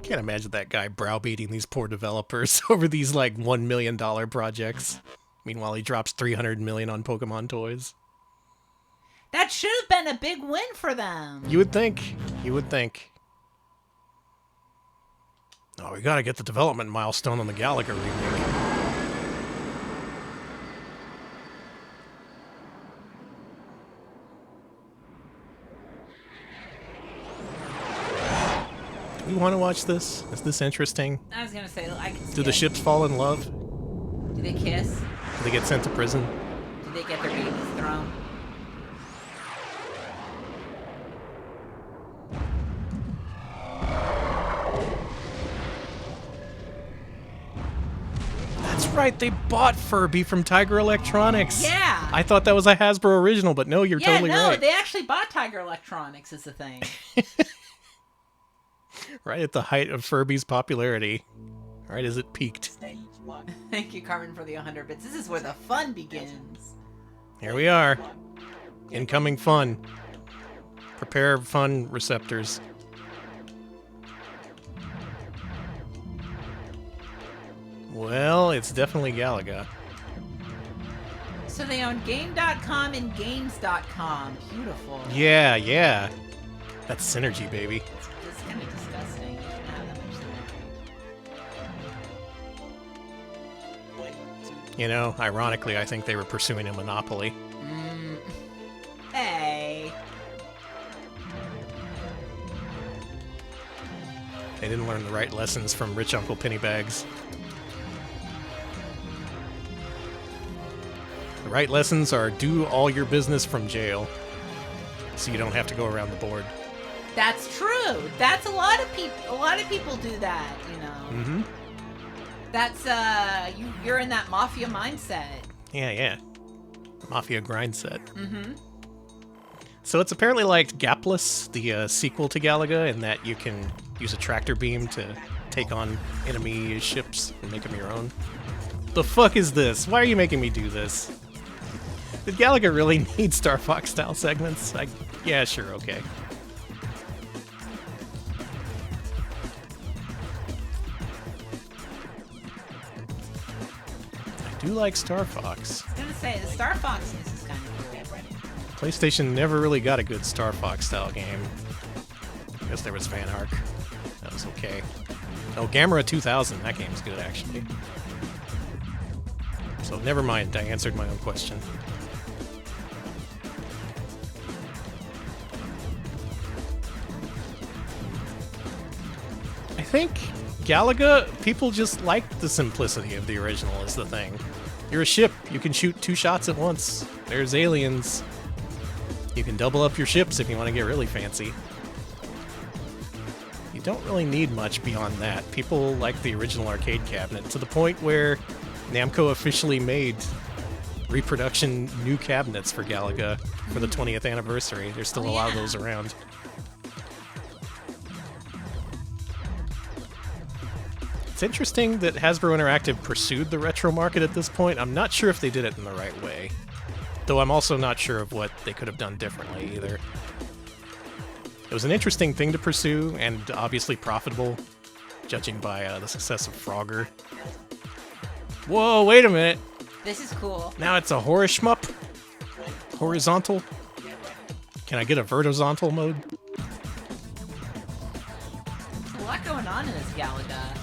Can't imagine that guy browbeating these poor developers over these like $1 million projects. Meanwhile, he drops $300 million on Pokemon toys. That should have been a big win for them. You would think. You would think. Oh, we gotta get the development milestone on the Galaga remake. Do we want to watch this? Is this interesting? I was gonna say, I can skip. Do the ships fall in love? Do they kiss? Do they get sent to prison? Do they get their babies thrown? That's right, they bought Furby from Tiger Electronics. Yeah. I thought that was a Hasbro original, but no, you're totally no, right. they actually bought Tiger Electronics is the thing. Right at the height of Furby's popularity. Right as it peaked. Thank you, Carmen, for the 100 bits. This is where the fun begins. Here we are. Incoming fun. Prepare fun receptors. Well, it's definitely Galaga. So they own Game.com and Games.com. Beautiful. Yeah, yeah. That's synergy, baby. It's kind of disgusting. You shouldn't have that much synergy. You know, ironically, I think they were pursuing a monopoly. Hey. They didn't learn the right lessons from Rich Uncle Pennybags. The right lessons are do all your business from jail, so you don't have to go around the board. That's true. do. That's a lot of people. A lot of people do that. You know. Mm-hmm. That's you're in that mafia mindset. Yeah. Mafia grind set. Mm-hmm. So it's apparently like Gapless, the sequel to Galaga, in that you can use a tractor beam to take on enemy ships and make them your own. The fuck is this? Why are you making me do this? Did Galaga really need Star Fox style segments? Yeah, sure, okay. I do like Star Fox. I was gonna say the Star Fox news is kind of cool. PlayStation never really got a good Star Fox style game. I guess there was Van Ark. That was okay. Oh, Gamera 2000. That game's good, actually. So never mind. I answered my own question. I think Galaga, people just like the simplicity of the original is the thing. You're a ship. You can shoot 2 shots at once. There's aliens. You can double up your ships if you want to get really fancy. You don't really need much beyond that. People like the original arcade cabinet to the point where Namco officially made reproduction new cabinets for Galaga for the 20th anniversary. There's still a lot of those around. It's interesting that Hasbro Interactive pursued the retro market at this point. I'm not sure if they did it in the right way. Though I'm also not sure of what they could have done differently either. It was an interesting thing to pursue, and obviously profitable, judging by the success of Frogger. Whoa, wait a minute! This is cool. Now it's a horror shmup? Horizontal? Can I get a vertical mode? There's a lot going on in this Galaga.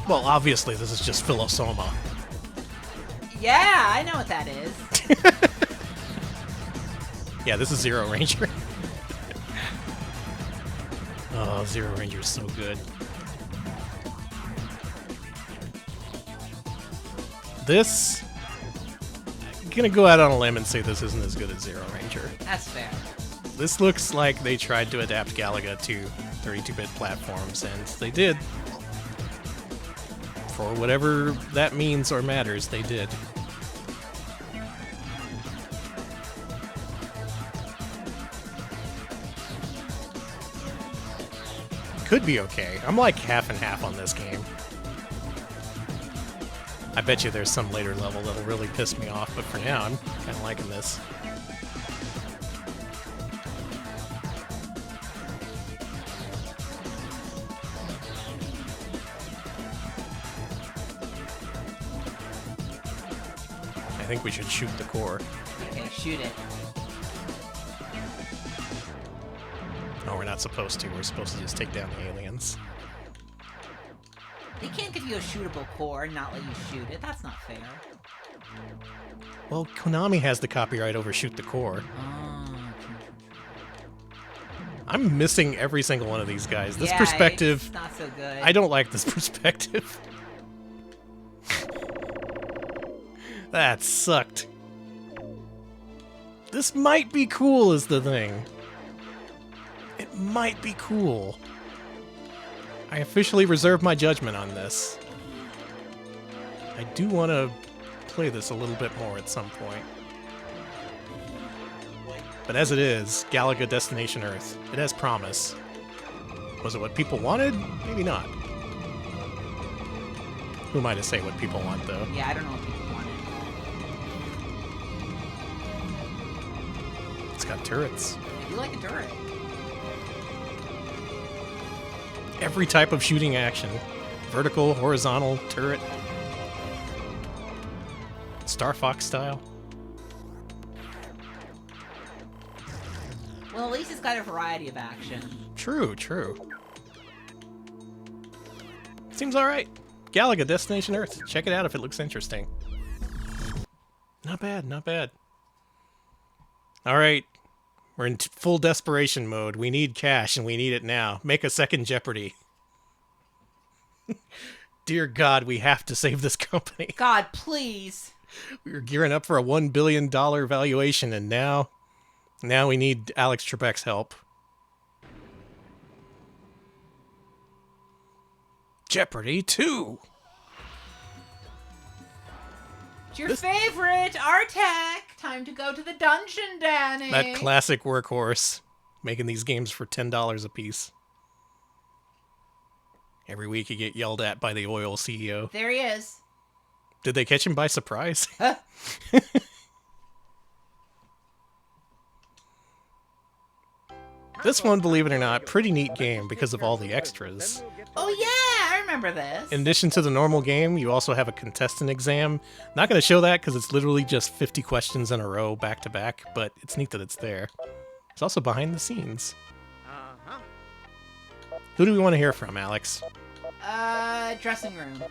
Well, obviously this is just Philosoma. Yeah, I know what that is. Yeah, this is Zero Ranger. Oh, Zero Ranger is so good. This... I'm gonna go out on a limb and say this isn't as good as Zero Ranger. That's fair. This looks like they tried to adapt Galaga to 32-bit platforms, and they did. For whatever that means or matters, they did. Could be okay. I'm like half and half on this game. I bet you there's some later level that'll really piss me off, but for now, I'm kind of liking this. I think we should shoot the core. Okay, shoot it. No, we're not supposed to. We're supposed to just take down the aliens. They can't give you a shootable core and not let you shoot it. That's not fair. Well, Konami has the copyright over Shoot the Core. I'm missing every single one of these guys. This perspective... It's not so good. I don't like this perspective. That sucked. This might be cool is the thing. It might be cool. I officially reserve my judgment on this. I do want to play this a little bit more at some point. But as it is, Galaga Destination Earth, it has promise. Was it what people wanted? Maybe not. Who am I to say what people want, though? Yeah, I don't know what people wanted. It's got turrets. I do like a turret. Every type of shooting action. Vertical, horizontal, turret. Star Fox style. Well, at least it's got a variety of action. True, true. Seems alright. Galaga Destination Earth. Check it out if it looks interesting. Not bad, not bad. Alright. We're in full desperation mode. We need cash, and we need it now. Make a second Jeopardy. Dear God, we have to save this company. God, please. We were gearing up for a $1 billion valuation, and now we need Alex Trebek's help. Jeopardy 2. It's your favorite, Artek. Time to go to the dungeon, Danny. That classic workhorse, making these games for $10 a piece. Every week you get yelled at by the oil CEO. There he is. Did they catch him by surprise? This one, believe it or not, pretty neat game because of all the extras. Oh yeah, I remember this. In addition to the normal game, you also have a contestant exam. Not going to show that because it's literally just 50 questions in a row back to back, but it's neat that it's there. It's also behind the scenes. Who do we want to hear from, Alex? Dressing room.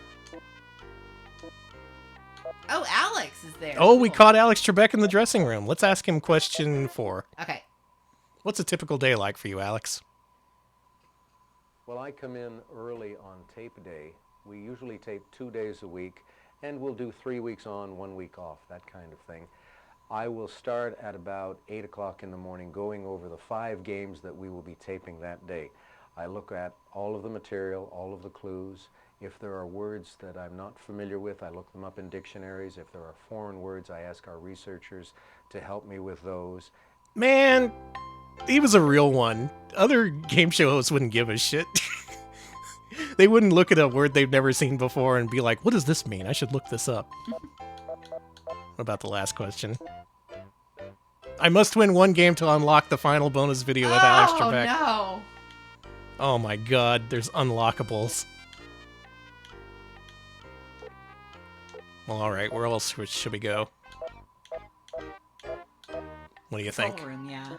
Oh, Alex is there. Oh, we caught Alex Trebek in the dressing room. Let's ask him question 4. Okay. What's a typical day like for you, Alex? Well, I come in early on tape day. We usually tape 2 days a week, and we'll do 3 weeks on, 1 week off, that kind of thing. I will start at about 8 o'clock in the morning going over the 5 games that we will be taping that day. I look at all of the material, all of the clues. If there are words that I'm not familiar with, I look them up in dictionaries. If there are foreign words, I ask our researchers to help me with those. Man, he was a real one. Other game show hosts wouldn't give a shit. They wouldn't look at a word they've never seen before and be like, what does this mean? I should look this up. What about the last question? I must win 1 game to unlock the final bonus video with Alex Trebek. Oh, no. Oh my god, there's unlockables. Well, alright, where else should we go? What do you think? Room, yeah.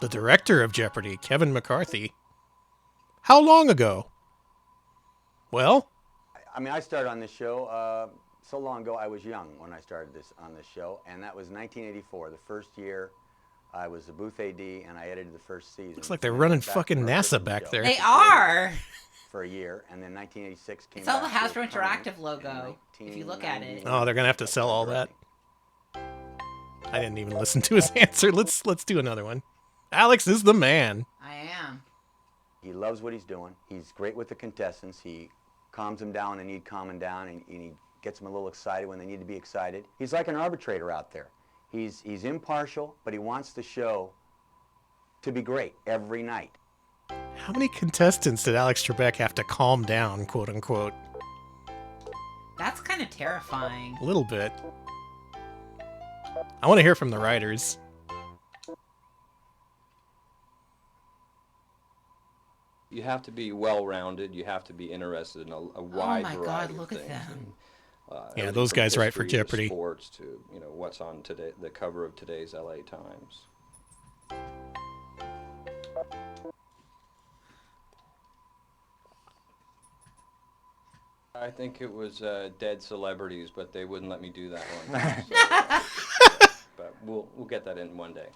The director of Jeopardy, Kevin McCarthy. How long ago? Well? I mean, I started on this show so long ago. I was young when I started on this show, and that was 1984, the first year. I was the booth AD, and I edited the first season. Looks like they're running fucking NASA back there. They are! For a year, and then 1986 came It's all the back Hasbro Interactive logo, if you look at it. Oh, they're gonna have to sell all that. I didn't even listen to his answer. Let's do another one. Alex is the man. I am. He loves what he's doing. He's great with the contestants. He calms them down when they need calming down, and he gets them a little excited when they need to be excited. He's like an arbitrator out there. He's impartial, but he wants the show to be great every night. How many contestants did Alex Trebek have to calm down, quote unquote? That's kind of terrifying. A little bit. I want to hear from the writers. You have to be well-rounded. You have to be interested in a wide variety of things. Oh my God! Look at them. Yeah, those guys write for history to Jeopardy. Sports to what's on today, the cover of today's LA Times. I think it was dead celebrities, but they wouldn't let me do that one. So, but we'll get that in one day.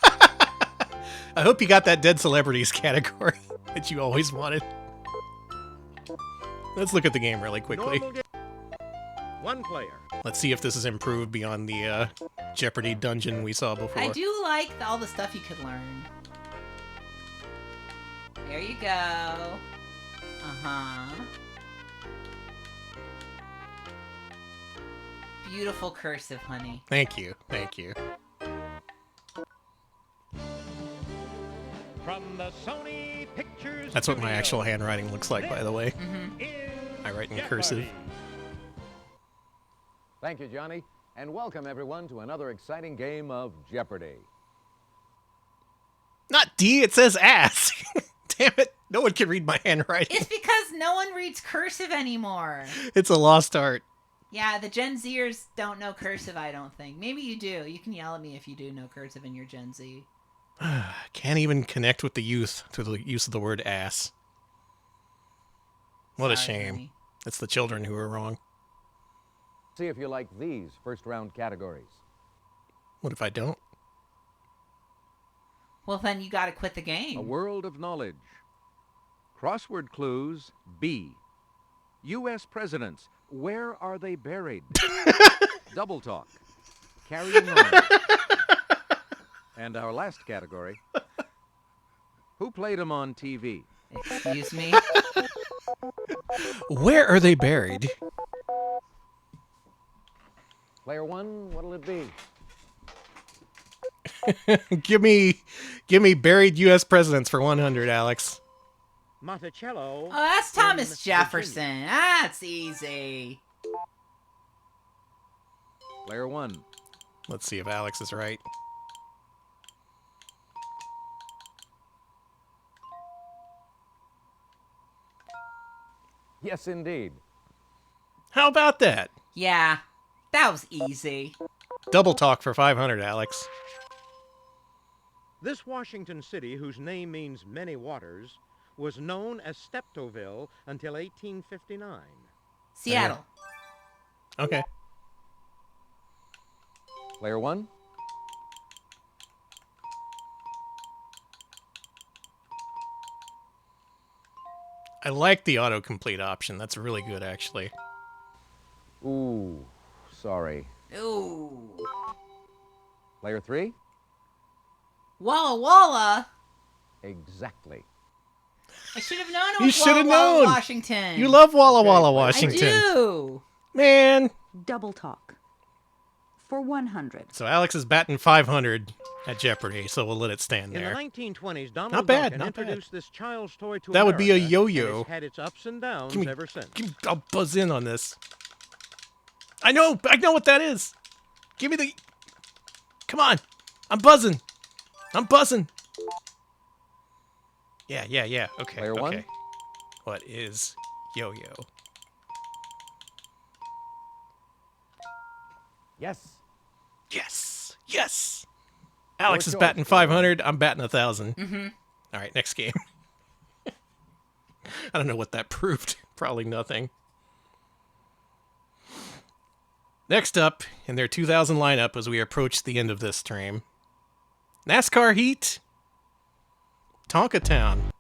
I hope you got that dead celebrities category that you always wanted. Let's look at the game really quickly. 1 player. Let's see if this is improved beyond the Jeopardy dungeon we saw before. I do like all the stuff you could learn. There you go. Uh-huh. Beautiful cursive, honey. Thank you. Thank you. From the Sony Pictures That's what my Studio. actual handwriting looks like, by the way. Mm-hmm. I write in cursive. Thank you, Johnny, and welcome everyone to another exciting game of Jeopardy. Not D, it says ass. Damn it. No one can read my handwriting. It's because no one reads cursive anymore. It's a lost art. Yeah, the Gen Zers don't know cursive, I don't think. Maybe you do. You can yell at me if you do know cursive and you're Gen Z. Can't even connect with the youth through the use of the word ass. What a shame. Honey. It's the children who are wrong. See if you like these first-round categories. What if I don't? Well, then you gotta quit the A game. world of knowledge. Crossword clues, B. U.S. presidents, where are they buried? Double talk. Carrying on. And our last category. Who played them on TV? Excuse me? Where are they buried? Player one, what'll it be? give me buried U.S. presidents for 100, Alex. Monticello. Oh, that's Thomas Jefferson. That's easy. Player one. Let's see if Alex is right. Yes, indeed. How about that? Yeah, that was easy. Double talk for 500, Alex. This Washington city, whose name means many waters, was known as Steptoville until 1859. Seattle. Okay. Player one. I like the autocomplete option. That's really good, actually. Ooh, sorry. Ooh. Player three. Walla Walla. Exactly. I should have known it You was should have Walla Walla, known. Washington. You love Walla Walla, Washington. I do. Man. Double talk. For 100. So Alex is batting 500 at Jeopardy, so we'll let it stand In there. the 1920s, Donald Not bad, Duncan not bad. introduced this child's toy to That would be a America, yo-yo. and it's had its ups and downs Give me- ever since. I'll buzz in on this. I know what that is. Give me the... Come on. I'm buzzing. Yeah. Okay, Player okay. one. What is yo-yo? Yes. Alex Your is choice, batting player one. 500. I'm batting 1,000. Mm-hmm. All right, next game. I don't know what that proved. Probably nothing. Next up, in their 2000 lineup as we approach the end of this stream, NASCAR Heat, Tonka Town.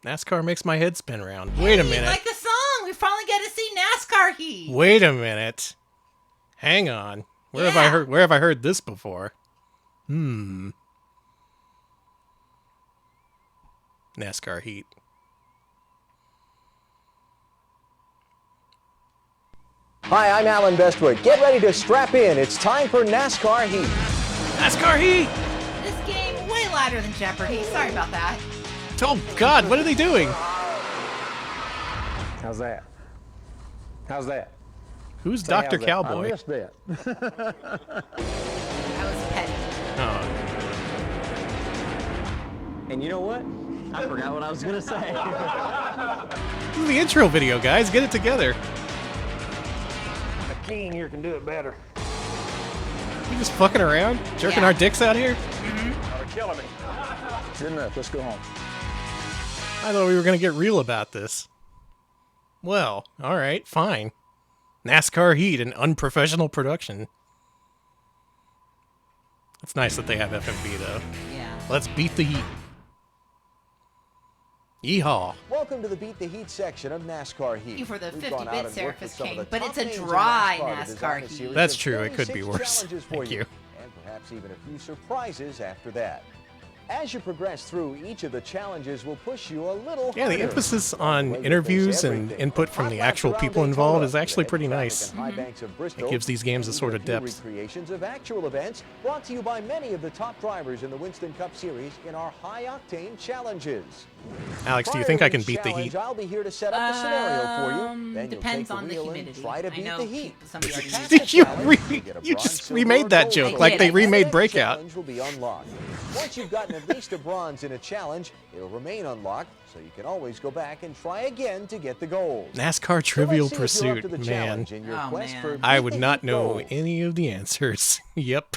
NASCAR makes my head spin round. Wait a Hey, minute. like the song. We finally get to see NASCAR Heat. Wait a minute. Hang on. Where have I heard this before? NASCAR Heat. Hi, I'm Alan Bestwood. Get ready to strap in. It's time for NASCAR Heat. NASCAR Heat! This game way louder than Jeopardy. Sorry about that. Oh, God, what are they doing? How's that? How's that? Who's Say, Dr. how's that? Cowboy? I missed that. That was petty. Oh. And you know what? I forgot what I was going to say. This is the intro video, guys. Get it together. A king here can do it better. We just fucking around? Jerking our dicks out here? You're killing me. Good enough. Let's go home. I thought we were going to get real about this. Well, alright, fine. NASCAR Heat, an unprofessional production. It's nice that they have FMV, though. Yeah. Let's beat the Heat. Yeehaw. Welcome to the Beat the Heat section of NASCAR Heat. Thank you for the We've gone out 50-bit and worked with Surface some of King, the but top it's a names in dry to NASCAR design a Heat. series That's of true, it could be 36 worse. challenges for Thank you. And perhaps even a few surprises after that. As you progress through, each of the challenges will push you a little Yeah, the harder. emphasis on interviews and input from the actual people involved is actually pretty nice. It gives these games a sort of depth. Recreations of actual events brought to you by many of the top drivers in the Winston Cup Series in our high-octane challenges. Alex, do you Prior think to I can each beat the challenge, Heat? I'll be here to set up the scenario for you. Then Depends you'll on take the the wheel humidity. and try to I beat know the heat. somebody already Pass did the You challenge, re- get a you bronze, just silver, remade or that gold joke, medal. like they The remade next Breakout. challenge will be unlocked. Once you've gotten at least a bronze in a challenge, it'll remain unlocked, so you can always go back and try again to get the gold. NASCAR Trivial Pursuit, man. I would not know any of the answers. Yep.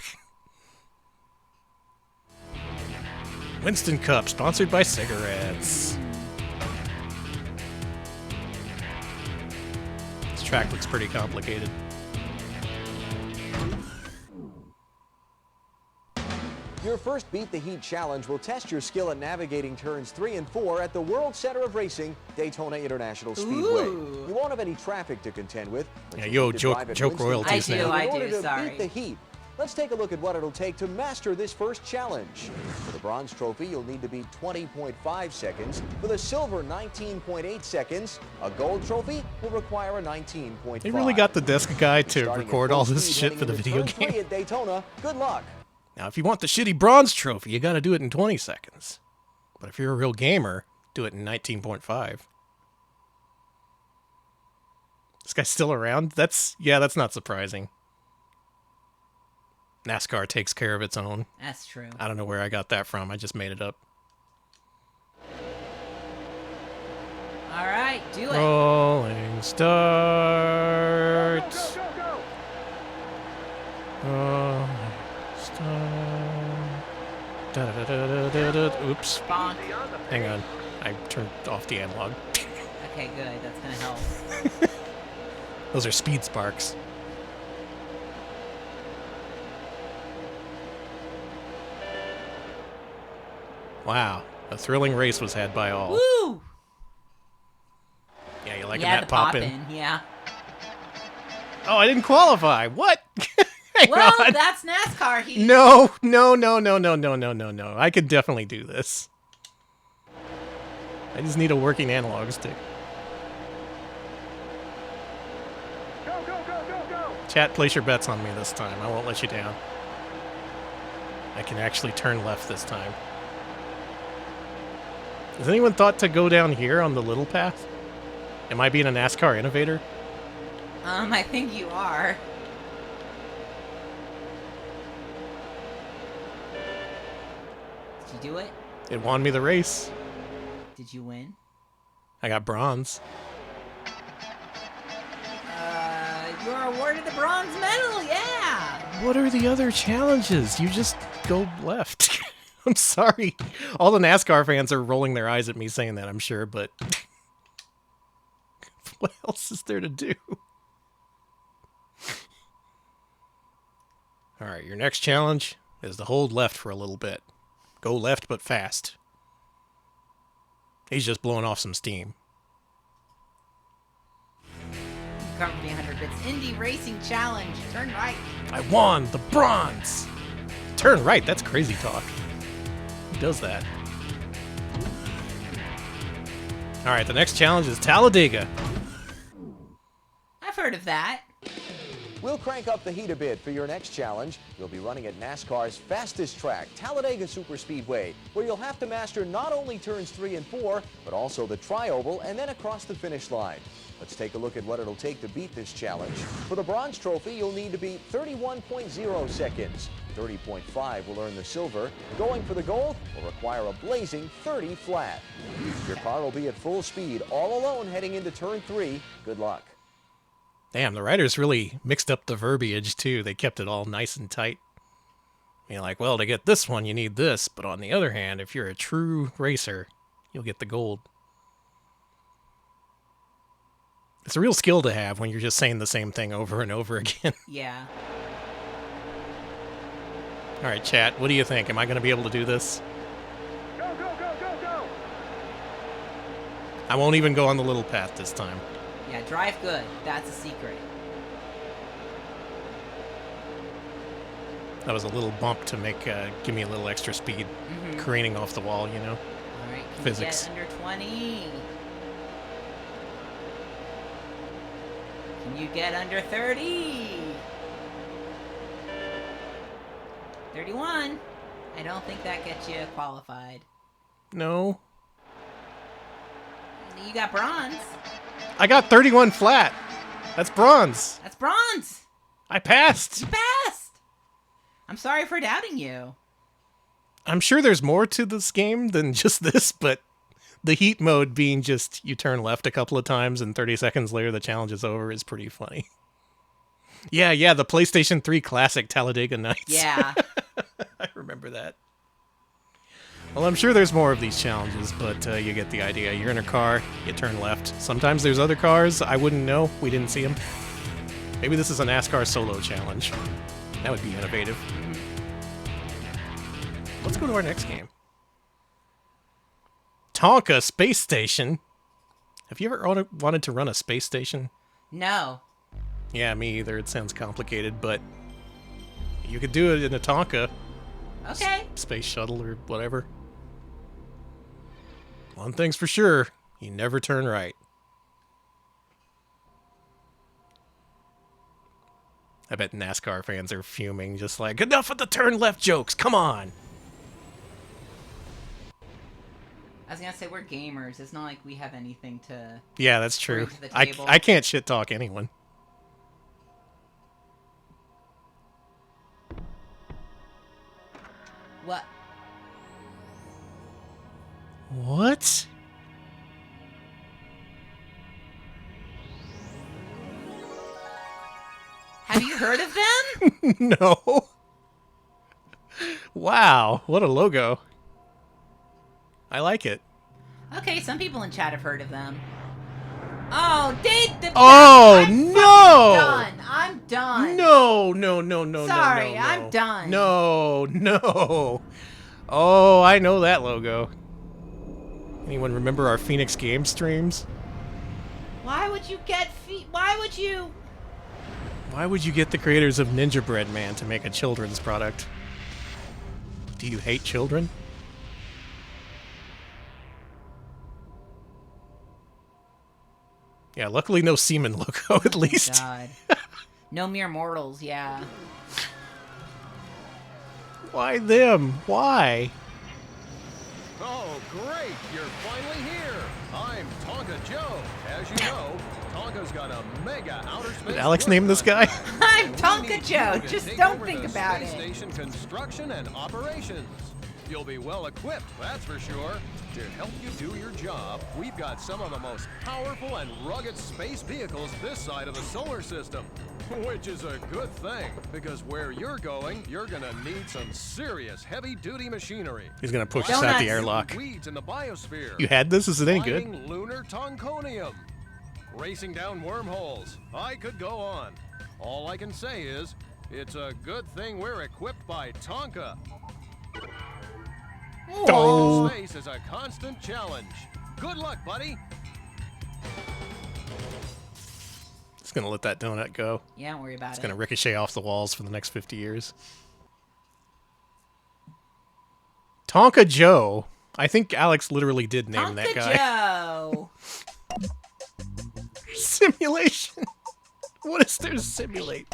Winston Cup, sponsored by cigarettes. This track looks pretty complicated. Your first Beat the Heat challenge will test your skill at navigating turns 3 and 4 at the World Center of Racing, Daytona International Speedway. You won't have any traffic to contend with. Yeah, yo, joke royalties now. I In order do, to sorry. beat the Heat, let's take a look at what it'll take to master this first challenge. For the bronze trophy, you'll need to beat 20.5 seconds. For the silver, 19.8 seconds. A gold trophy will require a 19.5. They really got the desk guy to Starting at record full all this speed shit heading for the into video turn 3 game. at Daytona. Good luck. Now, if you want the shitty bronze trophy, you gotta do it in 20 seconds. But if you're a real gamer, do it in 19.5. This guy's still around? That's not surprising. NASCAR takes care of its own. That's true. I don't know where I got that from. I just made it up. All right, do it. Rolling start. Rolling start. Da-da-da-da-da-da. Oops. Bonk. Hang on. I turned off the analog. Okay, good. That's gonna help. Those are speed sparks. Wow. A thrilling race was had by all. Woo! Yeah, you liking Yeah, that the pop pop-in? in. Yeah. Oh, I didn't qualify. What? Hang Well, on. that's NASCAR Heat. No. I could definitely do this. I just need a working analog stick. Chat, place your bets on me this time. I won't let you down. I can actually turn left this time. Has anyone thought to go down here on the little path? Am I being a NASCAR innovator? I think you are. Did you do it? It won me the race. Did you win? I got bronze. You're awarded the bronze medal, yeah! What are the other challenges? You just go left. I'm sorry. All the NASCAR fans are rolling their eyes at me saying that, I'm sure, but what else is there to do? Alright, your next challenge is to hold left for a little bit. Go left, but fast. He's just blowing off some steam. Cover me 100 bits. Indie Racing Challenge. Turn right. I won the bronze! Turn right, that's crazy talk. Who does that? Alright, the next challenge is Talladega. I've heard of that. We'll crank up the heat a bit for your next challenge. You'll be running at NASCAR's fastest track, Talladega Superspeedway, where you'll have to master not only turns 3 and 4, but also the tri-oval and then across the finish line. Let's take a look at what it'll take to beat this challenge. For the bronze trophy, you'll need to beat 31.0 seconds. 30.5 will earn the silver. Going for the gold will require a blazing 30 flat. Your car will be at full speed, all alone heading into turn 3. Good luck. Damn, the writers really mixed up the verbiage, too. They kept it all nice and tight. You're like, well, to get this one, you need this. But on the other hand, if you're a true racer, you'll get the gold. It's a real skill to have when you're just saying the same thing over and over again. Yeah. All right, chat, what do you think? Am I going to be able to do this? Go, go, go, go, go! I won't even go on the little path this time. Yeah, drive good. That's a secret. That was a little bump to make give me a little extra speed, careening off the wall, you know? All right, can Physics. you get under 20? Can you get under 30? 31. I don't think that gets you qualified. No. You got bronze. I got 31 flat. That's bronze. That's bronze. I passed. You passed. I'm sorry for doubting you. I'm sure there's more to this game than just this, but the heat mode being just you turn left a couple of times and 30 seconds later the challenge is over is pretty funny. Yeah, the PlayStation 3 classic Talladega Nights. Yeah. I remember that. Well, I'm sure there's more of these challenges, but you get the idea. You're in a car, you turn left. Sometimes there's other cars. I wouldn't know. We didn't see them. Maybe this is a NASCAR solo challenge. That would be innovative. Let's go to our next game. Tonka Space Station. Have you ever wanted to run a space station? No. Yeah, me either. It sounds complicated, but you could do it in a Tonka. Okay. Space shuttle or whatever. One thing's for sure, you never turn right. I bet NASCAR fans are fuming, just like, enough of the turn left jokes, come on! I was gonna say, we're gamers. It's not like we have anything to... Yeah, that's true. bring to the table. I can't shit talk anyone. What? What? Have you heard of them? No. Wow, what a logo. I like it. Okay, some people in chat have heard of them. Oh, Oh, I'm no! done. I'm done. No. Sorry, no. I'm done. No. Oh, I know that logo. Anyone remember our Phoenix Game streams? Why would you get Why would you? Why would you get the creators of Ninja Bread Man to make a children's product? Do you hate children? Yeah, luckily no semen logo, at least. God. No mere mortals, yeah. Why them? Why? Oh, great! You're finally here! I'm Tonka Joe. As you know, Tonka's got a mega outer space... Did Alex name this guy? I'm Tonka Joe. Just don't think about it. Space station construction and operations. You'll be well equipped, that's for sure. To help you do your job, we've got some of the most powerful and rugged space vehicles this side of the solar system. Which is a good thing, because where you're going, you're gonna need some serious heavy-duty machinery. He's gonna push us out the airlock. Weeds in the biosphere. You had this? Is it any good? Mining lunar Tonkonium. Racing down wormholes. I could go on. All I can say is, it's a good thing we're equipped by Tonka. Oh. Space is a constant challenge. Good luck, buddy. Just gonna let that donut go. Yeah, don't worry about It's it. gonna ricochet off the walls for the next 50 years. Tonka Joe. I think Alex literally did name that guy. Joe. Simulation. What is there to simulate?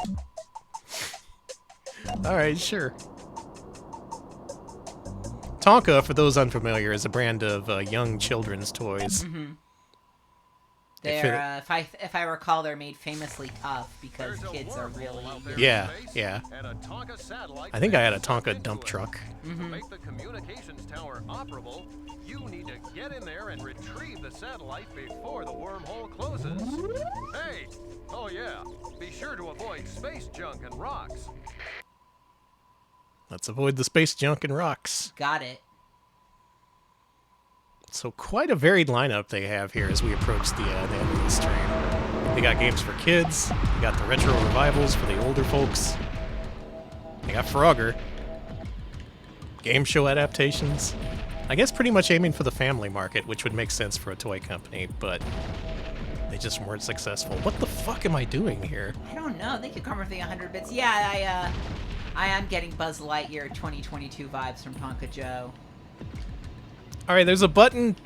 Alright, sure. Tonka, for those unfamiliar, is a brand of young children's toys. Mm-hmm. They're, if I recall, they're made famously tough because kids are really... Yeah. I think I had a Tonka dump truck. To make the communications tower operable, you need to get in there and retrieve the satellite before the wormhole closes. Hey! Oh yeah, be sure to avoid space junk and rocks. Let's avoid the space junk and rocks. Got it. So quite a varied lineup they have here as we approach the end of the stream. They got games for kids. They got the retro revivals for the older folks. They got Frogger. Game show adaptations. I guess pretty much aiming for the family market, which would make sense for a toy company, but they just weren't successful. What the fuck am I doing here? I don't know. Thank you, Karma, for the 100 bits. Yeah, I am getting Buzz Lightyear 2022 vibes from Tonka Joe. Alright, there's a button...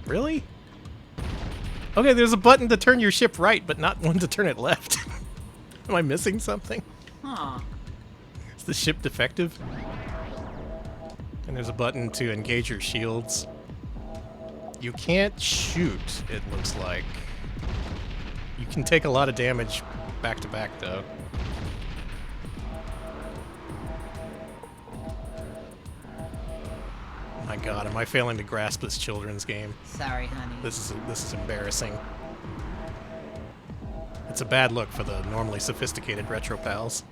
Really? Okay, there's a button to turn your ship right, but not one to turn it left. Am I missing something? Huh. Is the ship defective? And there's a button to engage your shields. You can't shoot, it looks like. You can take a lot of damage back to back, though. My god, am I failing to grasp this children's game? Sorry, honey. This is embarrassing. It's a bad look for the normally sophisticated retro pals.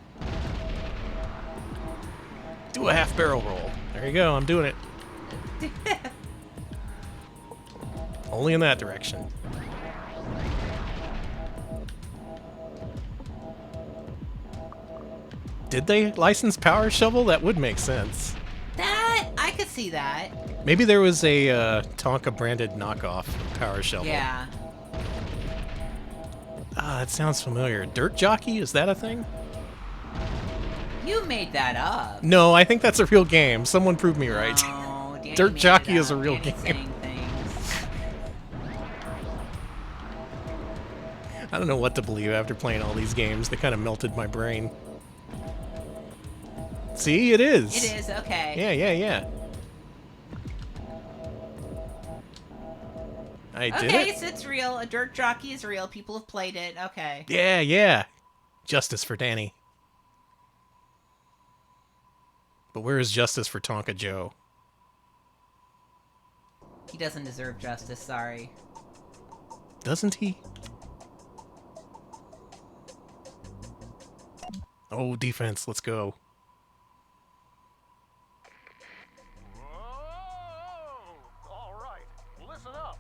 Do a half barrel roll. There you go, I'm doing it. Only in that direction. Did they license Power Shovel? That would make sense. That see that. Maybe there was a Tonka branded knockoff Power Shovel. Yeah. Ah, that sounds familiar. Dirt Jockey? Is that a thing? You made that up. No, I think that's a real game. Someone prove me right. No, Danny Dirt made Jockey it is a up. real Danny's game. saying things. I don't know what to believe after playing all these games. They kind of melted my brain. See, it is. It is, okay. Yeah. I did Okay, it. so it's real. A Dirt Jockey is real. People have played it. Okay. Yeah. Justice for Danny. But where is justice for Tonka Joe? He doesn't deserve justice, sorry. Doesn't he? Oh, defense. Let's go. All right, listen up.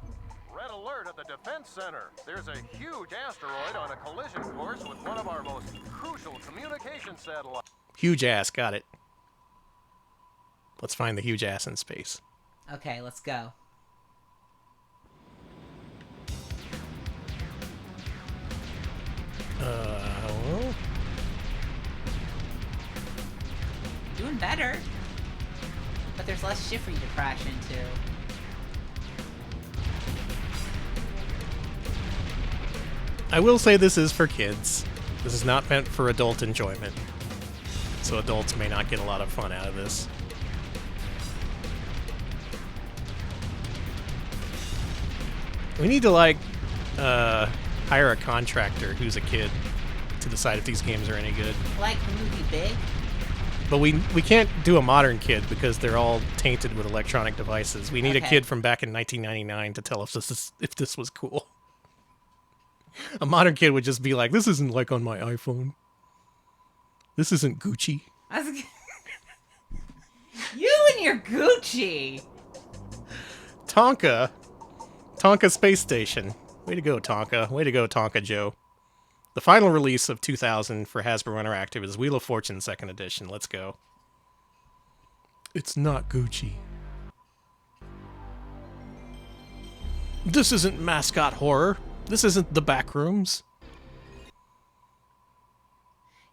Red alert at the Defense Center. There's a huge asteroid on a collision course with one of our most crucial communication satellites. Huge ass. Got it. Let's find the huge ass in space. Okay, let's go. Well, Doing better. But there's less shit for you to crash into. I will say this is for kids. This is not meant for adult enjoyment. So adults may not get a lot of fun out of this. We need to, like, hire a contractor who's a kid to decide if these games are any good. Like the movie Big? But we can't do a modern kid because they're all tainted with electronic devices. We need a Okay. kid from back in 1999 to tell us if this was cool. A modern kid would just be like, this isn't like on my iPhone. This isn't Gucci. You and your Gucci! Tonka Space Station. Way to go, Tonka. Way to go, Tonka Joe. The final release of 2000 for Hasbro Interactive is Wheel of Fortune 2nd Edition. Let's go. It's not Gucci. This isn't mascot horror. This isn't the Backrooms.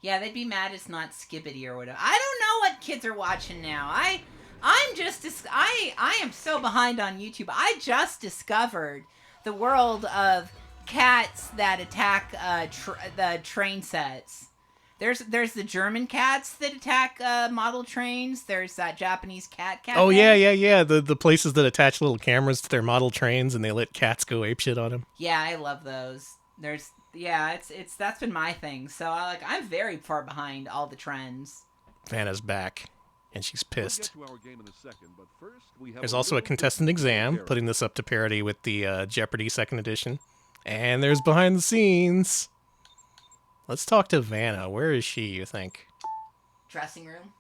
Yeah, they'd be mad it's not Skibbity or whatever. I don't know what kids are watching now. I am so behind on YouTube. I just discovered the world of cats that attack the train sets. There's the German cats that attack model trains. There's that Japanese cat. Oh yeah. The places that attach little cameras to their model trains and they let cats go apeshit on them. Yeah, I love those. It's that's been my thing. So I'm very far behind all the trends. Vanna's back, and she's pissed. We'll get to our game in a second, but first we have There's also a contestant exam, putting this up to parity with the Jeopardy 2nd Edition. And there's behind the scenes. Let's talk to Vanna. Where is she, you think? Dressing room.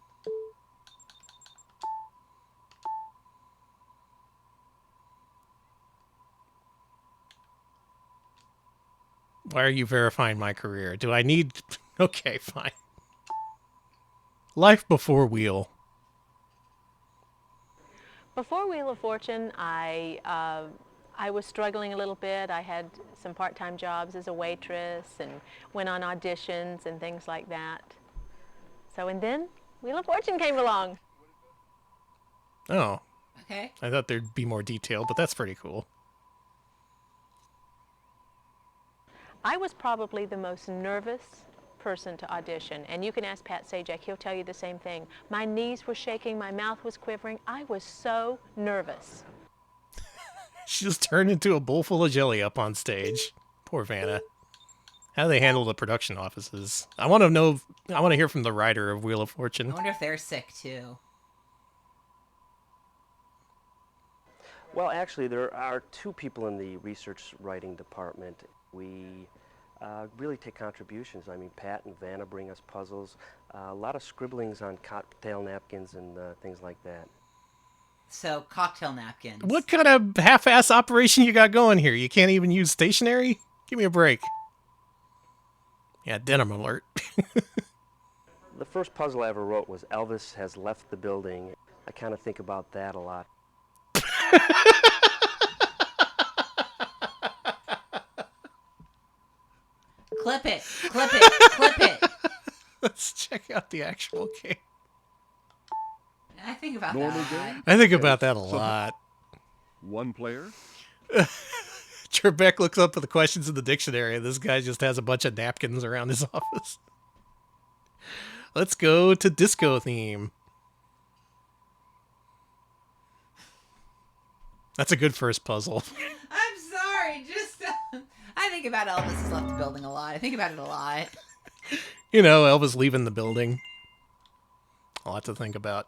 Why are you verifying my career? Do I need... Okay, fine. Life before Wheel. Before Wheel of Fortune, I was struggling a little bit. I had some part-time jobs as a waitress and went on auditions and things like that. And then Wheel of Fortune came along. Oh. Okay. I thought there'd be more detail, but that's pretty cool. I was probably the most nervous person to audition, and you can ask Pat Sajak, he'll tell you the same thing. My knees were shaking, my mouth was quivering. I was so nervous. She just turned into a bowl full of jelly up on stage. Poor Vanna. How do they handle the production offices? I want to hear from the writer of Wheel of Fortune. I wonder if they're sick too. Well, actually, there are two people in the research writing department. We really take contributions. I mean, Pat and Vanna bring us puzzles, a lot of scribblings on cocktail napkins and things like that. So, cocktail napkins. What kind of half-ass operation you got going here? You can't even use stationery? Give me a break. Yeah, denim alert. The first puzzle I ever wrote was Elvis Has Left the Building. I kind of think about that a lot. Clip it. Clip it. Clip it. Let's check out the actual game. I think about that a lot. I think about that a lot. One player. Trebek looks up the questions in the dictionary, and this guy just has a bunch of napkins around his office. Let's go to disco theme. That's a good first puzzle. I'm sorry. Just I think about Elvis has left the building a lot. I think about it a lot. You know, Elvis leaving the building. A lot to think about.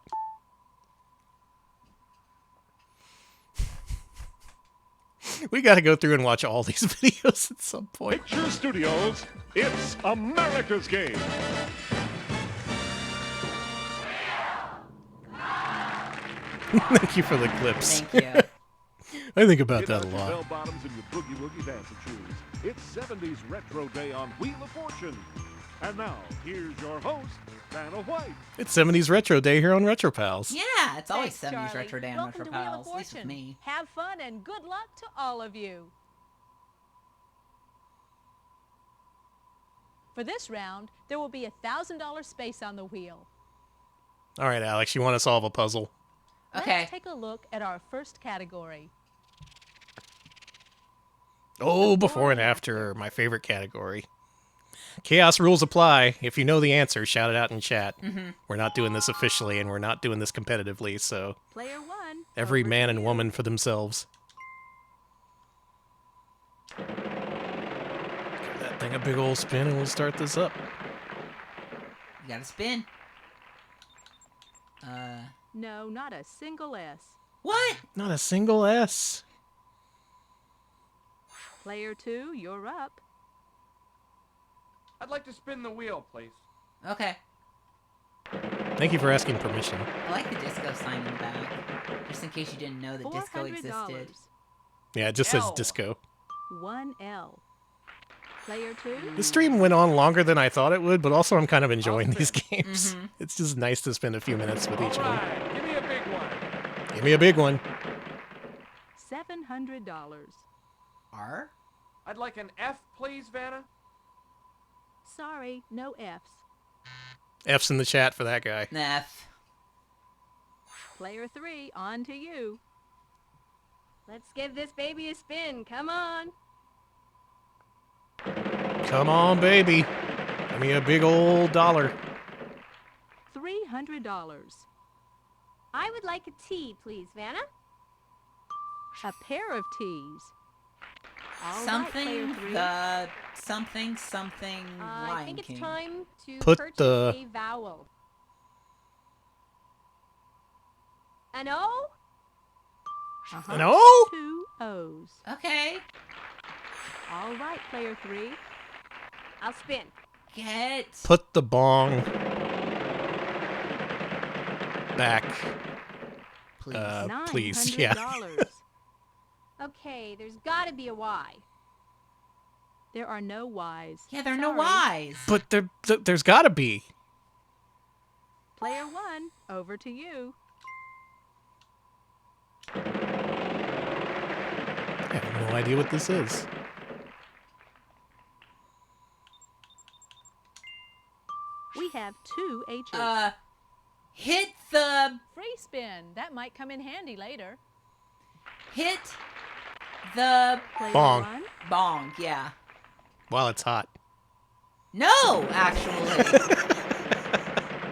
We got to go through and watch all these videos at some point. Picture Studios, it's America's game. Thank you for the clips. Thank you. I think about Get that a out your lot. bell bottoms and your boogie woogie dancer shoes. It's 70s Retro Day on Wheel of Fortune. And now, here's your host, Vanna White. It's 70s Retro Day here on Retro Pals. Yeah, it's always Thanks, 70s Charlie. Retro Day on Welcome Retro to Wheel of Pals. At least with Fortune. me. Have fun and good luck to all of you. For this round, there will be a $1,000 space on the wheel. All right, Alex, you want to solve a puzzle? Okay. Let's take a look at our first category. Oh, before and after, my favorite category. Chaos rules apply. If you know the answer, shout it out in chat. We're not doing this officially, and we're not doing this competitively, so Player one. every man and woman for themselves. Give that thing a big old spin, and we'll start this up. You gotta spin. No, not a single S. What? Not a single S. Player two, you're up. I'd like to spin the wheel, please. Okay. Thank you for asking permission. I like the disco sign in the back. Just in case you didn't know that disco existed. Yeah, it just says L. disco. 1L. Player two. The stream went on longer than I thought it would, but also I'm kind of enjoying these games. It's just nice to spend a few minutes with each of them. Give me a big one. Give me a big one. $700. R? I'd like an F, please, Vanna. Sorry, no Fs. F's in the chat for that guy. F. Player three, on to you. Let's give this baby a spin. Come on. Come on, baby. Give me a big old dollar. $300. I would like a T, please, Vanna. A pair of T's. All right, Something, player three. the something, I Lion think it's King. time to Put purchase the- a vowel. An O? An O? Two O's. Okay. All right, player three. I'll spin. Get. Put the bong back. Please. Please, yeah. $900. Okay, there's got to be a Y. There are no Y's. Yeah, there are no Y's. But there's got to be. Player one, over to you. I have no idea what this is. We have two H's. Hit the... Free spin. That might come in handy later. Hit the... Player Bong. one. Bong, yeah. While it's hot. No, actually.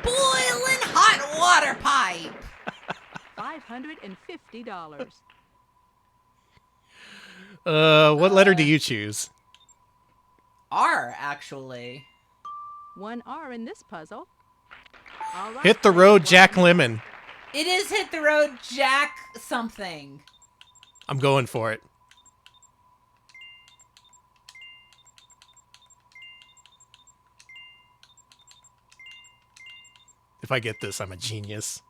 Boiling hot water pipe. $550. What letter do you choose? R, actually. One R in this puzzle. All right, Hit the player road, one. Jack Lemmon. It is hit the road, Jack something. I'm going for it. If I get this, I'm a genius.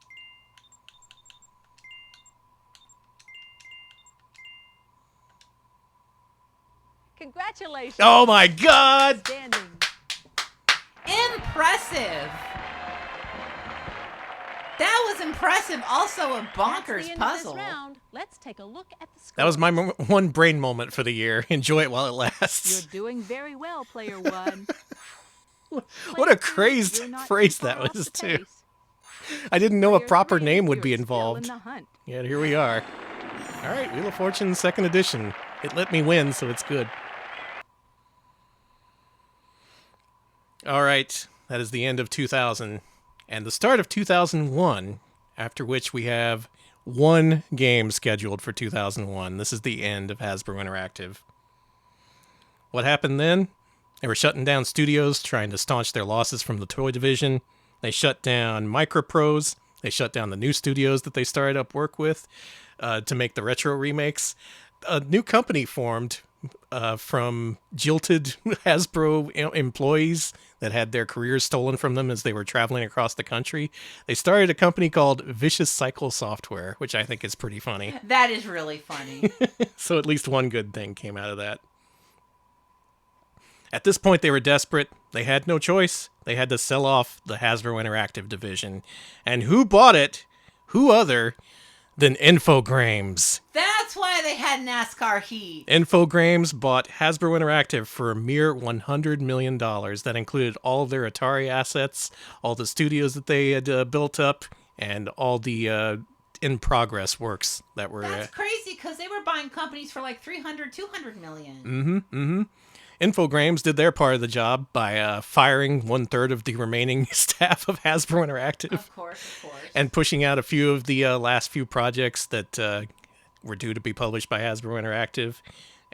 Congratulations. Oh my God! Standing. Impressive. That was impressive. Also a That's bonkers the end puzzle. Of this round. Let's take a look at the That was my one brain moment for the year. Enjoy it while it lasts. You're doing very well, player one. What a crazed phrase that was, too. I didn't know a proper name would be involved. Yet here we are. All right, Wheel of Fortune 2nd edition. It let me win, so it's good. All right, that is the end of 2000 and the start of 2001, after which we have one game scheduled for 2001. This is the end of Hasbro Interactive. What happened then? They were shutting down studios, trying to staunch their losses from the toy division. They shut down Microprose. They shut down the new studios that they started up work with to make the retro remakes. A new company formed from jilted Hasbro employees that had their careers stolen from them as they were traveling across the country. They started a company called Vicious Cycle Software, which I think is pretty funny. That is really funny. So at least one good thing came out of that. At this point, they were desperate. They had no choice. They had to sell off the Hasbro Interactive division. And who bought it? Who other than Infogrames? That's why they had NASCAR Heat. Infogrames bought Hasbro Interactive for a mere $100 million. That included all of their Atari assets, all the studios that they had built up, and all the in-progress works that were... That's crazy, because they were buying companies for like $300, $200 million. Mm-hmm. Infogrames did their part of the job by firing 1/3 of the remaining staff of Hasbro Interactive. Of course. And pushing out a few of the last few projects that were due to be published by Hasbro Interactive.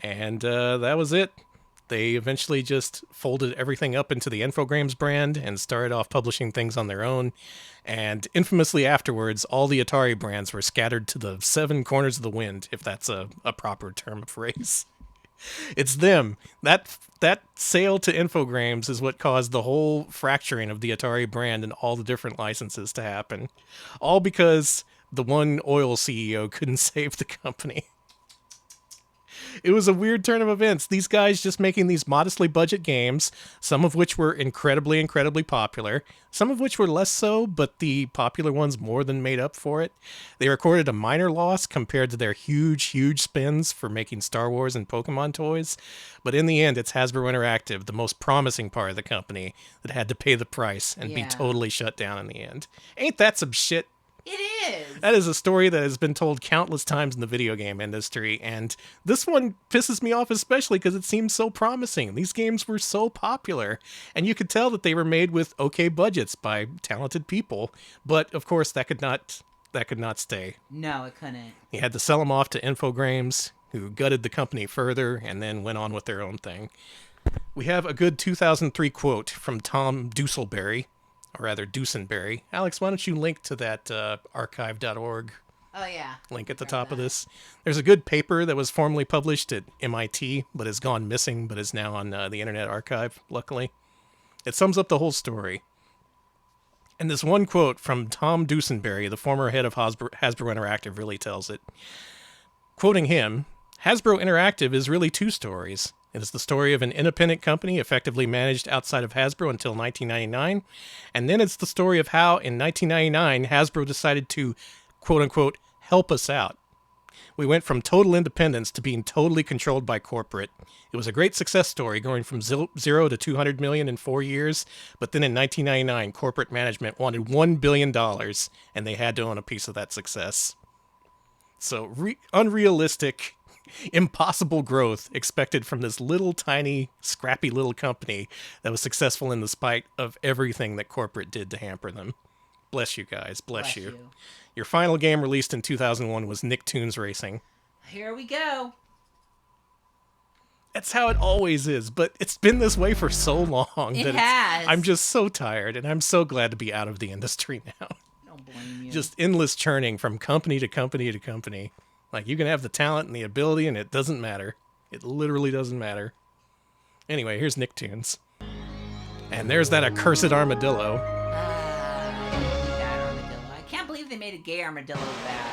And that was it. They eventually just folded everything up into the Infogrames brand and started off publishing things on their own. And infamously afterwards, all the Atari brands were scattered to the 7 corners of the wind, if that's a proper term of phrase. It's them. That sale to Infogrames is what caused the whole fracturing of the Atari brand and all the different licenses to happen. All because the one oil CEO couldn't save the company. It was a weird turn of events. These guys just making these modestly budget games, some of which were incredibly, incredibly popular, some of which were less so, but the popular ones more than made up for it. They recorded a minor loss compared to their huge, huge spends for making Star Wars and Pokemon toys. But in the end, it's Hasbro Interactive, the most promising part of the company, that had to pay the price and be totally shut down in the end. Ain't that some shit? It is. That is a story that has been told countless times in the video game industry, and this one pisses me off especially because it seems so promising. These games were so popular, and you could tell that they were made with okay budgets by talented people, but of course that could not stay. No, it couldn't. You had to sell them off to Infogrames, who gutted the company further and then went on with their own thing. We have a good 2003 quote from Tom Dusenberry. Or rather, Dusenberry. Alex, why don't you link to that archive.org link at the top of this? There's a good paper that was formerly published at MIT, but has gone missing, but is now on the Internet Archive, luckily. It sums up the whole story. And this one quote from Tom Dusenberry, the former head of Hasbro Interactive, really tells it. Quoting him, Hasbro Interactive is really 2 stories. It is the story of an independent company effectively managed outside of Hasbro until 1999, and then it's the story of how, in 1999, Hasbro decided to, quote-unquote, help us out. We went from total independence to being totally controlled by corporate. It was a great success story, going from 0 to 200 million in 4 years, but then in 1999, corporate management wanted $1 billion, and they had to own a piece of that success. So, unrealistic, impossible growth expected from this little tiny scrappy little company that was successful in the spite of everything that corporate did to hamper them. Bless you guys. Bless you. Your final game released in 2001 was Nicktoons Racing. Here we go. That's how it always is, but it's been this way for so long. It has. I'm just so tired, and I'm so glad to be out of the industry now. Don't blame you. Just endless churning from company to company to company. Like, you can have the talent and the ability, and it doesn't matter. It literally doesn't matter. Anyway, here's Nicktoons. And there's that accursed armadillo. That armadillo. I can't believe they made a gay armadillo bad.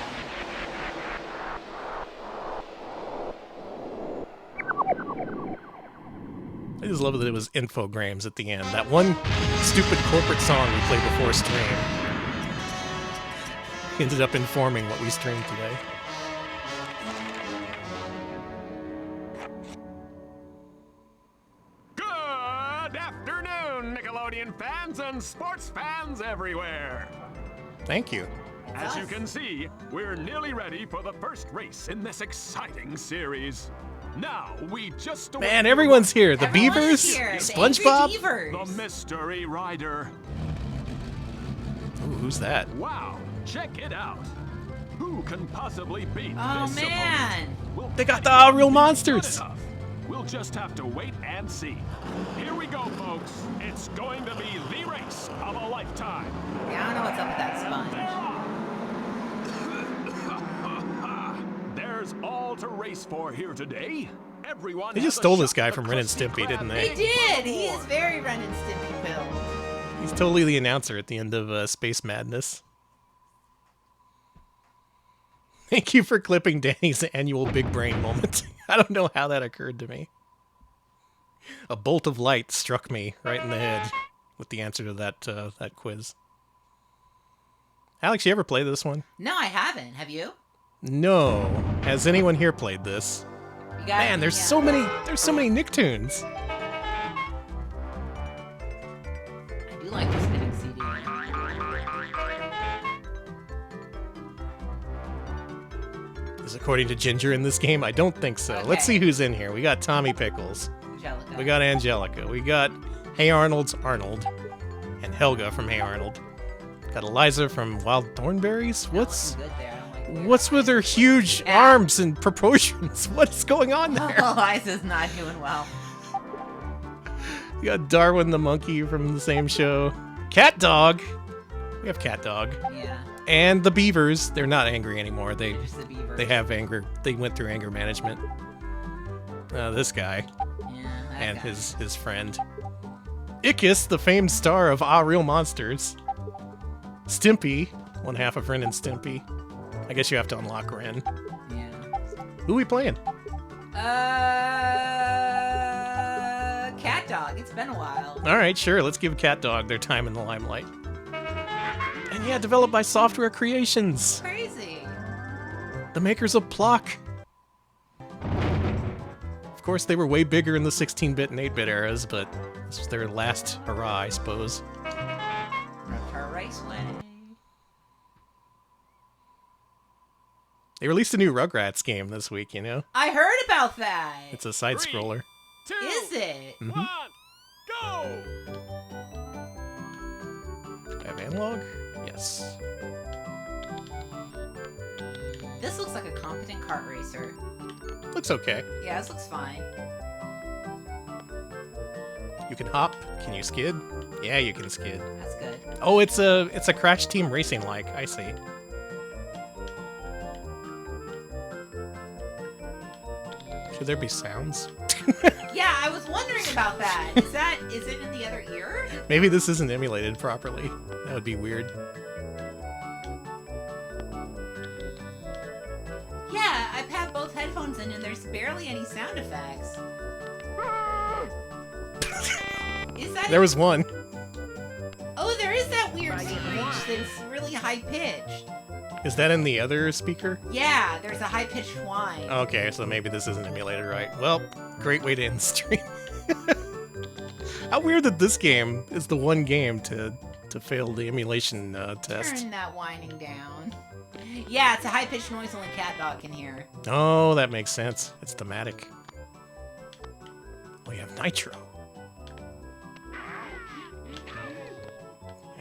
I just love that it was Infogrames at the end. That one stupid corporate song we played before stream. ended up informing what we streamed today. Good afternoon, Nickelodeon fans and sports fans everywhere. Thank you. As you can see, we're nearly ready for the first race in this exciting series. Now, we just Man, everyone's here. The Everyone's Beavers, here. The SpongeBob. Angry Beavers. The mystery rider. Ooh, who's that? Wow, check it out. Who can possibly beat Oh, this man. opponent? They got the All Real Monsters. Good enough. We'll just have to wait and see. Here we go, folks. It's going to be the race of a lifetime. Yeah, I don't know what's up with that sponge. There's all to race for here today. Everyone They has just a stole shot this guy at the from Ren and Krusty Stimpy, didn't Krab. they? They did. He is very Ren and Stimpy built. He's totally the announcer at the end of Space Madness. Thank you for clipping Danny's annual big brain moment. I don't know how that occurred to me. A bolt of light struck me right in the head with the answer to that quiz. Alex, you ever play this one? No, I haven't. Have you? No. Has anyone here played this? You got Man, there's so many Nicktoons. I do like the spinning CD. Is according to Ginger in this game? I don't think so. Okay. Let's see who's in here. We got Tommy Pickles. Angelica. We got Angelica. We got Hey Arnold's Arnold. And Helga from Hey Arnold. Got Eliza from Wild Thornberries. What's with her huge arms and proportions? What's going on there? Oh, Liza's not doing well. You got Darwin the monkey from the same show. Cat Dog. We have Cat Dog. Yeah. And the Beavers. They're not angry anymore. They Just the Beavers. they have anger. They went through anger management. This guy. Yeah, that And guy. his friend. Ickis, the famed star of Ah Real Monsters. Stimpy, one half of Ren and Stimpy. I guess you have to unlock Ren. Yeah. Who we playing? Cat Dog. It's been a while. All right, sure. Let's give Cat Dog their time in the limelight. And yeah, developed by Software Creations, Crazy. the makers of Plock. Of course, they were way bigger in the 16-bit and 8-bit eras, but this was their last hurrah, I suppose. Reptar Raceway. They released a new Rugrats game this week, you know? I heard about that. It's a side-scroller. Is it? Mhm. Go! Do I have analog? Yes. This looks like a competent kart racer. Looks okay. Yeah, this looks fine. You can hop. Can you skid? Yeah, you can skid. That's good. Oh, it's a Crash Team Racing like. I see. Should there be sounds? Yeah, I was wondering about that. Is it in the other ear? Maybe this isn't emulated properly. That would be weird. Yeah, I've had both headphones in and there's barely any sound effects. Is that There was one. Oh, there is that weird screech that's really high pitched. Is that in the other speaker? Yeah, there's a high pitched whine. Okay, so maybe this isn't emulated right. Well, great way to end the stream. How weird that this game is the one game to fail the emulation test. Turn that whining down. Yeah, it's a high pitched noise only Cat Dog can hear. Oh, that makes sense. It's thematic. We have Nitro.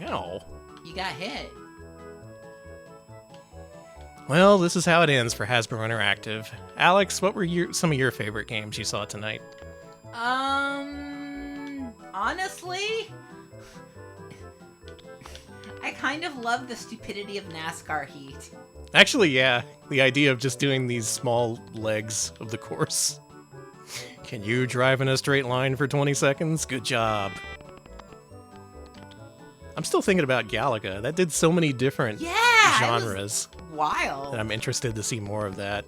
Ow. You got hit. Well, this is how it ends for Hasbro Interactive. Alex, what were some of your favorite games you saw tonight? Honestly, I kind of love the stupidity of NASCAR Heat. Actually, yeah. The idea of just doing these small legs of the course. Can you drive in a straight line for 20 seconds? Good job. I'm still thinking about Galaga. That did so many different genres. Wild. And I'm interested to see more of that.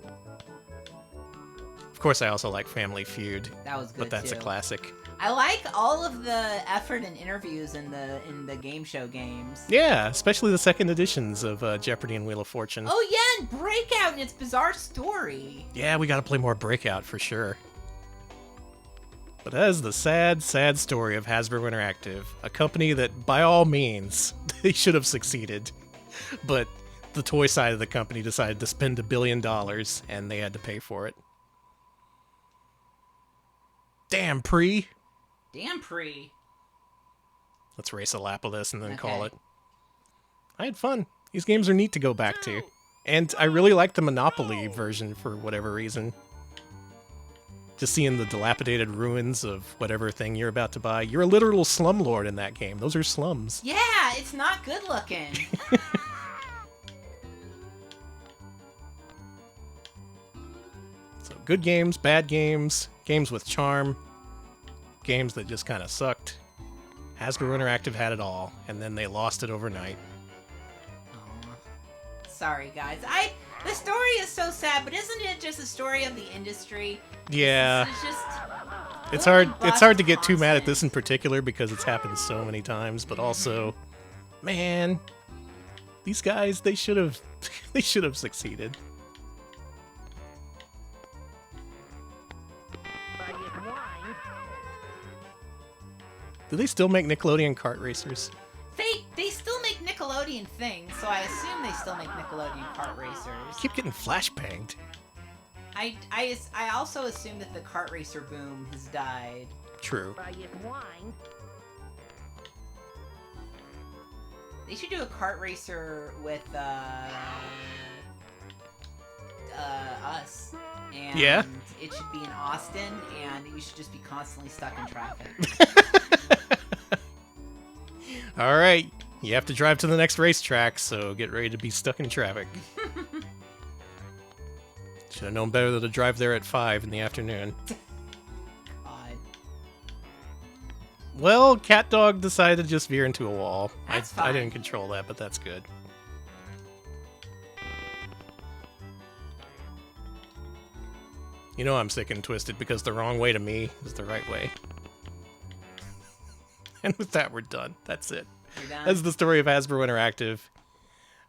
Of course, I also like Family Feud. That was good, but that's a too. classic. I like all of the effort and interviews in the game show games. Yeah, especially the second editions of Jeopardy and Wheel of Fortune. Oh yeah, and Breakout and its bizarre story. Yeah, we gotta play more Breakout for sure. But that is the sad, sad story of Hasbro Interactive, a company that, by all means, they should have succeeded. But the toy side of the company decided to spend $1 billion, and they had to pay for it. Damn, Pre! Damn, Pre. Let's race a lap of this and then call Okay. it. I had fun. These games are neat to go back to. And I really like the Monopoly version for whatever reason. Just seeing the dilapidated ruins of whatever thing you're about to buy. You're a literal slumlord in that game. Those are slums. Yeah, it's not good looking. So good games, bad games, games with charm, games that just kind of sucked. Hasbro Interactive had it all, and then they lost it overnight. Sorry, guys. The story is so sad, but isn't it just a story of the industry? Yeah. It's just It's hard to get too mad at this in particular because it's happened so many times, but also, man, these guys, they should have succeeded. Do they still make Nickelodeon kart racers? They still make Nickelodeon things, so I assume they still make Nickelodeon kart racers. I keep getting flashbanged. I also assume that the kart racer boom has died. True. They should do a kart racer with us. And Yeah? it should be in Austin, and you should just be constantly stuck in traffic. All right, you have to drive to the next racetrack, so get ready to be stuck in traffic. Should have known better than to drive there at 5 in the afternoon. God. Well, Cat Dog decided to just veer into a wall. That's I fine. didn't control that, but that's good. You know I'm sick and twisted because the wrong way to me is the right way. And with that, we're done. That's it. You're done? That's the story of Hasbro Interactive.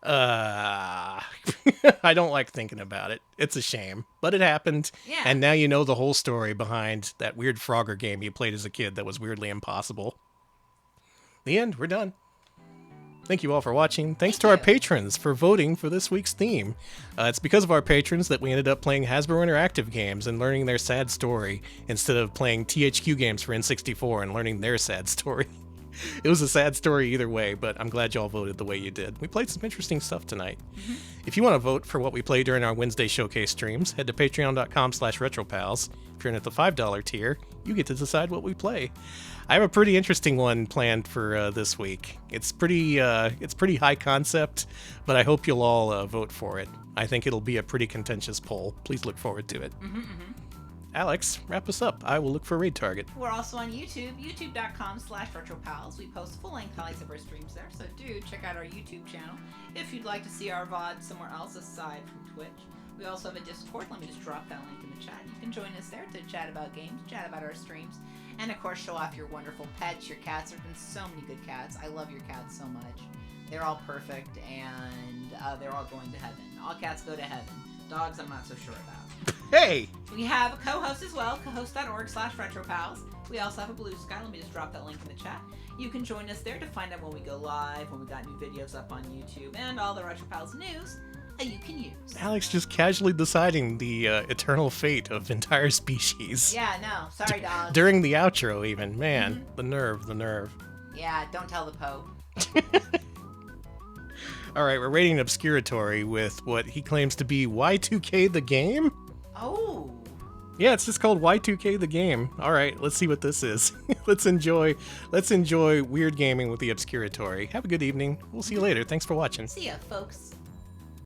I don't like thinking about it. It's a shame, but it happened. Yeah. And now you know the whole story behind that weird Frogger game you played as a kid that was weirdly impossible. The end. We're done. Thank you all for watching. Thanks to our patrons for voting for this week's theme. It's because of our patrons that we ended up playing Hasbro Interactive games and learning their sad story instead of playing THQ games for N64 and learning their sad story. It was a sad story either way, but I'm glad y'all voted the way you did. We played some interesting stuff tonight. If you want to vote for what we play during our Wednesday showcase streams, head to patreon.com/retropals. If you're in at the $5 tier, you get to decide what we play. I have a pretty interesting one planned for this week. It's pretty high concept, but I hope you'll all vote for it. I think it'll be a pretty contentious poll. Please look forward to it. Alex, wrap us up. I will look for Raid Target. We're also on YouTube, youtube.com/retropals. We post full-length highlights of our streams there, so do check out our YouTube channel if you'd like to see our VOD somewhere else aside from Twitch. We also have a Discord. Let me just drop that link in the chat. You can join us there to chat about games, chat about our streams, and of course show off your wonderful pets, your cats. There have been so many good cats. I love your cats so much. They're all perfect, and they're all going to heaven. All cats go to heaven. Dogs, I'm not so sure about. Hey! We have a co-host as well, cohost.org/retropals. We also have a Blue Sky. Let me just drop that link in the chat. You can join us there to find out when we go live, when we got new videos up on YouTube, and all the Retropals news that you can use. Alex just casually deciding the eternal fate of entire species. Yeah, no. Sorry, dog. During the outro, even. Man, the nerve, the nerve. Yeah, don't tell the Pope. Alright, we're rating Obscuratory with what he claims to be Y2K the game? Oh. Yeah, it's just called Y2K the game. Alright, let's see what this is. Let's enjoy weird gaming with the Obscuratory. Have a good evening. We'll see you later. Thanks for watching. See ya, folks.